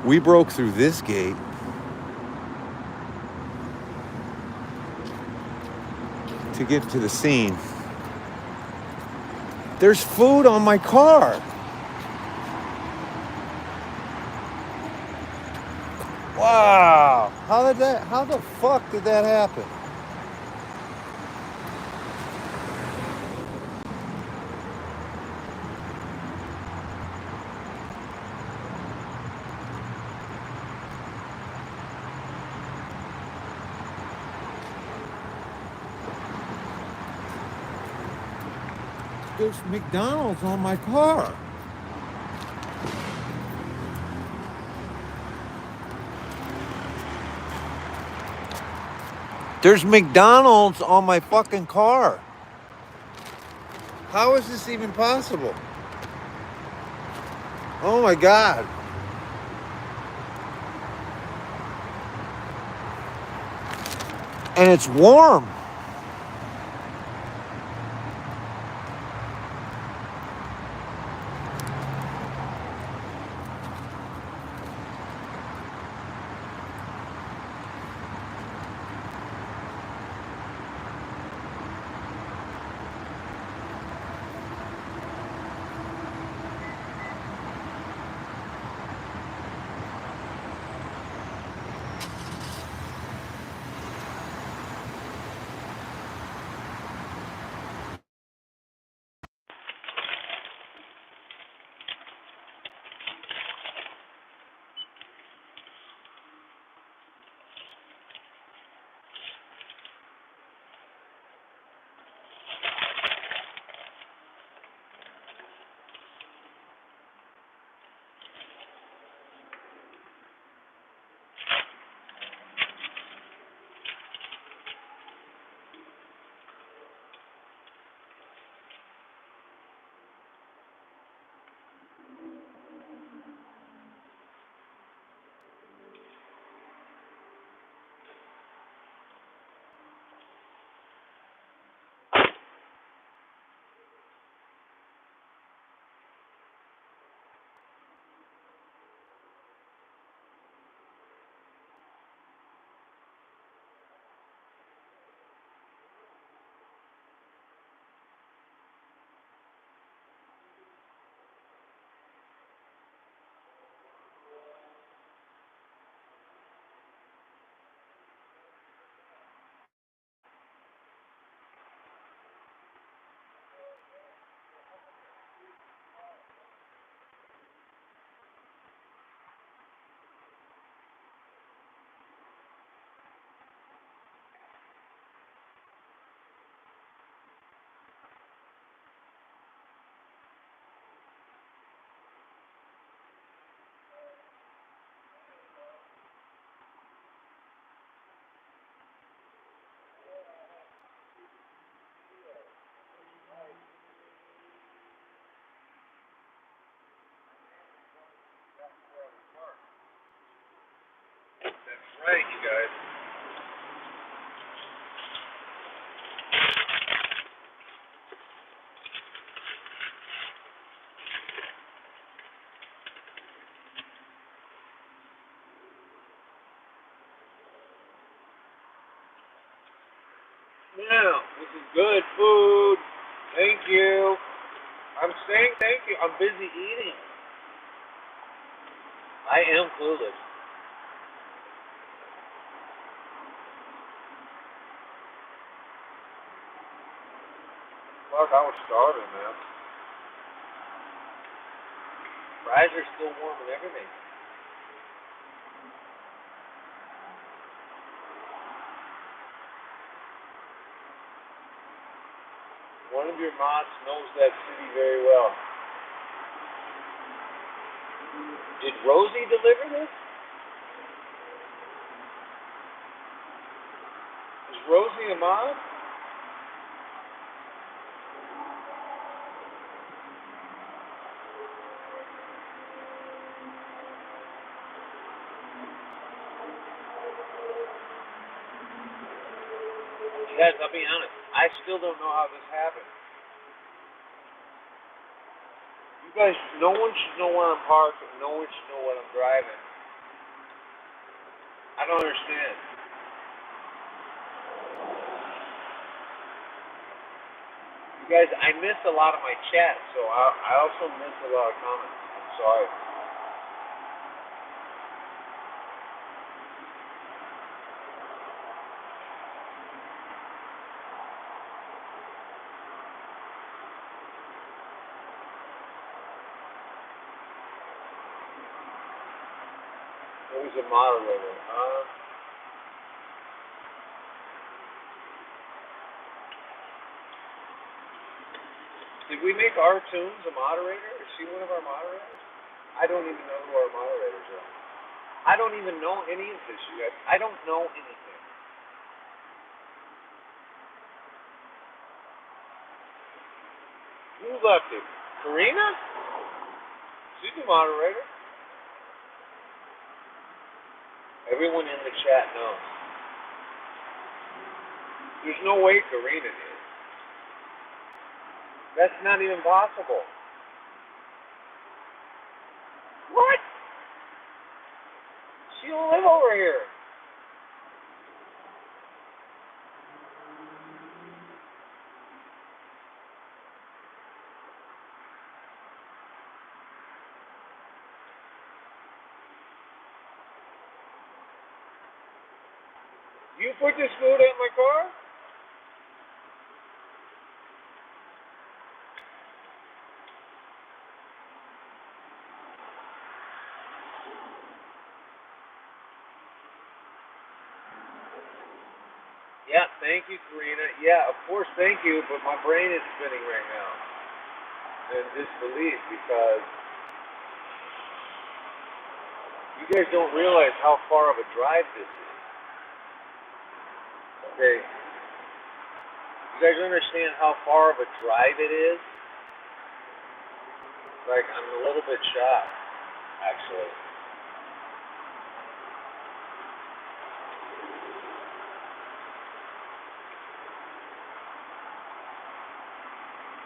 We broke through this gate. To get to the scene. There's food on my car. Wow. How the fuck did that happen? There's McDonald's on my car. There's McDonald's on my fucking car. How is this even possible? Oh my God. And it's warm. Now, this is good food. Thank you. I'm saying thank you. I'm busy eating. I am clueless. Fuck, I was starving, man. Fries are still warm and everything. One of your mods knows that city very well. Did Rosie deliver this? Is Rosie a mod? Guys, I'll be honest. I still don't know how this happened. You guys, no one should know where I'm parked, and no one should know what I'm driving. I don't understand. You guys, I miss a lot of my chat, so I also miss a lot of comments. I'm sorry. What was a moderator? Did we make our Tunes a moderator? Is she one of our moderators? I don't even know who our moderators are. I don't even know any of this, you guys. I don't know anything. Who left it? Karina? She's the moderator. Everyone in the chat knows. There's no way Karina did. That's not even possible. What? She don't live over here. You put this food in my car? Yeah, thank you, Karina. Yeah, of course, thank you, but my brain is spinning right now in disbelief because you guys don't realize how far of a drive this is. Okay? You guys understand how far of a drive it is? Like, I'm a little bit shocked, actually.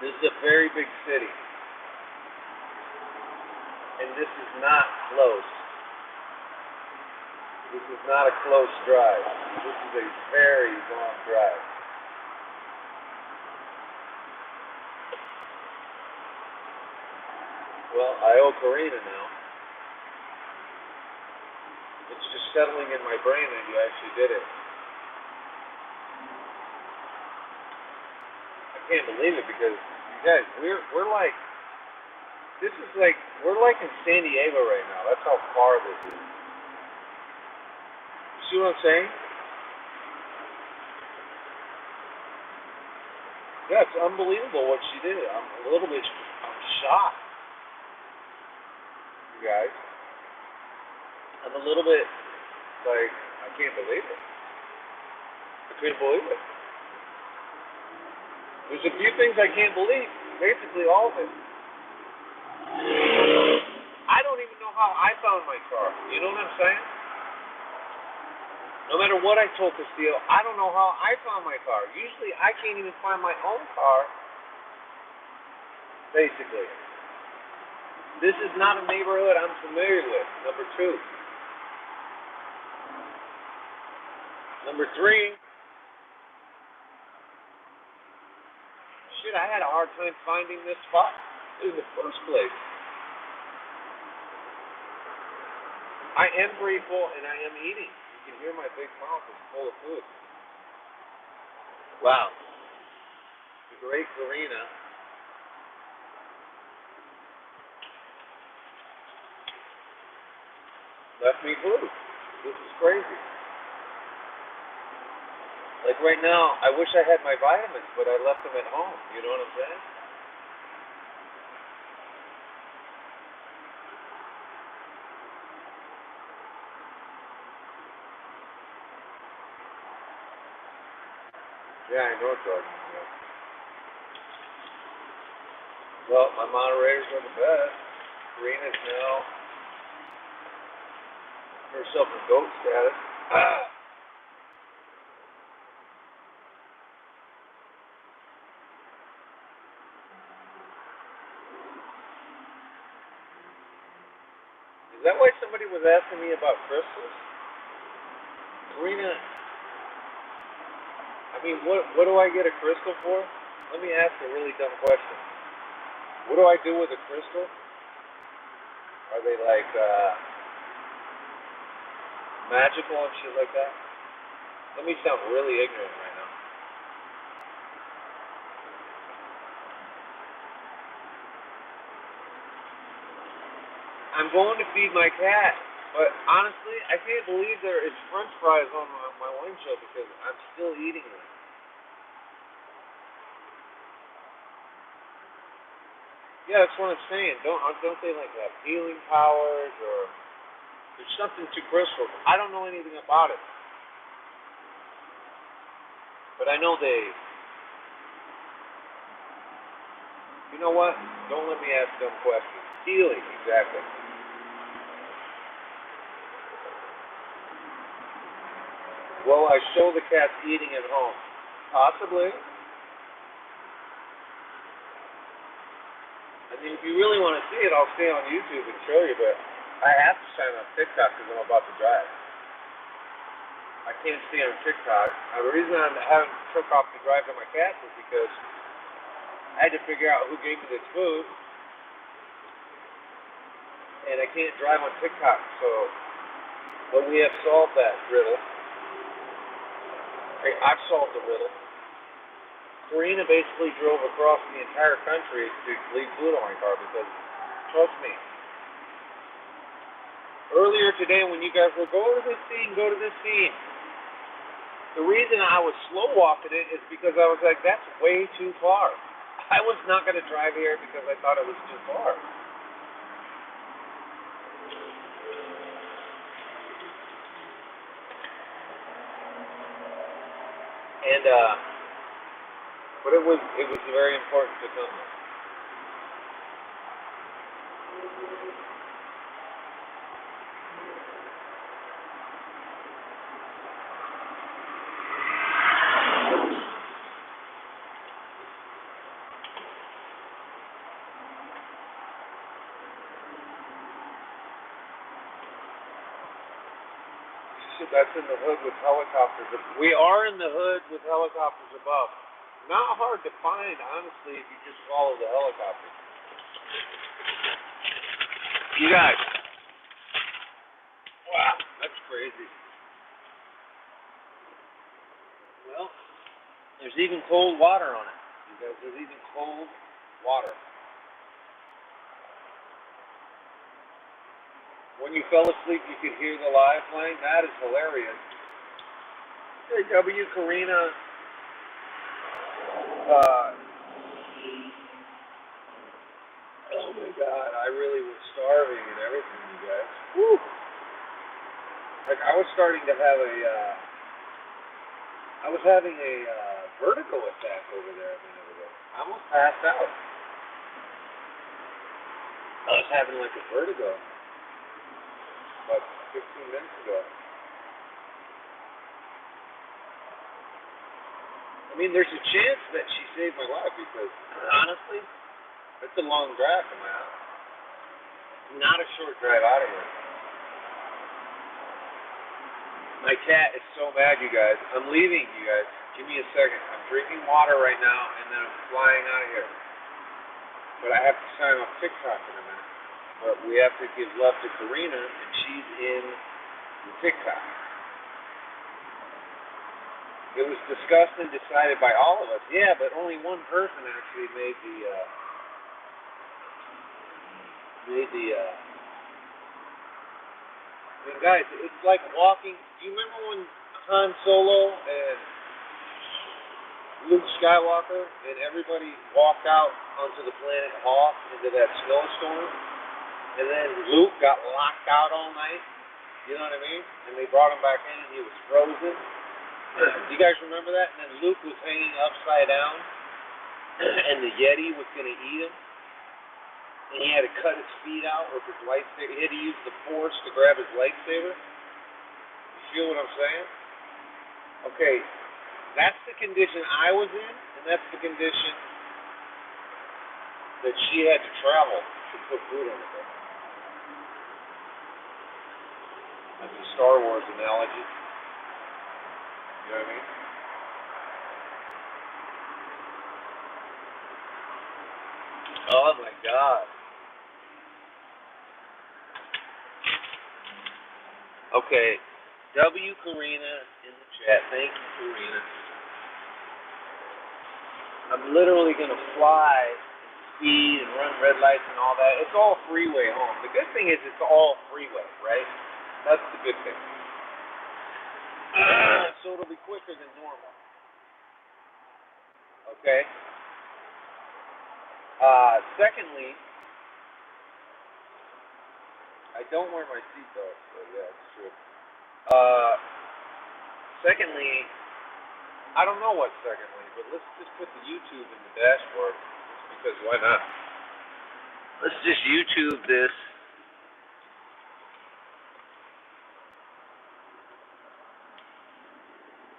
This is a very big city. And this is not close. This is not a close drive. This is a very long drive. Well, I owe Karina now. It's just settling in my brain that you actually did it. I can't believe it because you guys, we're like, this is like, we're like in San Diego right now. That's how far this is. You see what I'm saying? Yeah, it's unbelievable what she did. I'm shocked, you guys. I'm a little bit like, I can't believe it. I couldn't believe it. There's a few things I can't believe. Basically, all of it. I don't even know how I found my car. You know what I'm saying? No matter what I told Castillo, I don't know how I found my car. Usually, I can't even find my own car. Basically. This is not a neighborhood I'm familiar with. Number two. Number three, Shit, I had a hard time finding this spot in the first place. I am grateful and I am eating. You can hear my big mouth is full of food. Wow. The great Karina left me food. This is crazy. Like right now, I wish I had my vitamins, but I left them at home. You know what I'm saying? Yeah, I know, Jordan. Yeah. Well, my moderators are the best. Karina's now herself in goat status. Is that why somebody was asking me about crystals? Karina, I mean, what do I get a crystal for? Let me ask a really dumb question. What do I do with a crystal? Are they like magical and shit like that? Let me sound really ignorant right now. I'm going to feed my cat, but honestly, I can't believe there is French fries on my windshield because I'm still eating them. Yeah, that's what I'm saying. Don't they like have healing powers or there's something to crystals? I don't know anything about it, but I know they. You know what? Don't let me ask dumb questions. Healing, exactly. Well, I show the cats eating at home. Possibly. I mean, if you really want to see it, I'll stay on YouTube and show you, but I have to sign on TikTok because I'm about to drive. I can't stay on TikTok. The reason I haven't took off to drive to my cats is because I had to figure out who gave me this food, and I can't drive on TikTok, so but we have solved that riddle. I've solved the riddle. Karina basically drove across the entire country to leave food on my car because, trust me, earlier today when you guys were go to this scene, the reason I was slow walking it is because I was like, that's way too far. I was not going to drive here because I thought it was too far. And but it was very important to come. That's in the hood with helicopters. We are in the hood with helicopters above. Not hard to find, honestly, if you just follow the helicopters. You guys. Wow, that's crazy. Well, there's even cold water on it. You guys, there's even cold water. When you fell asleep, you could hear the live playing. That is hilarious. Hey, W. Karina. Oh my God, I really was starving and everything, you guys. Woo! Like I was starting to have I was having a vertigo attack over there a minute ago. I almost passed out. I was having like a vertigo about 15 minutes ago. I mean, there's a chance that she saved my life because, honestly, it's a long drive from my house. Not a short drive out of here. My cat is so mad, you guys. I'm leaving, you guys. Give me a second. I'm drinking water right now, and then I'm flying out of here. But I have to sign off TikTok in a minute. But we have to give love to Karina, and she's in the TikTok. It was discussed and decided by all of us. Yeah, but only one person actually made and guys, it's like walking. Do you remember when Han Solo and Luke Skywalker and everybody walked out onto the planet Hoth into that snowstorm, and then Luke got locked out all night? You know what I mean? And they brought him back in, and he was frozen. Do you guys remember that? And then Luke was hanging upside down, and the Yeti was going to eat him. And he had to cut his feet out with his lightsaber. He had to use the Force to grab his lightsaber. You feel what I'm saying? Okay, that's the condition I was in, and that's the condition that she had to travel to put food on the bed. That's a Star Wars analogy. You know what I mean? Oh my God. Okay, W. Karina in the chat. Thank you, Karina. I'm literally going to fly, speed, and run red lights and all that. It's all freeway home. The good thing is it's all freeway, right? That's the good thing. So it'll be quicker than normal. Okay? Secondly, I don't wear my seatbelt, so yeah, it's true. Secondly, I don't know what secondly, but let's just put the YouTube in the dashboard, just because why not? Let's just YouTube this.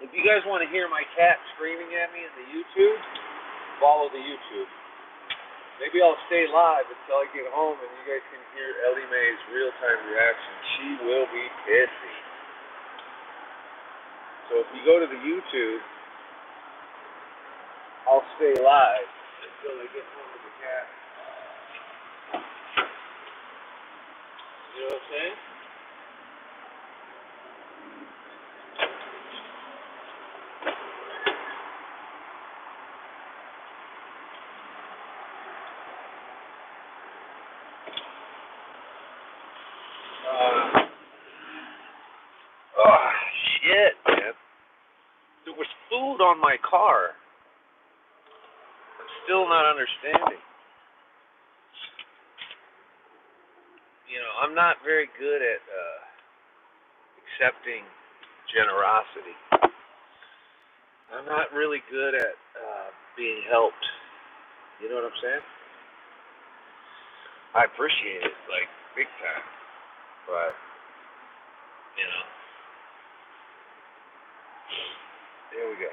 If you guys want to hear my cat screaming at me in the YouTube, follow the YouTube. Maybe I'll stay live until I get home and you guys can hear Ellie Mae's real-time reaction. She will be pissy. So if you go to the YouTube, I'll stay live until I get home with the cat. You know what I'm saying? Oh, shit, man. There was food on my car. I'm still not understanding. You know, I'm not very good at accepting generosity. I'm not really good at being helped. You know what I'm saying? I appreciate it, like, big time. But, you know. There we go.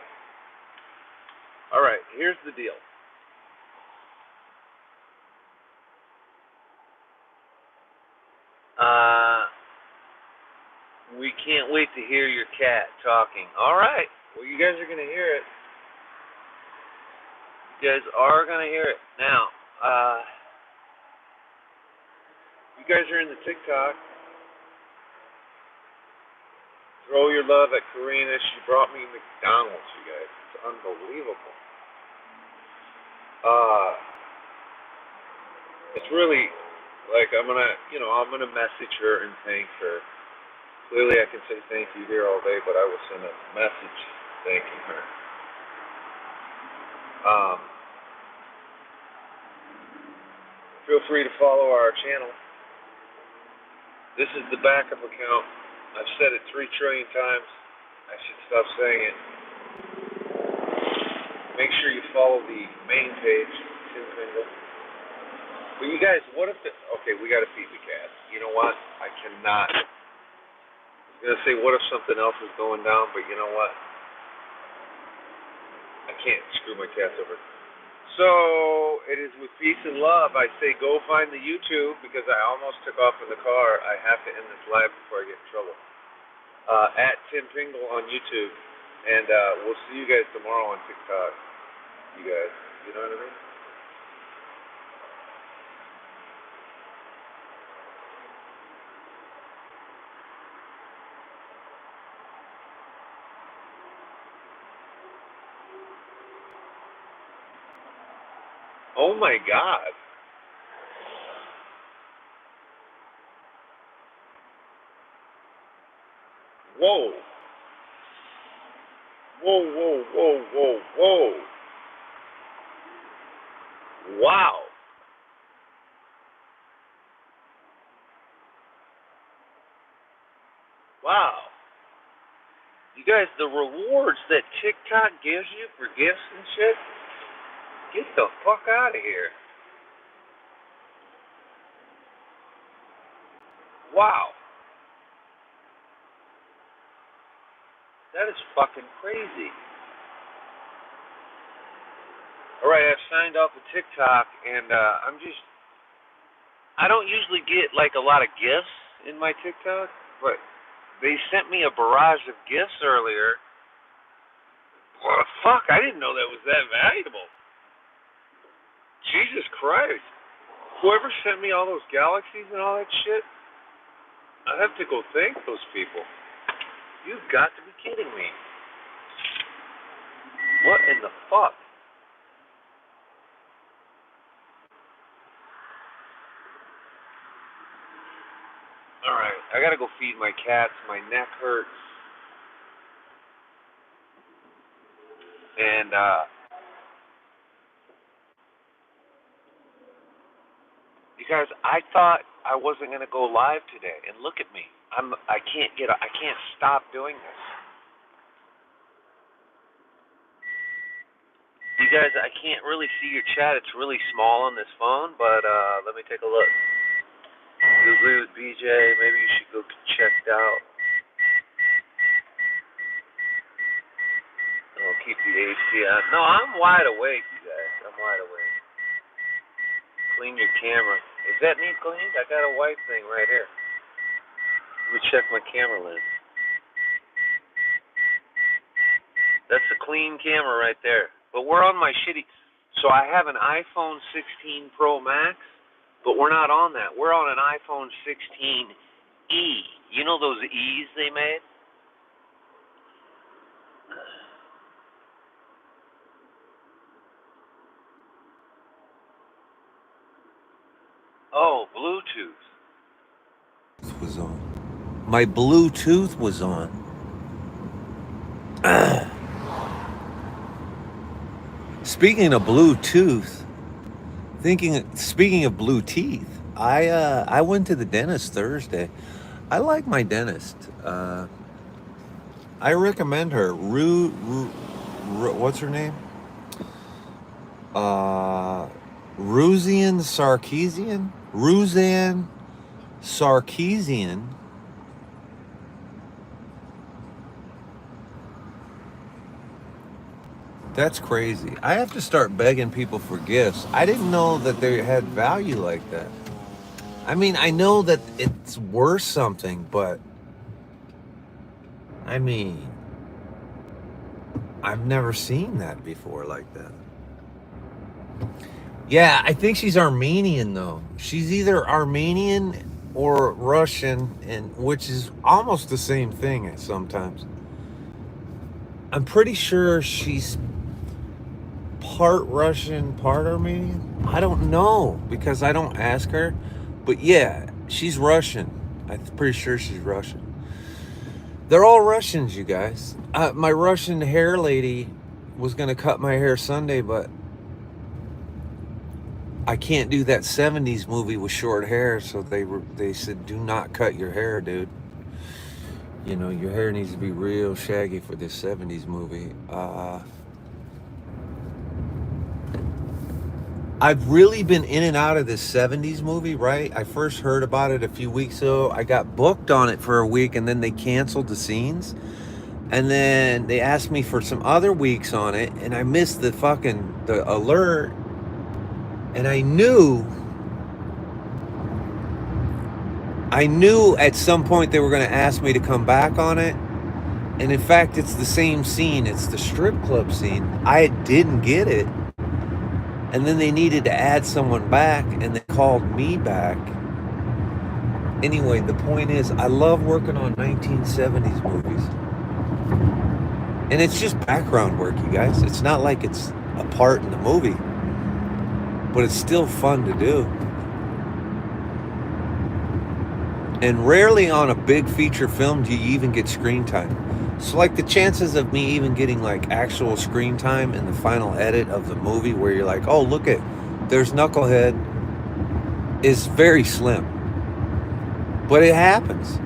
All right, here's the deal. We can't wait to hear your cat talking. All right. Well, you guys are going to hear it. You guys are going to hear it. Now, you guys are in the TikTok. Throw your love at Karina. She brought me McDonald's, you guys. It's unbelievable. It's really, like, I'm gonna message her and thank her. Clearly I can say thank you here all day, but I will send a message thanking her. Feel free to follow our channel. This is the backup account. I've said it 3 trillion times. I should stop saying it. Make sure you follow the main page, Tim Pingle. But you guys, what if okay, we gotta feed the cat. You know what? I cannot. I was gonna say, what if something else is going down, but you know what? I can't screw my cats over. So, it is with peace and love. I say go find the YouTube, because I almost took off in the car. I have to end this live before I get in trouble. At Tim Pingle on YouTube. And we'll see you guys tomorrow on TikTok. You guys, you know what I mean? Oh my God. Whoa. Whoa, whoa, whoa, whoa, whoa. Wow. Wow. You guys, the rewards that TikTok gives you for gifts and shit, get the fuck out of here. Wow. That is fucking crazy. Alright, I've signed off of TikTok, and I don't usually get like a lot of gifts in my TikTok, but they sent me a barrage of gifts earlier. What the fuck? I didn't know that was that valuable. Jesus Christ. Whoever sent me all those galaxies and all that shit, I have to go thank those people. You've got to be kidding me. What in the fuck? Alright, I gotta go feed my cats. My neck hurts. And, you guys, I thought I wasn't gonna go live today, and look at me. I can't stop doing this. You guys, I can't really see your chat. It's really small on this phone, but let me take a look. You agree with BJ? Maybe you should go get checked out. Oh, keep the AC on. No, I'm wide awake, you guys. I'm wide awake. Clean your camera. Does that need cleaned? I got a white thing right here. Let me check my camera lens. That's a clean camera right there. But we're on my shitty. So I have an iPhone 16 Pro Max, but we're not on that. We're on an iPhone 16E. You know those E's they made? Oh, Bluetooth. Was on. My Bluetooth was on. Speaking of Bluetooth, speaking of blue teeth, I went to the dentist Thursday. I like my dentist. I recommend her. What's her name? Ruzanne Sarkeesian. Ruzanne Sarkeesian. That's crazy. I have to start begging people for gifts. I didn't know that they had value like that. I mean, I know that it's worth something, but I mean, I've never seen that before like that. Yeah, I think she's Armenian though. She's either Armenian or Russian, and which is almost the same thing sometimes. I'm pretty sure she's part Russian, part Armenian. I don't know because I don't ask her. But yeah, she's Russian. I'm pretty sure she's Russian. They're all Russians, you guys. My Russian hair lady was going to cut my hair Sunday, but I can't do that 70s movie with short hair, so they said, do not cut your hair, dude. You know, your hair needs to be real shaggy for this 70s movie. I've really been in and out of this 70s movie, right? I first heard about it a few weeks ago. I got booked on it for a week, and then they canceled the scenes. And then they asked me for some other weeks on it, and I missed the alert. And I knew at some point they were going to ask me to come back on it. And in fact, it's the same scene. It's the strip club scene. I didn't get it. And then they needed to add someone back, and they called me back. Anyway, the point is, I love working on 1970s movies. And it's just background work, you guys. It's not like it's a part in the movie. But it's still fun to do. And rarely on a big feature film do you even get screen time. So like the chances of me even getting like actual screen time in the final edit of the movie where you're like, oh, look at, there's Knucklehead, is very slim. But it happens.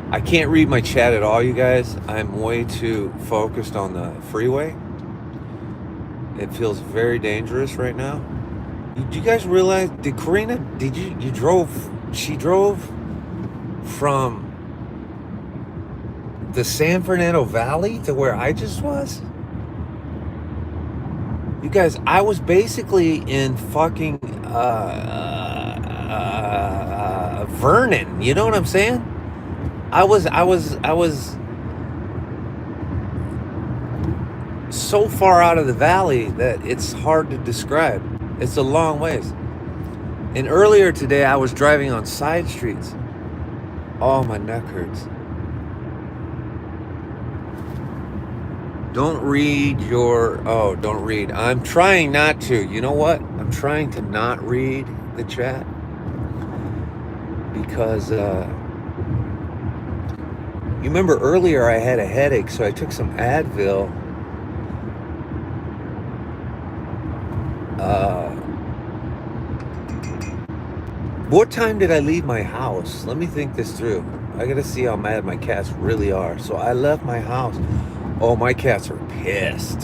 I can't read my chat at all, you guys. I'm way too focused on the freeway. It feels very dangerous right now. Did you guys realize, did Karina, she drove from the San Fernando Valley to where I just was? You guys, I was basically in fucking Vernon. You know what I'm saying? I was so far out of the valley that it's hard to describe. It's a long ways. And earlier today, I was driving on side streets. Oh, my neck hurts. Don't read. I'm trying not to. You know what? I'm trying to not read the chat. Because, you remember earlier I had a headache, so I took some Advil. What time did I leave my house? Let me think this through. I gotta see how mad my cats really are. So I left my house. Oh, my cats are pissed.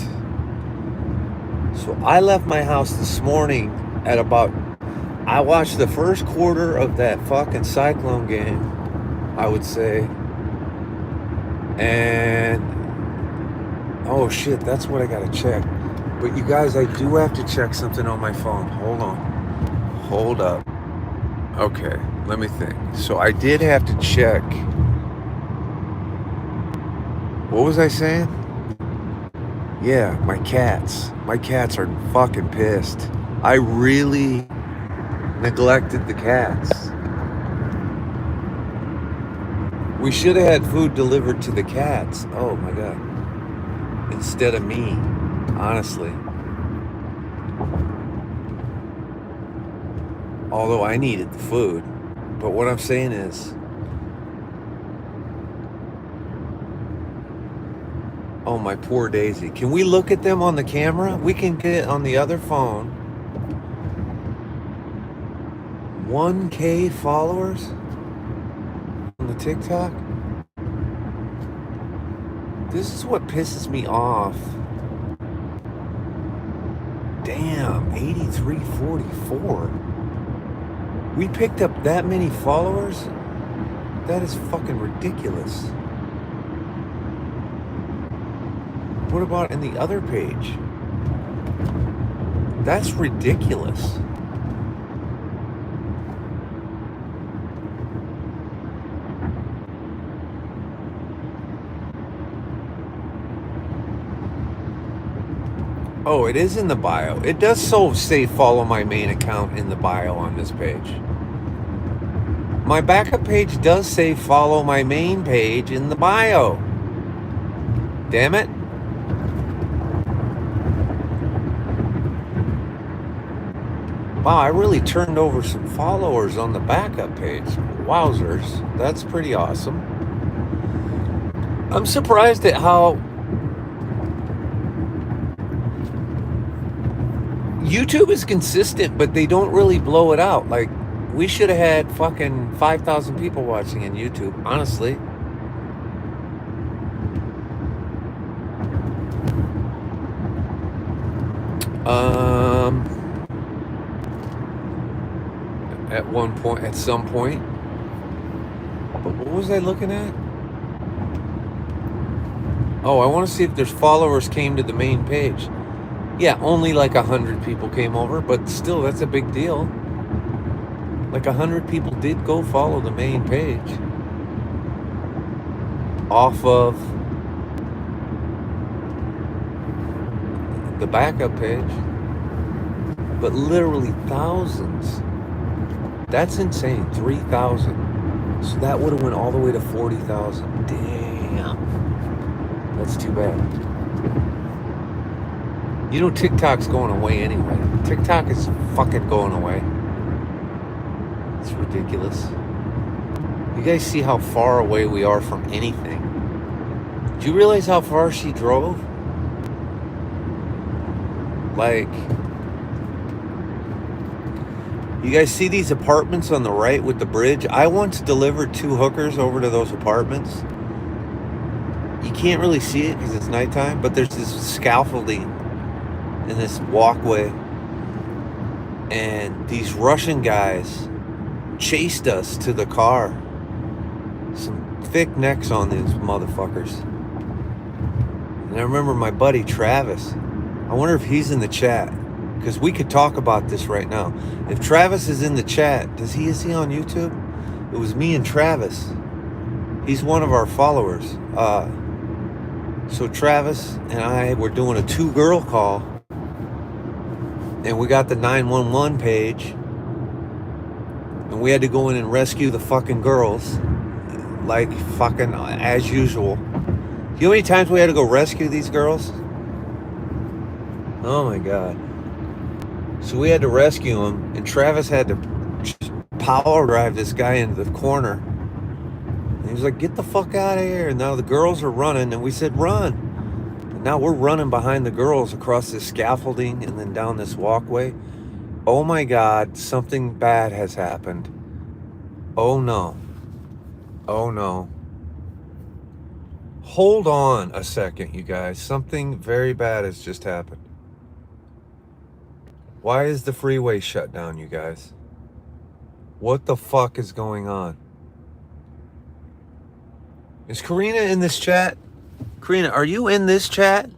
So I left my house this morning at about, I watched the first quarter of that fucking Cyclone game, I would say. And, oh shit, that's what I gotta check. But you guys, I do have to check something on my phone. Hold on. Hold up. Okay, let me think. So I did have to check. What was I saying? Yeah, my cats. My cats are fucking pissed. I really neglected the cats. We should have had food delivered to the cats. Oh my God. Instead of me, honestly. Although I needed the food. But what I'm saying is, oh, my poor Daisy. Can we look at them on the camera? We can get it on the other phone. 1K followers on the TikTok? This is what pisses me off. Damn, 8344. We picked up that many followers? That is fucking ridiculous. What about in the other page? That's ridiculous. Oh, it is in the bio. It does so say follow my main account in the bio on this page. My backup page does say follow my main page in the bio. Damn it. Wow, I really turned over some followers on the backup page. Wowzers. That's pretty awesome. I'm surprised at how YouTube is consistent, but they don't really blow it out. Like, we should have had fucking 5,000 people watching on YouTube, honestly. At one point, at some point. But what was I looking at? Oh, I want to see if there's followers came to the main page. Yeah, only like 100 people came over, but still, that's a big deal. Like 100 people did go follow the main page off of the backup page. But literally thousands. That's insane. 3,000. So that would have went all the way to 40,000. Damn. That's too bad. You know TikTok's going away anyway. TikTok is fucking going away. It's ridiculous. You guys see how far away we are from anything? Do you realize how far she drove? Like, you guys see these apartments on the right with the bridge? I once delivered 2 hookers over to those apartments. You can't really see it because it's nighttime, but there's this scaffolding in this walkway. And these Russian guys chased us to the car. Some thick necks on these motherfuckers. And I remember my buddy Travis. I wonder if he's in the chat, because we could talk about this right now. If Travis is in the chat, is he on YouTube? It was me and Travis. He's one of our followers. So Travis and I were doing a 2-girl call, and we got the 911 page, and we had to go in and rescue the fucking girls, like fucking as usual. You know how many times we had to go rescue these girls? Oh my God. So we had to rescue them, and Travis had to power drive this guy into the corner. And he was like, get the fuck out of here. And now the girls are running, and we said, run. And now we're running behind the girls across this scaffolding and then down this walkway. Oh my God, something bad has happened. Oh no. Oh no. Hold on a second, you guys. Something very bad has just happened. Why is the freeway shut down, you guys? What the fuck is going on? Is Karina in this chat? Karina, are you in this chat?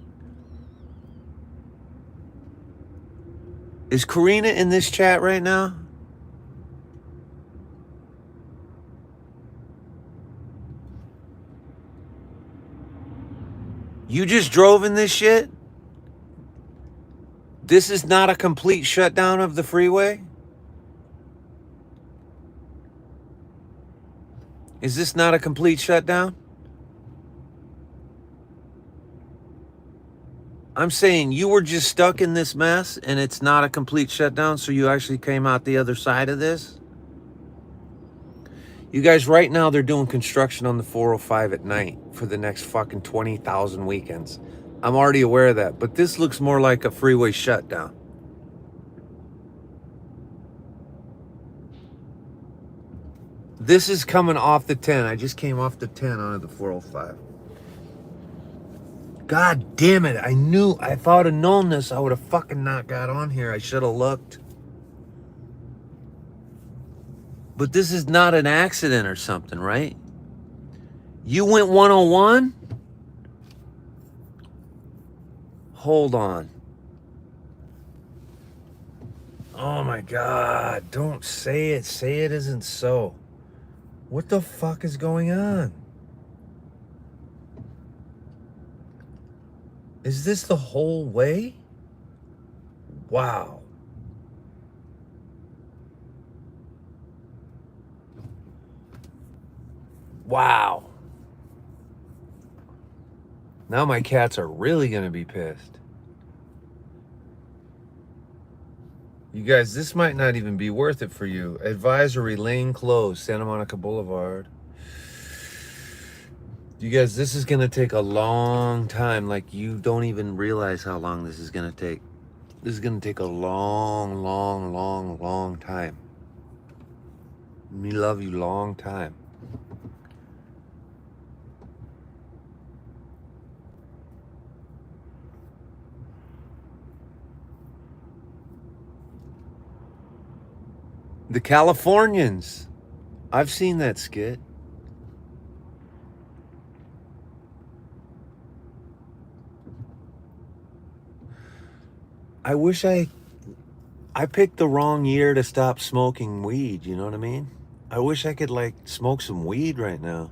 Is Karina in this chat right now? You just drove in this shit? This is not a complete shutdown of the freeway? Is this not a complete shutdown? I'm saying you were just stuck in this mess and it's not a complete shutdown, so you actually came out the other side of this? You guys, right now they're doing construction on the 405 at night for the next fucking 20,000 weekends. I'm already aware of that, but this looks more like a freeway shutdown. This is coming off the 10. I just came off the 10 onto the 405. God damn it. If I would have known this, I would have fucking not got on here. I should have looked. But this is not an accident or something, right? You went 101? Hold on. Oh my God. Don't say it. Say it isn't so. What the fuck is going on? Is this the whole way? Wow. Wow. Now my cats are really going to be pissed. You guys, this might not even be worth it for you. Advisory, lane closed, Santa Monica Boulevard. You guys, this is going to take a long time. Like, you don't even realize how long this is going to take. This is going to take a long, long, long, long time. Me love you long time. The Californians. I've seen that skit. I wish I I picked the wrong year to stop smoking weed, you know what I mean? I wish I could like smoke some weed right now.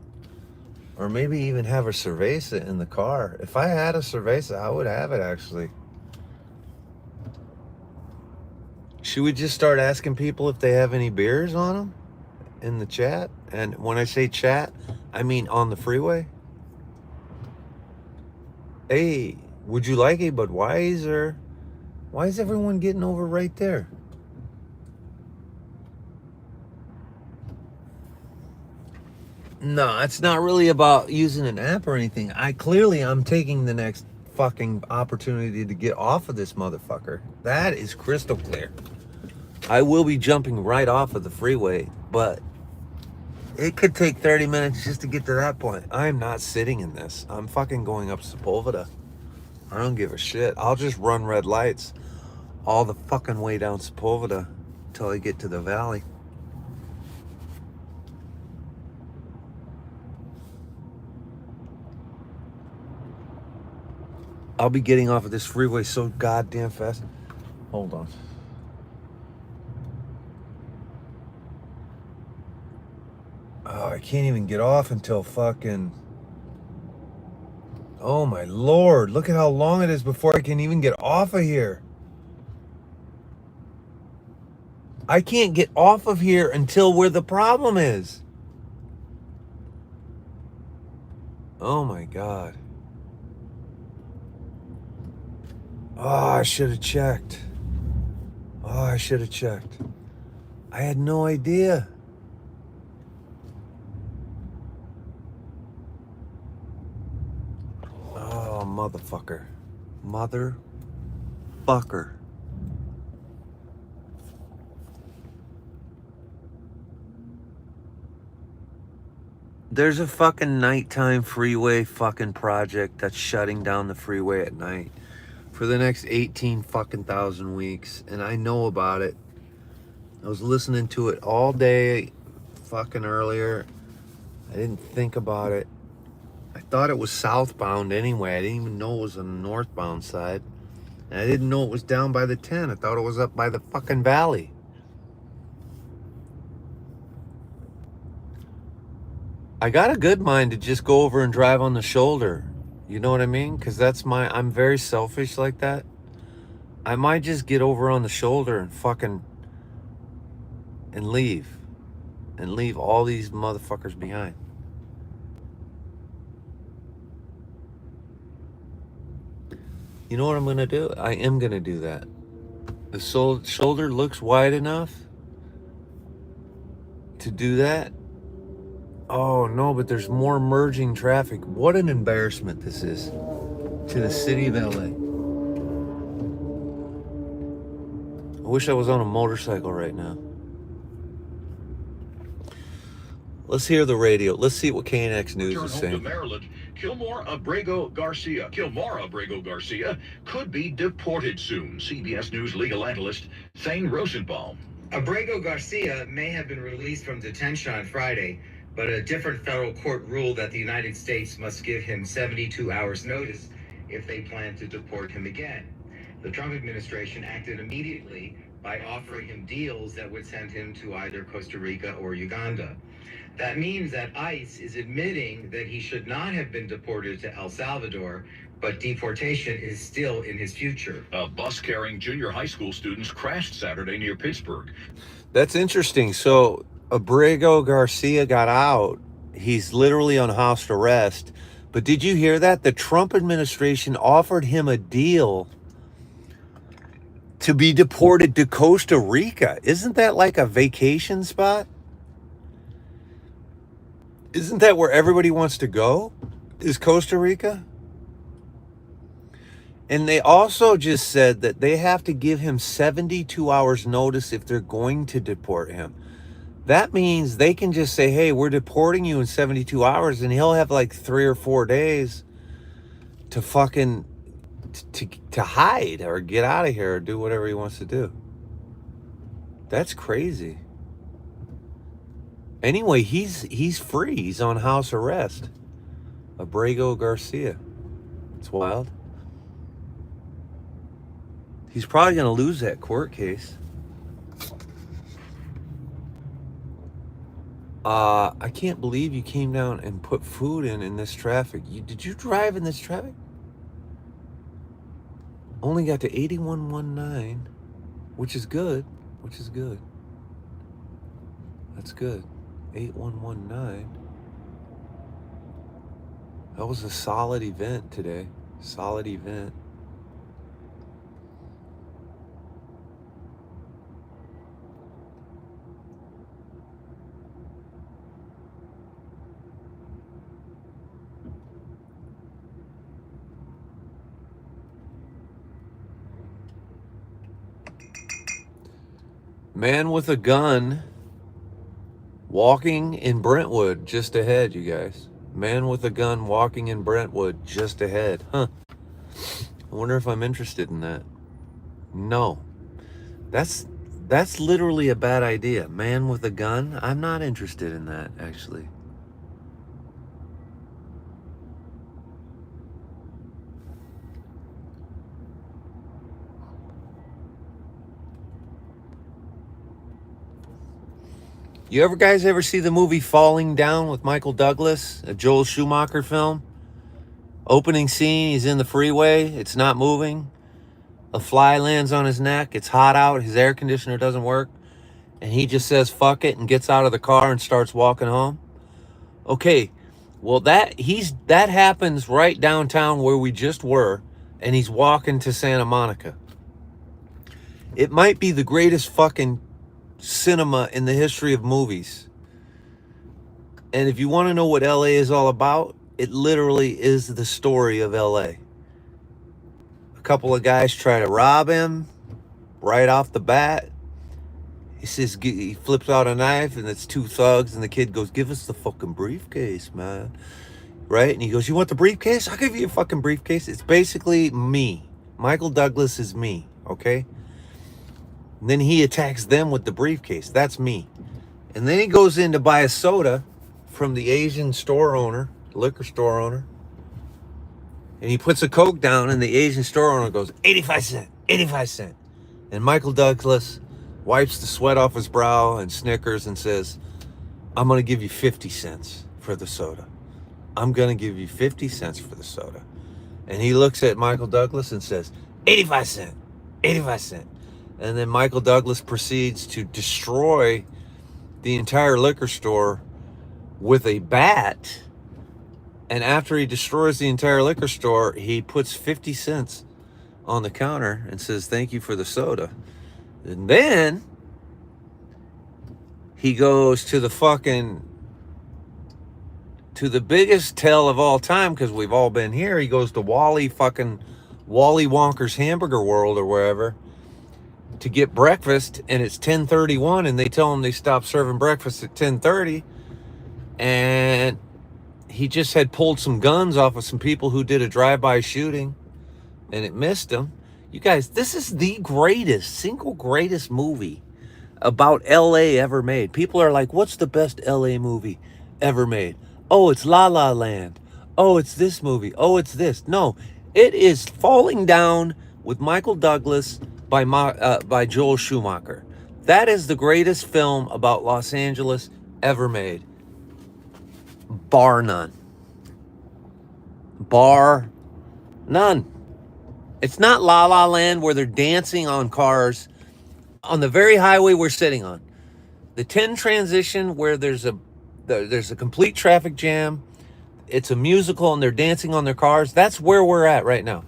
Or maybe even have a cerveza in the car. If I had a cerveza, I would have it actually. Should we just start asking people if they have any beers on them in the chat? And when I say chat, I mean on the freeway. Hey, would you like a Budweiser? Why is everyone getting over right there? No, it's not really about using an app or anything. I'm taking the next fucking opportunity to get off of this motherfucker. That is crystal clear. I will be jumping right off of the freeway, but it could take 30 minutes just to get to that point. I'm not sitting in this. I'm fucking going up Sepulveda. I don't give a shit. I'll just run red lights all the fucking way down Sepulveda till I get to the valley. I'll be getting off of this freeway so goddamn fast. Hold on. Oh, I can't even get off until fucking... Oh my lord, look at how long it is before I can even get off of here. I can't get off of here until where the problem is. Oh my god. Oh, I should have checked. I had no idea. Oh, motherfucker. Motherfucker. There's a fucking nighttime freeway fucking project that's shutting down the freeway at night for the next 18 fucking thousand weeks, and I know about it. I was listening to it all day fucking earlier. I didn't think about it. I thought it was southbound anyway. I didn't even know it was on the northbound side. And I didn't know it was down by the 10. I thought it was up by the fucking valley. I got a good mind to just go over and drive on the shoulder. You know what I mean? Because I'm very selfish like that. I might just get over on the shoulder and fucking, and leave all these motherfuckers behind. You know what I'm gonna do? I am gonna do that. The shoulder looks wide enough to do that. Oh no, but there's more merging traffic. What an embarrassment this is to the city of LA. I wish I was on a motorcycle right now. Let's hear the radio. Let's see what KNX News is saying. To Maryland, Kilmore Abrego Garcia could be deported soon. CBS News legal analyst Thane Rosenbaum. Abrego Garcia may have been released from detention on Friday, but a different federal court ruled that the United States must give him 72 hours notice if they plan to deport him again. The Trump administration acted immediately by offering him deals that would send him to either Costa Rica or Uganda. That means that ICE is admitting that he should not have been deported to El Salvador, but deportation is still in his future. A bus carrying junior high school students crashed Saturday near Pittsburgh. That's interesting. So Abrego Garcia got out. He's literally on house arrest. But did you hear that? The Trump administration offered him a deal to be deported to Costa Rica. Isn't that like a vacation spot? Isn't that where everybody wants to go? Is Costa Rica? And they also just said that they have to give him 72 hours notice if they're going to deport him. That means they can just say, hey, we're deporting you in 72 hours, and he'll have like 3 or 4 days to fucking to hide or get out of here or do whatever he wants to do. That's crazy. Anyway, he's free. He's on house arrest. Abrego Garcia. It's wild. He's probably going to lose that court case. I can't believe you came down and put food in this traffic. Did you drive in this traffic? Only got to 8119, which is good. Which is good. That's good. 8119. That was a solid event today. Solid event. Man with a gun walking in Brentwood just ahead, you guys. Man with a gun walking in Brentwood just ahead. Huh. I wonder if I'm interested in that. No. That's literally a bad idea. Man with a gun? I'm not interested in that, actually. You guys ever see the movie Falling Down with Michael Douglas, a Joel Schumacher film? Opening scene, he's in the freeway, it's not moving. A fly lands on his neck, it's hot out, his air conditioner doesn't work, and he just says fuck it and gets out of the car and starts walking home. Okay, well that happens right downtown where we just were, and he's walking to Santa Monica. It might be the greatest fucking cinema in the history of movies. And if you want to know what LA is all about, it literally is the story of LA. A couple of guys try to rob him right off the bat. He flips out a knife and it's two thugs, and the kid goes, "Give us the fucking briefcase, man." Right? And he goes, "You want the briefcase? I'll give you a fucking briefcase." It's basically me. Michael Douglas is me, okay? And then he attacks them with the briefcase. That's me. And then he goes in to buy a soda from the Asian store owner, liquor store owner. And he puts a Coke down, and the Asian store owner goes, 85 cents, 85 cents. And Michael Douglas wipes the sweat off his brow and snickers and says, "I'm going to give you 50 cents for the soda. I'm going to give you 50 cents for the soda." And he looks at Michael Douglas and says, 85 cents, 85 cents. And then Michael Douglas proceeds to destroy the entire liquor store with a bat. And after he destroys the entire liquor store, he puts 50 cents on the counter and says, "Thank you for the soda." And then he goes to the biggest tell of all time, because we've all been here. He goes to Wally Wonker's Hamburger World or wherever to get breakfast, and it's 10:31, and they tell him they stopped serving breakfast at 10:30, and he just had pulled some guns off of some people who did a drive-by shooting, and it missed him. You guys, this is the single greatest movie about LA ever made. People are like, "What's the best LA movie ever made?" "Oh, it's La La Land." "Oh, it's this movie." "Oh, it's this." No, it is Falling Down with Michael Douglas by Joel Schumacher. That is the greatest film about Los Angeles ever made. Bar none. Bar none. It's not La La Land where they're dancing on cars on the very highway we're sitting on. The 10 transition where there's a complete traffic jam. It's a musical and they're dancing on their cars. That's where we're at right now.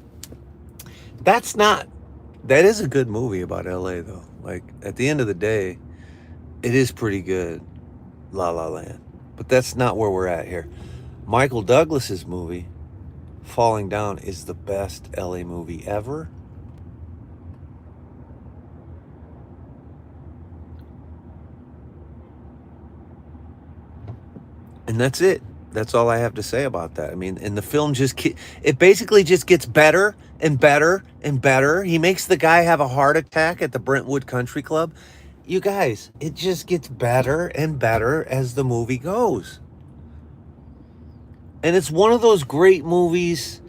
That is a good movie about LA though. Like, at the end of the day, it is pretty good, La La Land. But that's not where we're at here. Michael Douglas's movie, Falling Down, is the best LA movie ever. And that's it. That's all I have to say about that. I mean, and the film it basically just gets better and better and better. He makes the guy have a heart attack at the Brentwood Country Club. You guys, it just gets better and better as the movie goes. And it's one of those great movies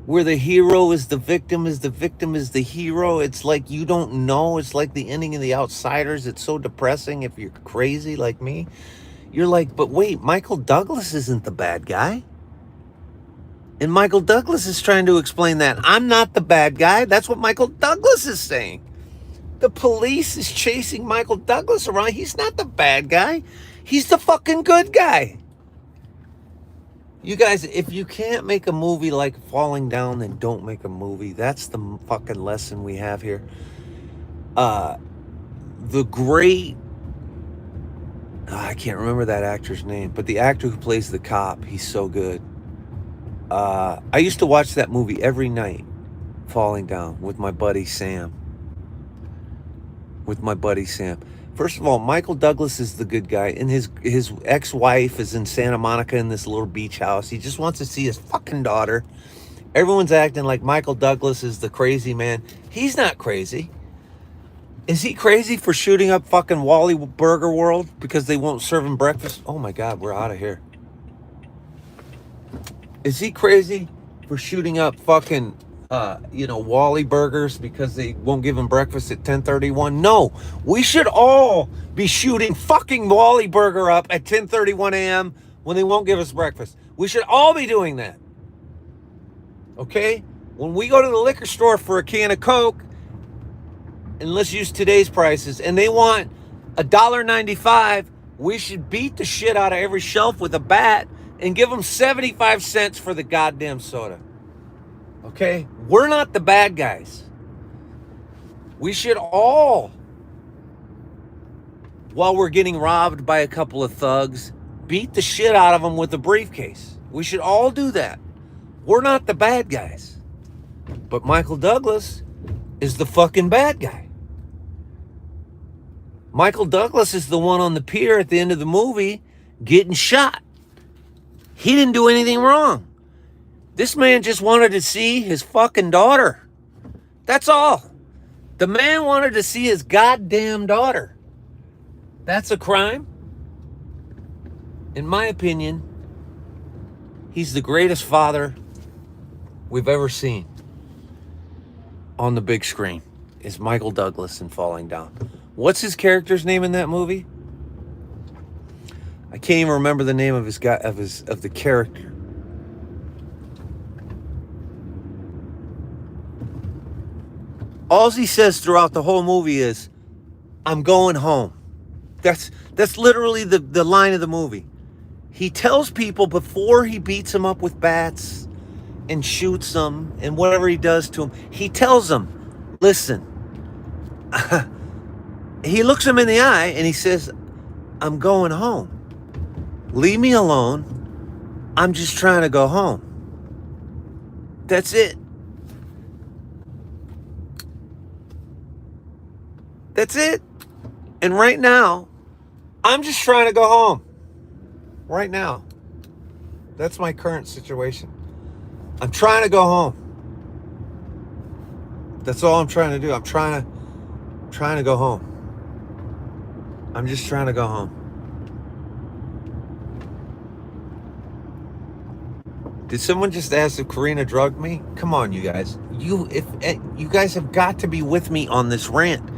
where the hero is the victim, is the hero. It's like you don't know. It's like the ending of The Outsiders. It's so depressing if you're crazy like me. You're like, but wait, Michael Douglas isn't the bad guy. And Michael Douglas is trying to explain that. I'm not the bad guy. That's what Michael Douglas is saying. The police is chasing Michael Douglas around. He's not the bad guy. He's the fucking good guy. You guys, if you can't make a movie like Falling Down, then don't make a movie. That's the fucking lesson we have here. The great, I can't remember that actor's name, but the actor who plays the cop, he's so good. I used to watch that movie every night, Falling Down, with my buddy Sam. First of all, Michael Douglas is the good guy, and his ex-wife is in Santa Monica in this little beach house. He just wants to see his fucking daughter. Everyone's acting like Michael Douglas is the crazy man. He's not crazy. Is he crazy for shooting up fucking Wally Burger World because they won't serve him breakfast? Oh my God, we're out of here. Is he crazy for shooting up fucking Wally Burgers because they won't give him breakfast at 10:31? No, we should all be shooting fucking Wally Burger up at 10:31 a.m. when they won't give us breakfast. We should all be doing that. Okay? When we go to the liquor store for a can of Coke, and let's use today's prices, and they want $1.95, we should beat the shit out of every shelf with a bat and give them 75 cents for the goddamn soda. Okay? We're not the bad guys. We should all, while we're getting robbed by a couple of thugs, beat the shit out of them with a briefcase. We should all do that. We're not the bad guys. But Michael Douglas is the fucking bad guy. Michael Douglas is the one on the pier at the end of the movie getting shot. He didn't do anything wrong. This man just wanted to see his fucking daughter. That's all. The man wanted to see his goddamn daughter. That's a crime? In my opinion, he's the greatest father we've ever seen on the big screen. Is Michael Douglas in Falling Down. What's his character's name in that movie? I can't even remember the name of the character. All he says throughout the whole movie is, "I'm going home." That's literally the line of the movie. He tells people before he beats them up with bats and shoots them and whatever he does to them, he tells them, listen, he looks him in the eye and he says, "I'm going home. Leave me alone. I'm just trying to go home." That's it. That's it. And right now, I'm just trying to go home. Right now. That's my current situation. I'm trying to go home. That's all I'm trying to do. I'm trying to go home. I'm just trying to go home. Did someone just ask if Karina drugged me? Come on, you guys. You guys have got to be with me on this rant.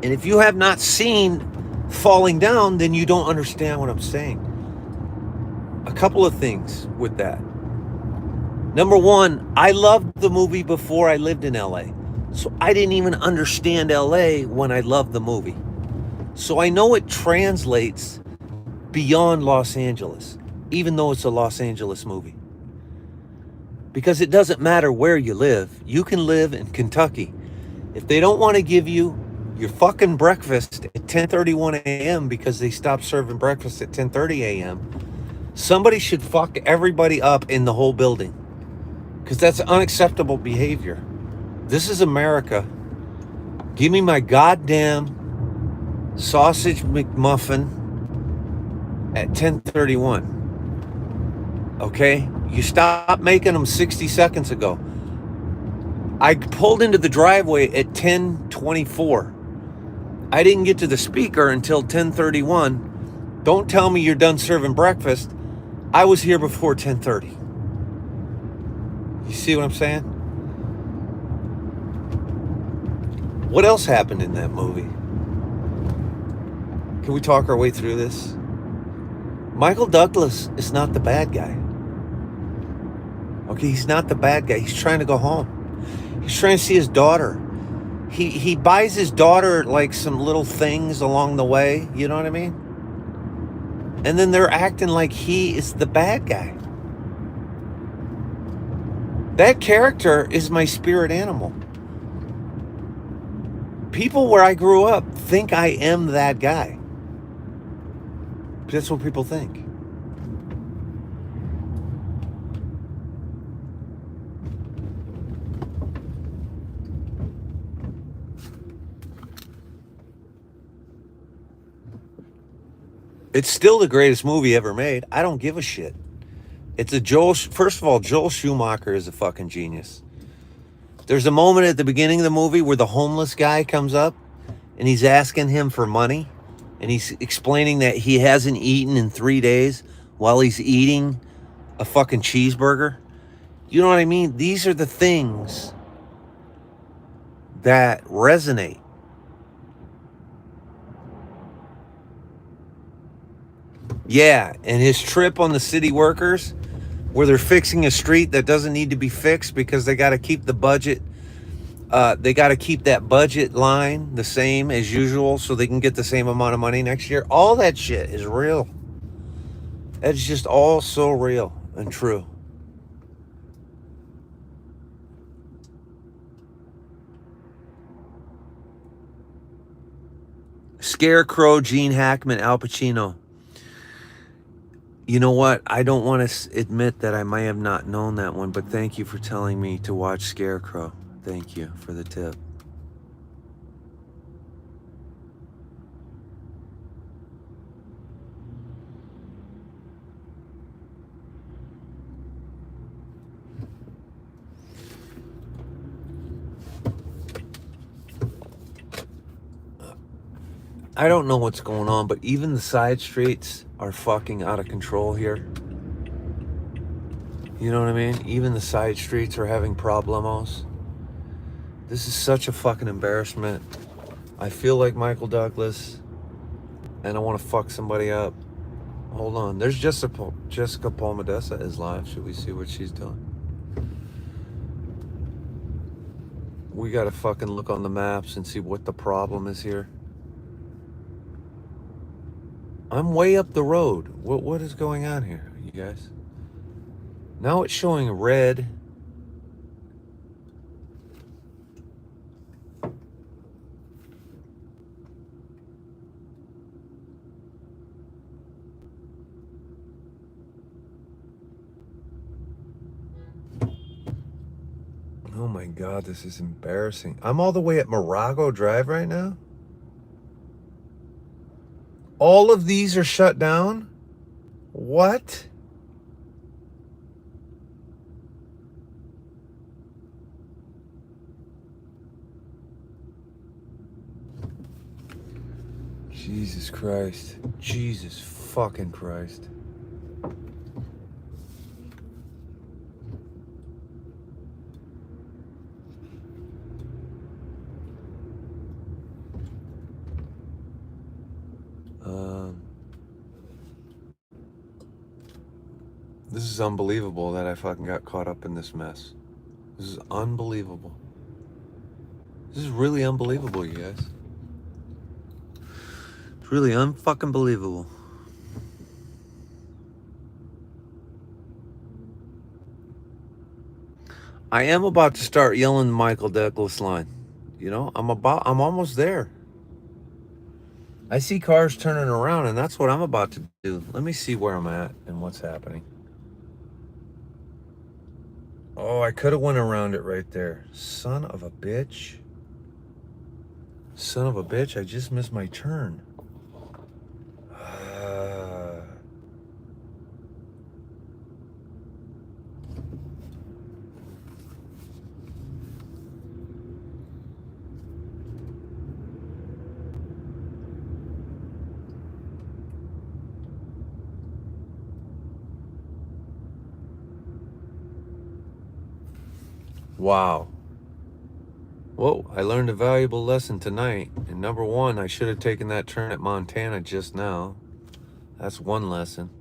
And if you have not seen Falling Down, then you don't understand what I'm saying. A couple of things with that. Number one, I loved the movie before I lived in LA. So I didn't even understand LA when I loved the movie. So I know it translates beyond Los Angeles, even though it's a Los Angeles movie. Because it doesn't matter where you live. You can live in Kentucky. If they don't want to give you your fucking breakfast at 10:31 a.m. because they stopped serving breakfast at 10:30 a.m., somebody should fuck everybody up in the whole building. Because that's unacceptable behavior. This is America. Give me my goddamn sausage McMuffin at 10:31. Okay? You stopped making them 60 seconds ago. I pulled into the driveway at 10:24. I didn't get to the speaker until 10:31. Don't tell me you're done serving breakfast. I was here before 10:30. You see what I'm saying? What else happened in that movie? Can we talk our way through this? Michael Douglas is not the bad guy. Okay, he's not the bad guy. He's trying to go home. He's trying to see his daughter. He buys his daughter like some little things along the way, you know what I mean? And then they're acting like he is the bad guy. That character is my spirit animal. People where I grew up think I am that guy. That's what people think. It's still the greatest movie ever made. I don't give a shit. It's a first of all, Joel Schumacher is a fucking genius. There's a moment at the beginning of the movie where the homeless guy comes up and he's asking him for money. And he's explaining that he hasn't eaten in 3 days while he's eating a fucking cheeseburger. You know what I mean? These are the things that resonate. Yeah, and his trip on the city workers, where they're fixing a street that doesn't need to be fixed because they got to keep the budget. They got to keep that budget line the same as usual so they can get the same amount of money next year. All that shit is real. It's just all so real and true. Scarecrow, Gene Hackman, Al Pacino. You know what? I don't want to admit that I may have not known that one, but thank you for telling me to watch Scarecrow. Thank you for the tip. I don't know what's going on, but even the side streets are fucking out of control here. You know what I mean? Even the side streets are having problemos. This is such a fucking embarrassment. I feel like Michael Douglas, and I want to fuck somebody up. Hold on. There's Jessica Palmadessa is live. Should we see what she's doing? We got to fucking look on the maps and see what the problem is here. I'm way up the road. What is going on here, you guys? Now it's showing red. Oh my God, this is embarrassing. I'm all the way at Morago Drive right now. All of these are shut down? What? Jesus Christ. Jesus fucking Christ. This is unbelievable that I fucking got caught up in this mess. This is unbelievable. This is really unbelievable, you guys. It's really unfucking believable. I am about to start yelling the Michael Douglas line. You know, I'm almost there. I see cars turning around, and that's what I'm about to do. Let me see where I'm at and what's happening. Oh, I could have went around it right there. Son of a bitch. Son of a bitch, I just missed my turn. Wow. Whoa, I learned a valuable lesson tonight. And number one, I should have taken that turn at Montana just now. That's one lesson.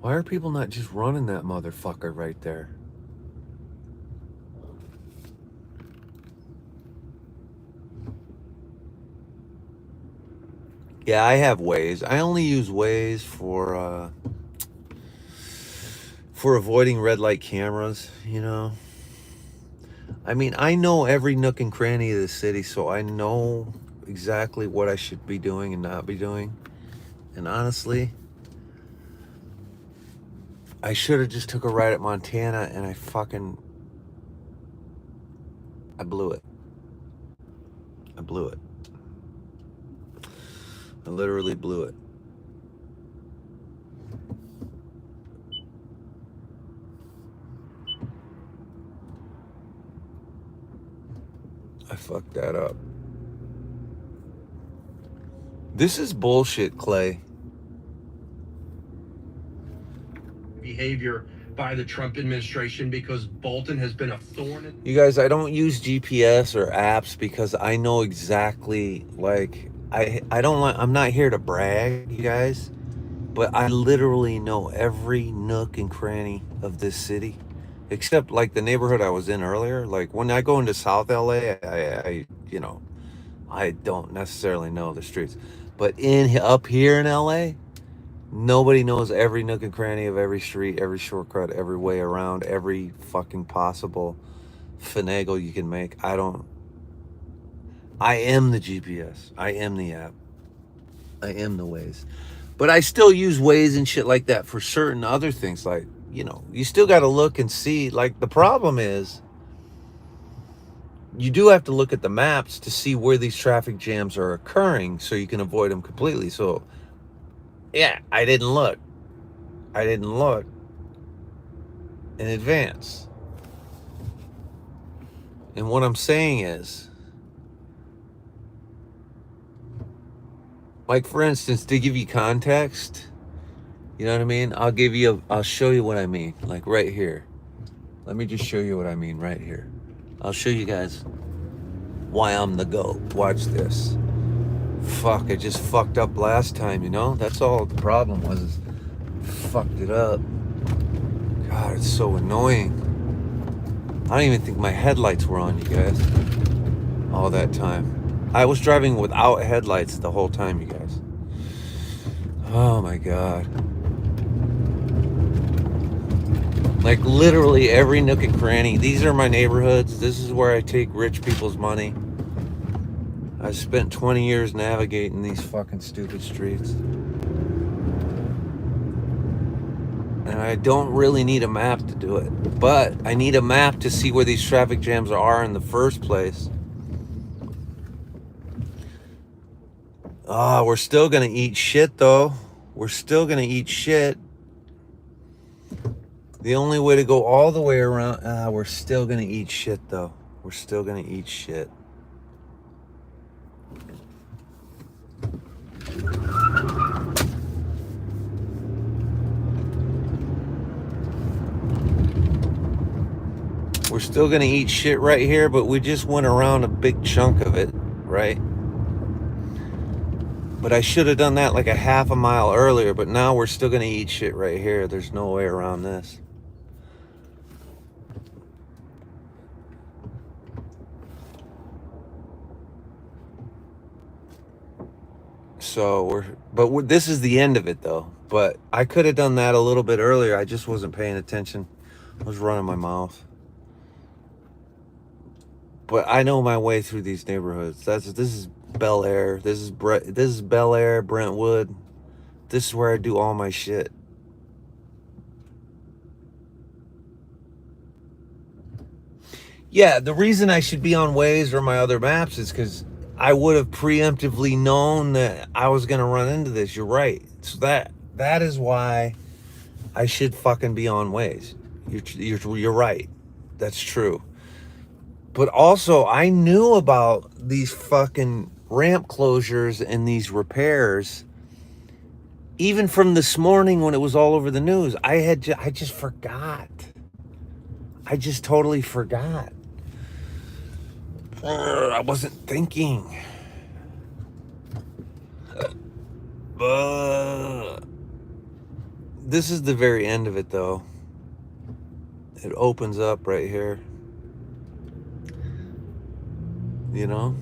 Why are people not just running that motherfucker right there? Yeah, I have Waze. I only use Waze for avoiding red light cameras, you know. I mean, I know every nook and cranny of the city, so I know exactly what I should be doing and not be doing. And honestly, I should have just took a ride at Montana, and I blew it. I blew it. I literally blew it. I fucked that up. This is bullshit, Clay. Behavior by the Trump administration, because Bolton has been a thorn. You guys, I don't use GPS or apps because I know exactly, like, I'm not here to brag, you guys, but I literally know every nook and cranny of this city, except like the neighborhood I was in earlier. Like when I go into South LA, I don't necessarily know the streets, but up here in LA, nobody knows every nook and cranny of every street, every shortcut, every way around, every fucking possible finagle you can make. I am the GPS. I am the app. I am the Waze. But I still use Waze and shit like that for certain other things. Like, you still got to look and see. Like, the problem is you do have to look at the maps to see where these traffic jams are occurring so you can avoid them completely. So, yeah, I didn't look in advance. And what I'm saying is, like, for instance, to give you context, you know what I mean? I'll show you what I mean, like right here. Let me just show you what I mean right here. I'll show you guys why I'm the GOAT. Watch this. Fuck, I just fucked up last time, That's all the problem was, is fucked it up. God, it's so annoying. I don't even think my headlights were on, you guys, all that time. I was driving without headlights the whole time, you guys. Oh my God. Like literally every nook and cranny. These are my neighborhoods. This is where I take rich people's money. I spent 20 years navigating these fucking stupid streets. And I don't really need a map to do it. But I need a map to see where these traffic jams are in the first place. We're still gonna eat shit though. We're still gonna eat shit. The only way to go all the way around, we're still gonna eat shit though. We're still gonna eat shit. We're still gonna eat shit right here, but we just went around a big chunk of it, right? But I should have done that like a half a mile earlier, but now we're still gonna eat shit right here. There's no way around this. So this is the end of it though. But I could have done that a little bit earlier. I just wasn't paying attention. I was running my mouth. But I know my way through these neighborhoods. This is Bel Air. This is Bel Air, Brentwood. This is where I do all my shit. Yeah, the reason I should be on Waze or my other maps is because I would have preemptively known that I was gonna run into this. You're right. So that is why I should fucking be on Waze. You're right. That's true. But also, I knew about these fucking ramp closures and these repairs even from this morning when it was all over the news. I just forgot. I just totally forgot. I wasn't thinking. This is the very end of it, though. It opens up right here. You know?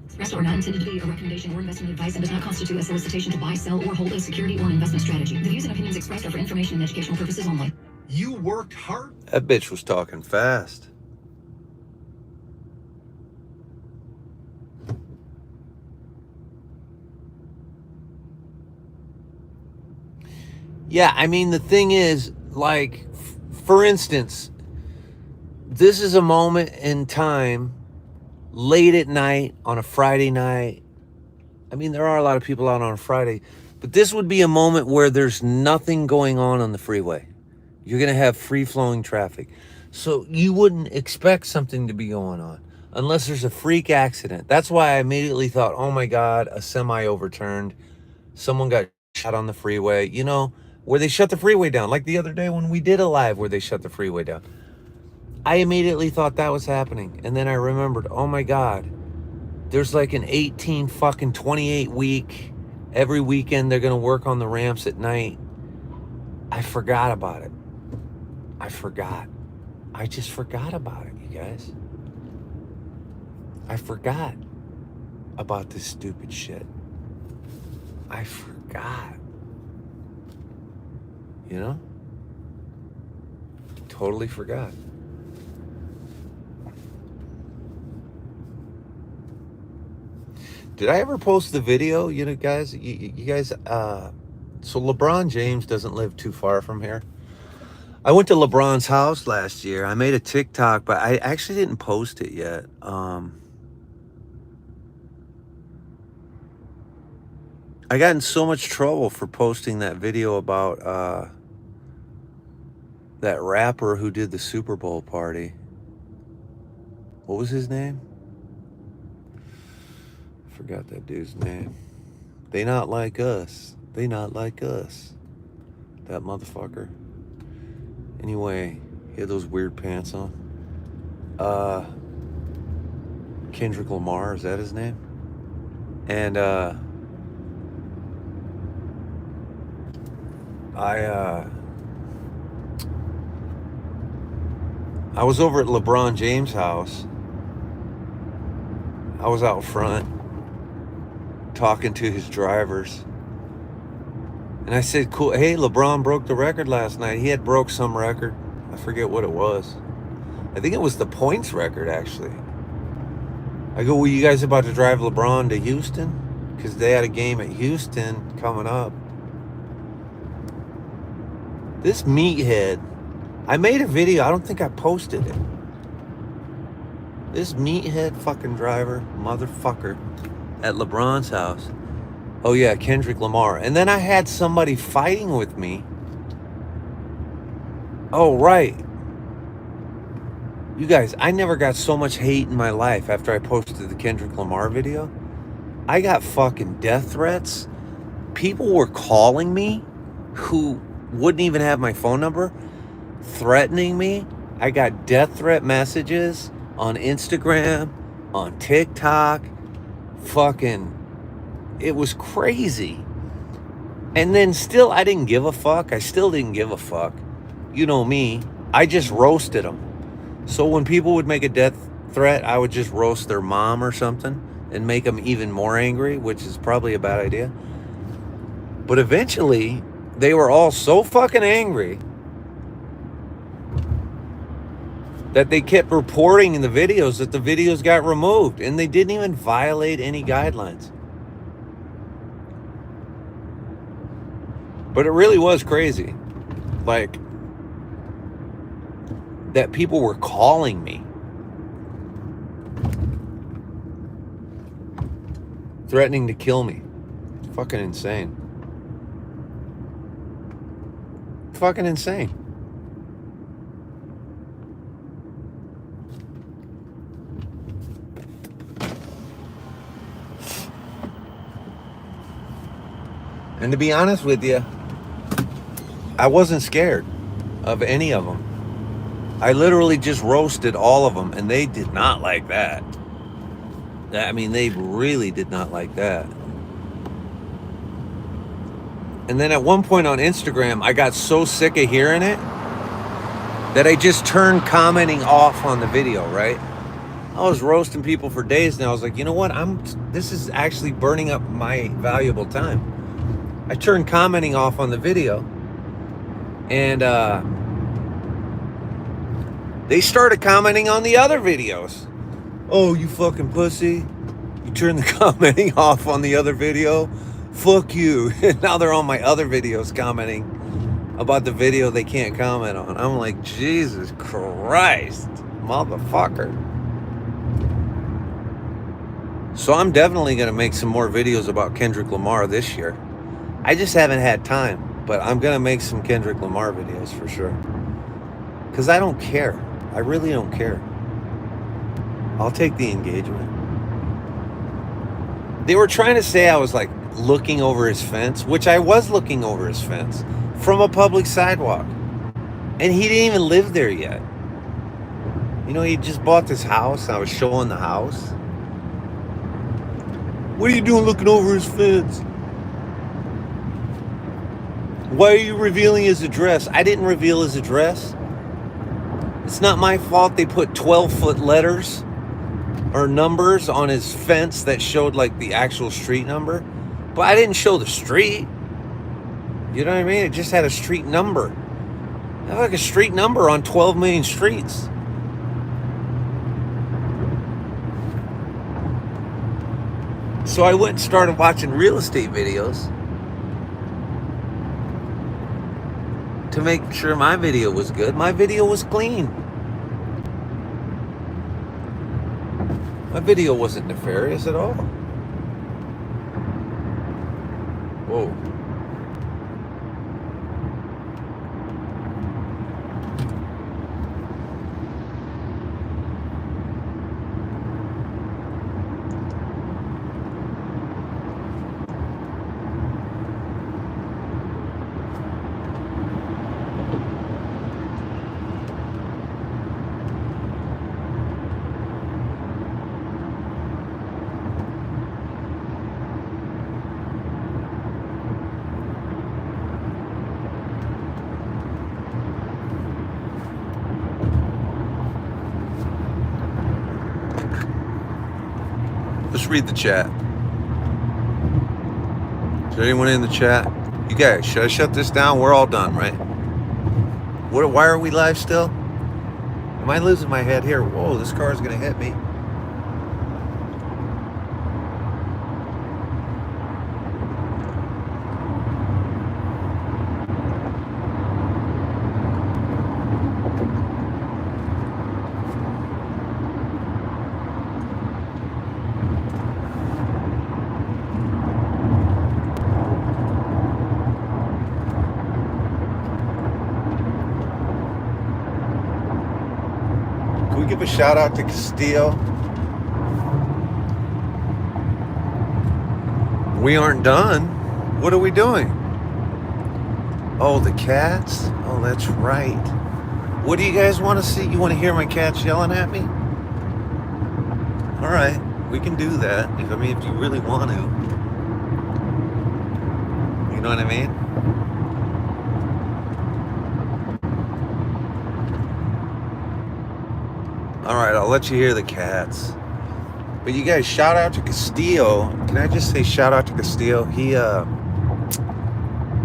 Expressed or not intended to be a recommendation or investment advice and does not constitute a solicitation to buy, sell, or hold a security or an investment strategy. The views and opinions expressed are for information and educational purposes only. You worked hard. That bitch was talking fast. Yeah, I mean, the thing is, like, for instance, this is a moment in time, late at night, on a Friday night. I mean, there are a lot of people out on a Friday, but this would be a moment where there's nothing going on the freeway. You're going to have free-flowing traffic. So you wouldn't expect something to be going on unless there's a freak accident. That's why I immediately thought, oh my God, a semi overturned. Someone got shot on the freeway, you know, where they shut the freeway down. Like the other day when we did a live where they shut the freeway down. I immediately thought that was happening. And then I remembered, oh my God, there's like an 28 week, every weekend they're going to work on the ramps at night. I forgot about it. I just forgot about it, you guys. I forgot about this stupid shit. I forgot. You know? Totally forgot. Did I ever post the video? You know, guys, you guys, so LeBron James doesn't live too far from here. I went to LeBron's house last year. I made a TikTok, but I actually didn't post it yet. I got in so much trouble for posting that video about that rapper who did the Super Bowl party. What was his name? Forgot that dude's name. They not like us. They not like us. That motherfucker. Anyway, he had those weird pants on. Kendrick Lamar, is that his name? And I was over at LeBron James' house. I was out front talking to his drivers. And I said, cool, hey, LeBron broke the record last night. He had broke some record. I forget what it was. I think it was the points record, actually. I go, well, you guys about to drive LeBron to Houston? Because they had a game at Houston coming up. This meathead, I made a video. I don't think I posted it. This meathead fucking driver, motherfucker, at LeBron's house. Oh yeah, Kendrick Lamar. And then I had somebody fighting with me. Oh, right. You guys, I never got so much hate in my life after I posted the Kendrick Lamar video. I got fucking death threats. People were calling me who wouldn't even have my phone number, threatening me. I got death threat messages on Instagram, on TikTok. Fucking, it was crazy. And then still, I didn't give a fuck. I still didn't give a fuck. You know me. I just roasted them. So when people would make a death threat, I would just roast their mom or something and make them even more angry, which is probably a bad idea. But eventually, they were all so fucking angry that they kept reporting in the videos that the videos got removed, and they didn't even violate any guidelines. But it really was crazy. Like, that people were calling me, threatening to kill me. Fucking insane. Fucking insane. And to be honest with you, I wasn't scared of any of them. I literally just roasted all of them, and they did not like that. I mean, they really did not like that. And then at one point on Instagram, I got so sick of hearing it that I just turned commenting off on the video, right? I was roasting people for days, and I was like, you know what? This is actually burning up my valuable time. I turned commenting off on the video, and they started commenting on the other videos. Oh, you fucking pussy. You turned the commenting off on the other video? Fuck you. And now they're on my other videos commenting about the video they can't comment on. I'm like, Jesus Christ, motherfucker. So I'm definitely going to make some more videos about Kendrick Lamar this year. I just haven't had time, but I'm going to make some Kendrick Lamar videos for sure. Because I don't care. I really don't care. I'll take the engagement. They were trying to say I was like looking over his fence, which I was looking over his fence from a public sidewalk. And he didn't even live there yet. You know, he just bought this house. I was showing the house. What are you doing looking over his fence? Why are you revealing his address? I didn't reveal his address. It's not my fault they put 12-foot letters or numbers on his fence that showed like the actual street number. But I didn't show the street. You know what I mean? It just had a street number. It had like a street number on 12 million streets. So I went and started watching real estate videos to make sure my video was good. My video was clean. My video wasn't nefarious at all. Whoa. Let's read the chat. Is there anyone in the chat? You guys, should I shut this down? We're all done, right? Why are we live still? Am I losing my head here? Whoa, this car is going to hit me. Give a shout out to Castillo. We aren't done. What are we doing? Oh, the cats? Oh, that's right. What do you guys want to see? You want to hear my cats yelling at me? All right, we can do that. If you really want to. You know what I mean? All right, I'll let you hear the cats. But you guys, shout out to Castillo. Can I just say shout out to Castillo?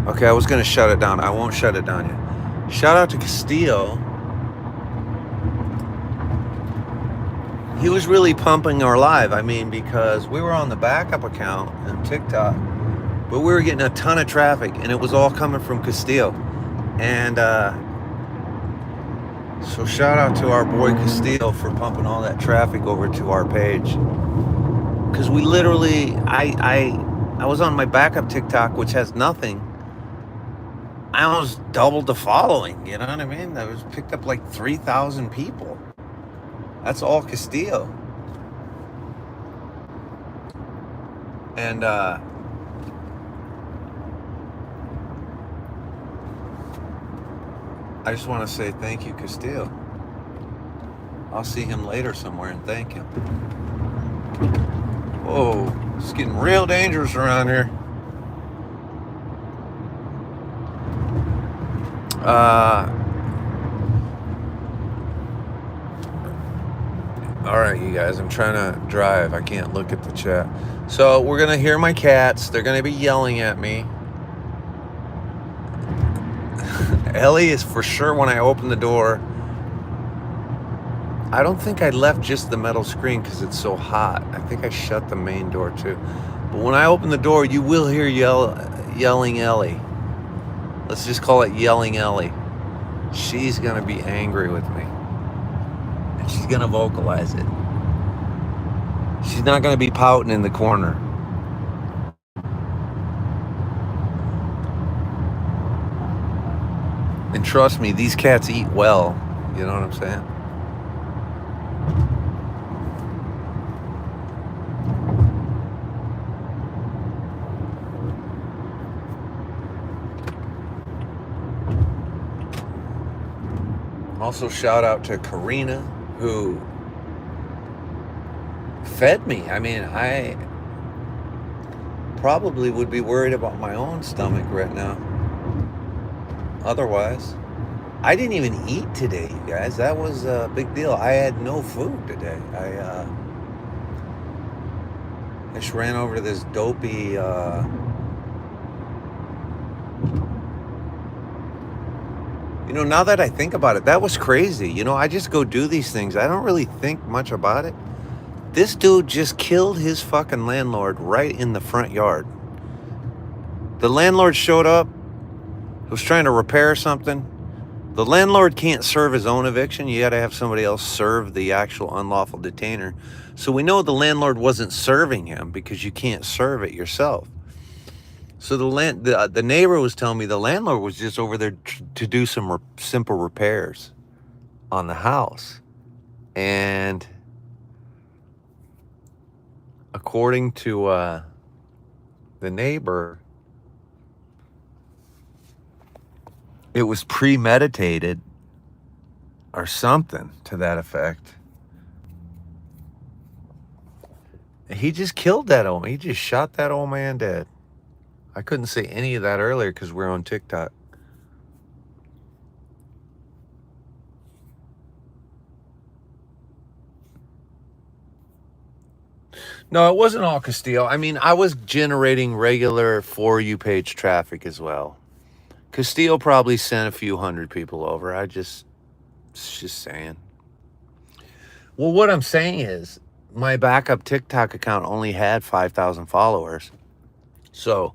Okay, I was going to shut it down. I won't shut it down yet. Shout out to Castillo. He was really pumping our live. Because we were on the backup account on TikTok, but we were getting a ton of traffic, and it was all coming from Castillo. And, so shout out to our boy Castillo for pumping all that traffic over to our page. Because we literally, I was on my backup TikTok, which has nothing. I almost doubled the following, you know what I mean? That was picked up like 3,000 people. That's all Castillo. And, I just want to say thank you, Castillo. I'll see him later somewhere and thank him. Whoa, it's getting real dangerous around here. All right, you guys, I'm trying to drive. I can't look at the chat. So we're going to hear my cats. They're going to be yelling at me. Ellie is for sure when I open the door. I don't think I left just the metal screen because it's so hot. I think I shut the main door too. But when I open the door, you will hear yelling Ellie. Let's just call it yelling Ellie. She's going to be angry with me. And she's going to vocalize it. She's not going to be pouting in the corner. And trust me, these cats eat well. You know what I'm saying? Also, shout out to Karina, who fed me. I mean, I probably would be worried about my own stomach right now. Otherwise, I didn't even eat today, you guys. That was a big deal. I had no food today. I just ran over to this dopey you know, now that I think about it, that was crazy. You know, I just go do these things. I don't really think much about it. This dude just killed his fucking landlord right in the front yard. The landlord showed up, was trying to repair something. The landlord can't serve his own eviction. You got to have somebody else serve the actual unlawful detainer. So we know the landlord wasn't serving him because you can't serve it yourself. So the neighbor was telling me the landlord was just over there to do some simple repairs on the house. And according to the neighbor, it was premeditated or something to that effect. He just killed that old man. He just shot that old man dead. I couldn't say any of that earlier because we're on TikTok. No, it wasn't all Castillo. I mean, I was generating regular For You page traffic as well. Castillo probably sent a few hundred people over. It's just saying. Well, what I'm saying is my backup TikTok account only had 5,000 followers. So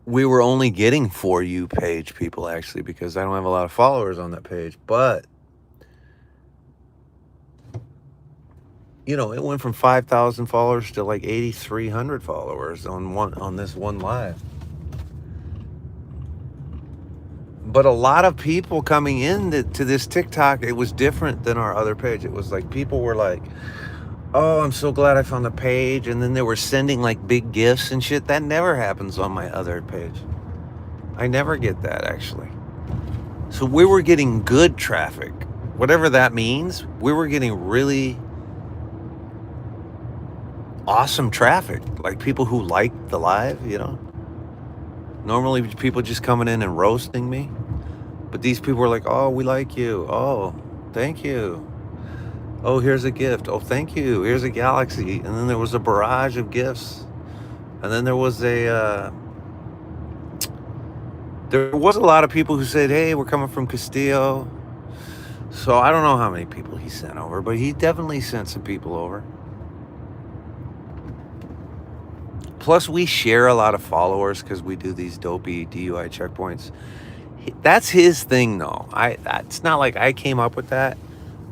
we were only getting For You page people, actually, because I don't have a lot of followers on that page. But, you know, it went from 5,000 followers to like 8,300 followers on this one live. But a lot of people coming in to this TikTok, it was different than our other page. It was like people were like, oh, I'm so glad I found the page. And then they were sending like big gifts and shit. That never happens on my other page. I never get that, actually. So we were getting good traffic. Whatever that means, we were getting really awesome traffic. Like people who liked the live, you know. Normally people just coming in and roasting me. But these people were like, oh, we like you. Oh, thank you. Oh, here's a gift. Oh, thank you. Here's a galaxy. And then there was a barrage of gifts. And then there was a lot of people who said, hey, we're coming from Castillo. So I don't know how many people he sent over, but he definitely sent some people over. Plus, we share a lot of followers because we do these dopey DUI checkpoints. That's his thing, though. It's not like I came up with that.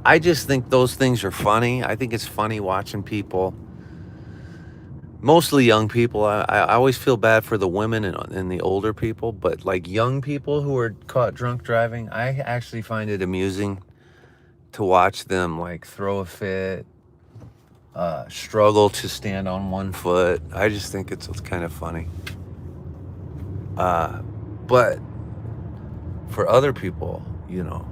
I just think those things are funny. I think it's funny watching people, mostly young people. I always feel bad for the women and the older people, but like young people who are caught drunk driving, I actually find it amusing to watch them like throw a fit, struggle to stand on one foot. I just think it's kind of funny. But for other people, you know,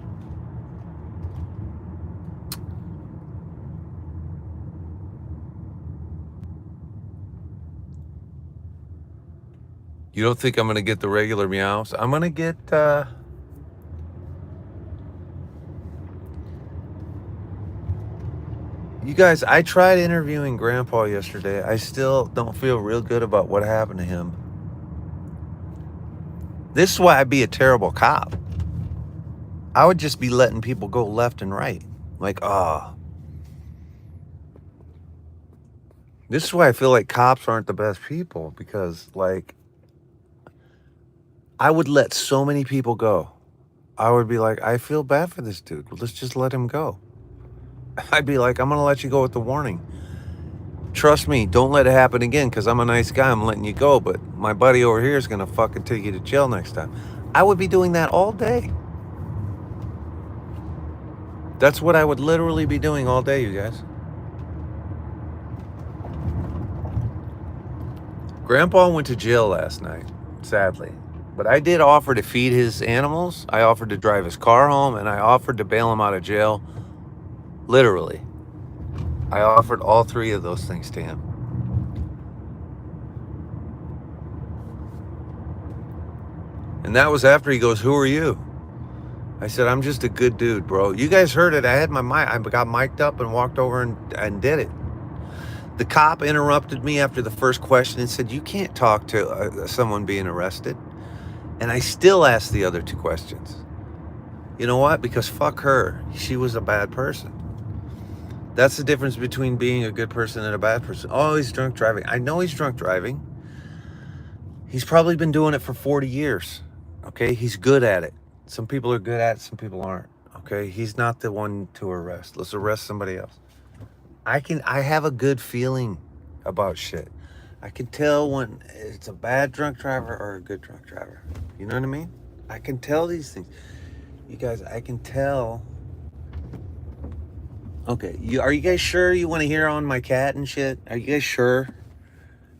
You don't think I'm going to get the regular meows? I'm going to get, you guys, I tried interviewing Grandpa yesterday. I still don't feel real good about what happened to him. This is why I'd be a terrible cop. I would just be letting people go left and right. Like, this is why I feel like cops aren't the best people, because, like, I would let so many people go. I would be like, I feel bad for this dude. Let's just let him go. I'd be like, I'm going to let you go with the warning. Trust me, don't let it happen again, because I'm a nice guy. I'm letting you go, but my buddy over here is going to fucking take you to jail next time. I would be doing that all day. That's what I would literally be doing all day, you guys. Grandpa went to jail last night, sadly. But I did offer to feed his animals. I offered to drive his car home, and I offered to bail him out of jail. Literally. I offered all three of those things to him. And that was after he goes, "Who are you?" I said, "I'm just a good dude, bro." You guys heard it. I had my mic. I got mic'd up and walked over and did it. The cop interrupted me after the first question and said, "You can't talk to someone being arrested." And I still asked the other two questions. You know what? Because fuck her. She was a bad person. That's the difference between being a good person and a bad person. Oh, he's drunk driving. I know he's drunk driving. He's probably been doing it for 40 years. Okay? He's good at it. Some people are good at it, some people aren't. Okay? He's not the one to arrest. Let's arrest somebody else. I have a good feeling about shit. I can tell when it's a bad drunk driver or a good drunk driver. You know what I mean? I can tell these things. You guys, I can tell. Okay, are you guys sure you want to hear on my cat and shit? Are you guys sure?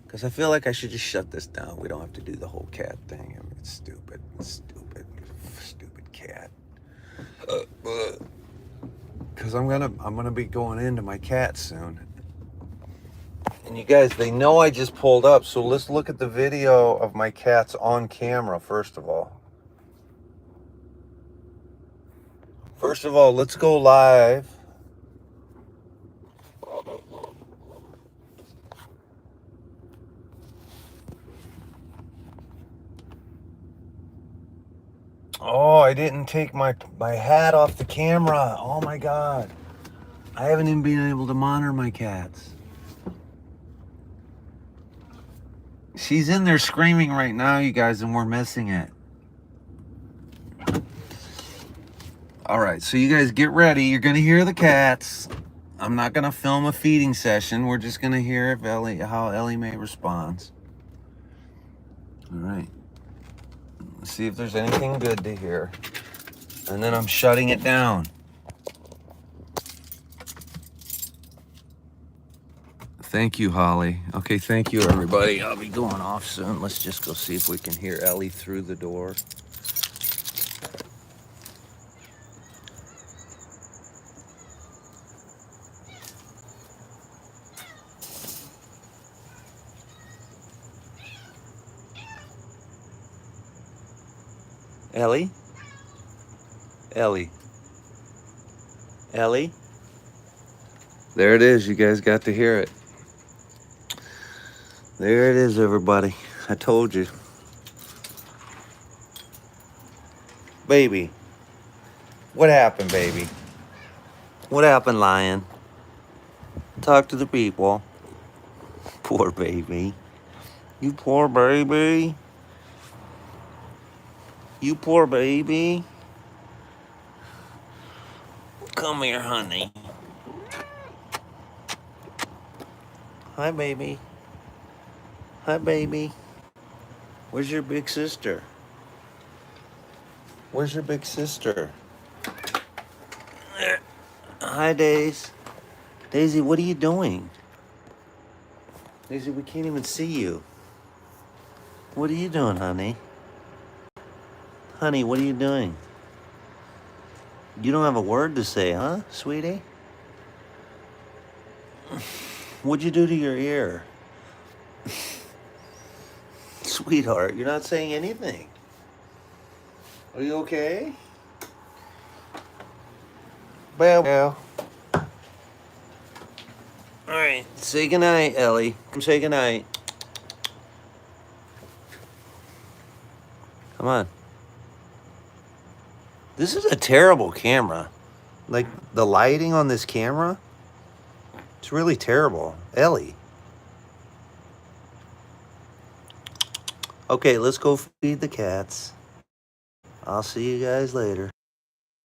Because I feel like I should just shut this down. We don't have to do the whole cat thing. I mean, it's stupid. Stupid cat. Because I'm gonna be going into my cat soon. And you guys, they know I just pulled up, so let's look at the video of my cats on camera, first of all. First of all, let's go live. Oh, I didn't take my hat off the camera. Oh my God. I haven't even been able to monitor my cats. She's in there screaming right now, you guys, and we're missing it. All right, so you guys get ready. You're going to hear the cats. I'm not going to film a feeding session. We're just going to hear if how Ellie Mae responds. All right. Let's see if there's anything good to hear. And then I'm shutting it down. Thank you, Holly. Okay, thank you, everybody. I'll be going off soon. Let's just go see if we can hear Ellie through the door. Ellie? Ellie? Ellie? There it is. You guys got to hear it. There it is, everybody. I told you. Baby. What happened, baby? What happened, lion? Talk to the people. Poor baby. You poor baby. You poor baby. Come here, honey. Hi, baby. Hi, baby. Where's your big sister? Where's your big sister? There. Hi, Daisy. Daisy, what are you doing? Daisy, we can't even see you. What are you doing, honey? Honey, what are you doing? You don't have a word to say, huh, sweetie? What'd you do to your ear? sweetheart? You're not saying anything. Are you okay? Well. All right, say goodnight, Ellie. Come say goodnight. Come on. This is a terrible camera. Like, the lighting on this camera, it's really terrible. Ellie. Okay, let's go feed the cats. I'll see you guys later.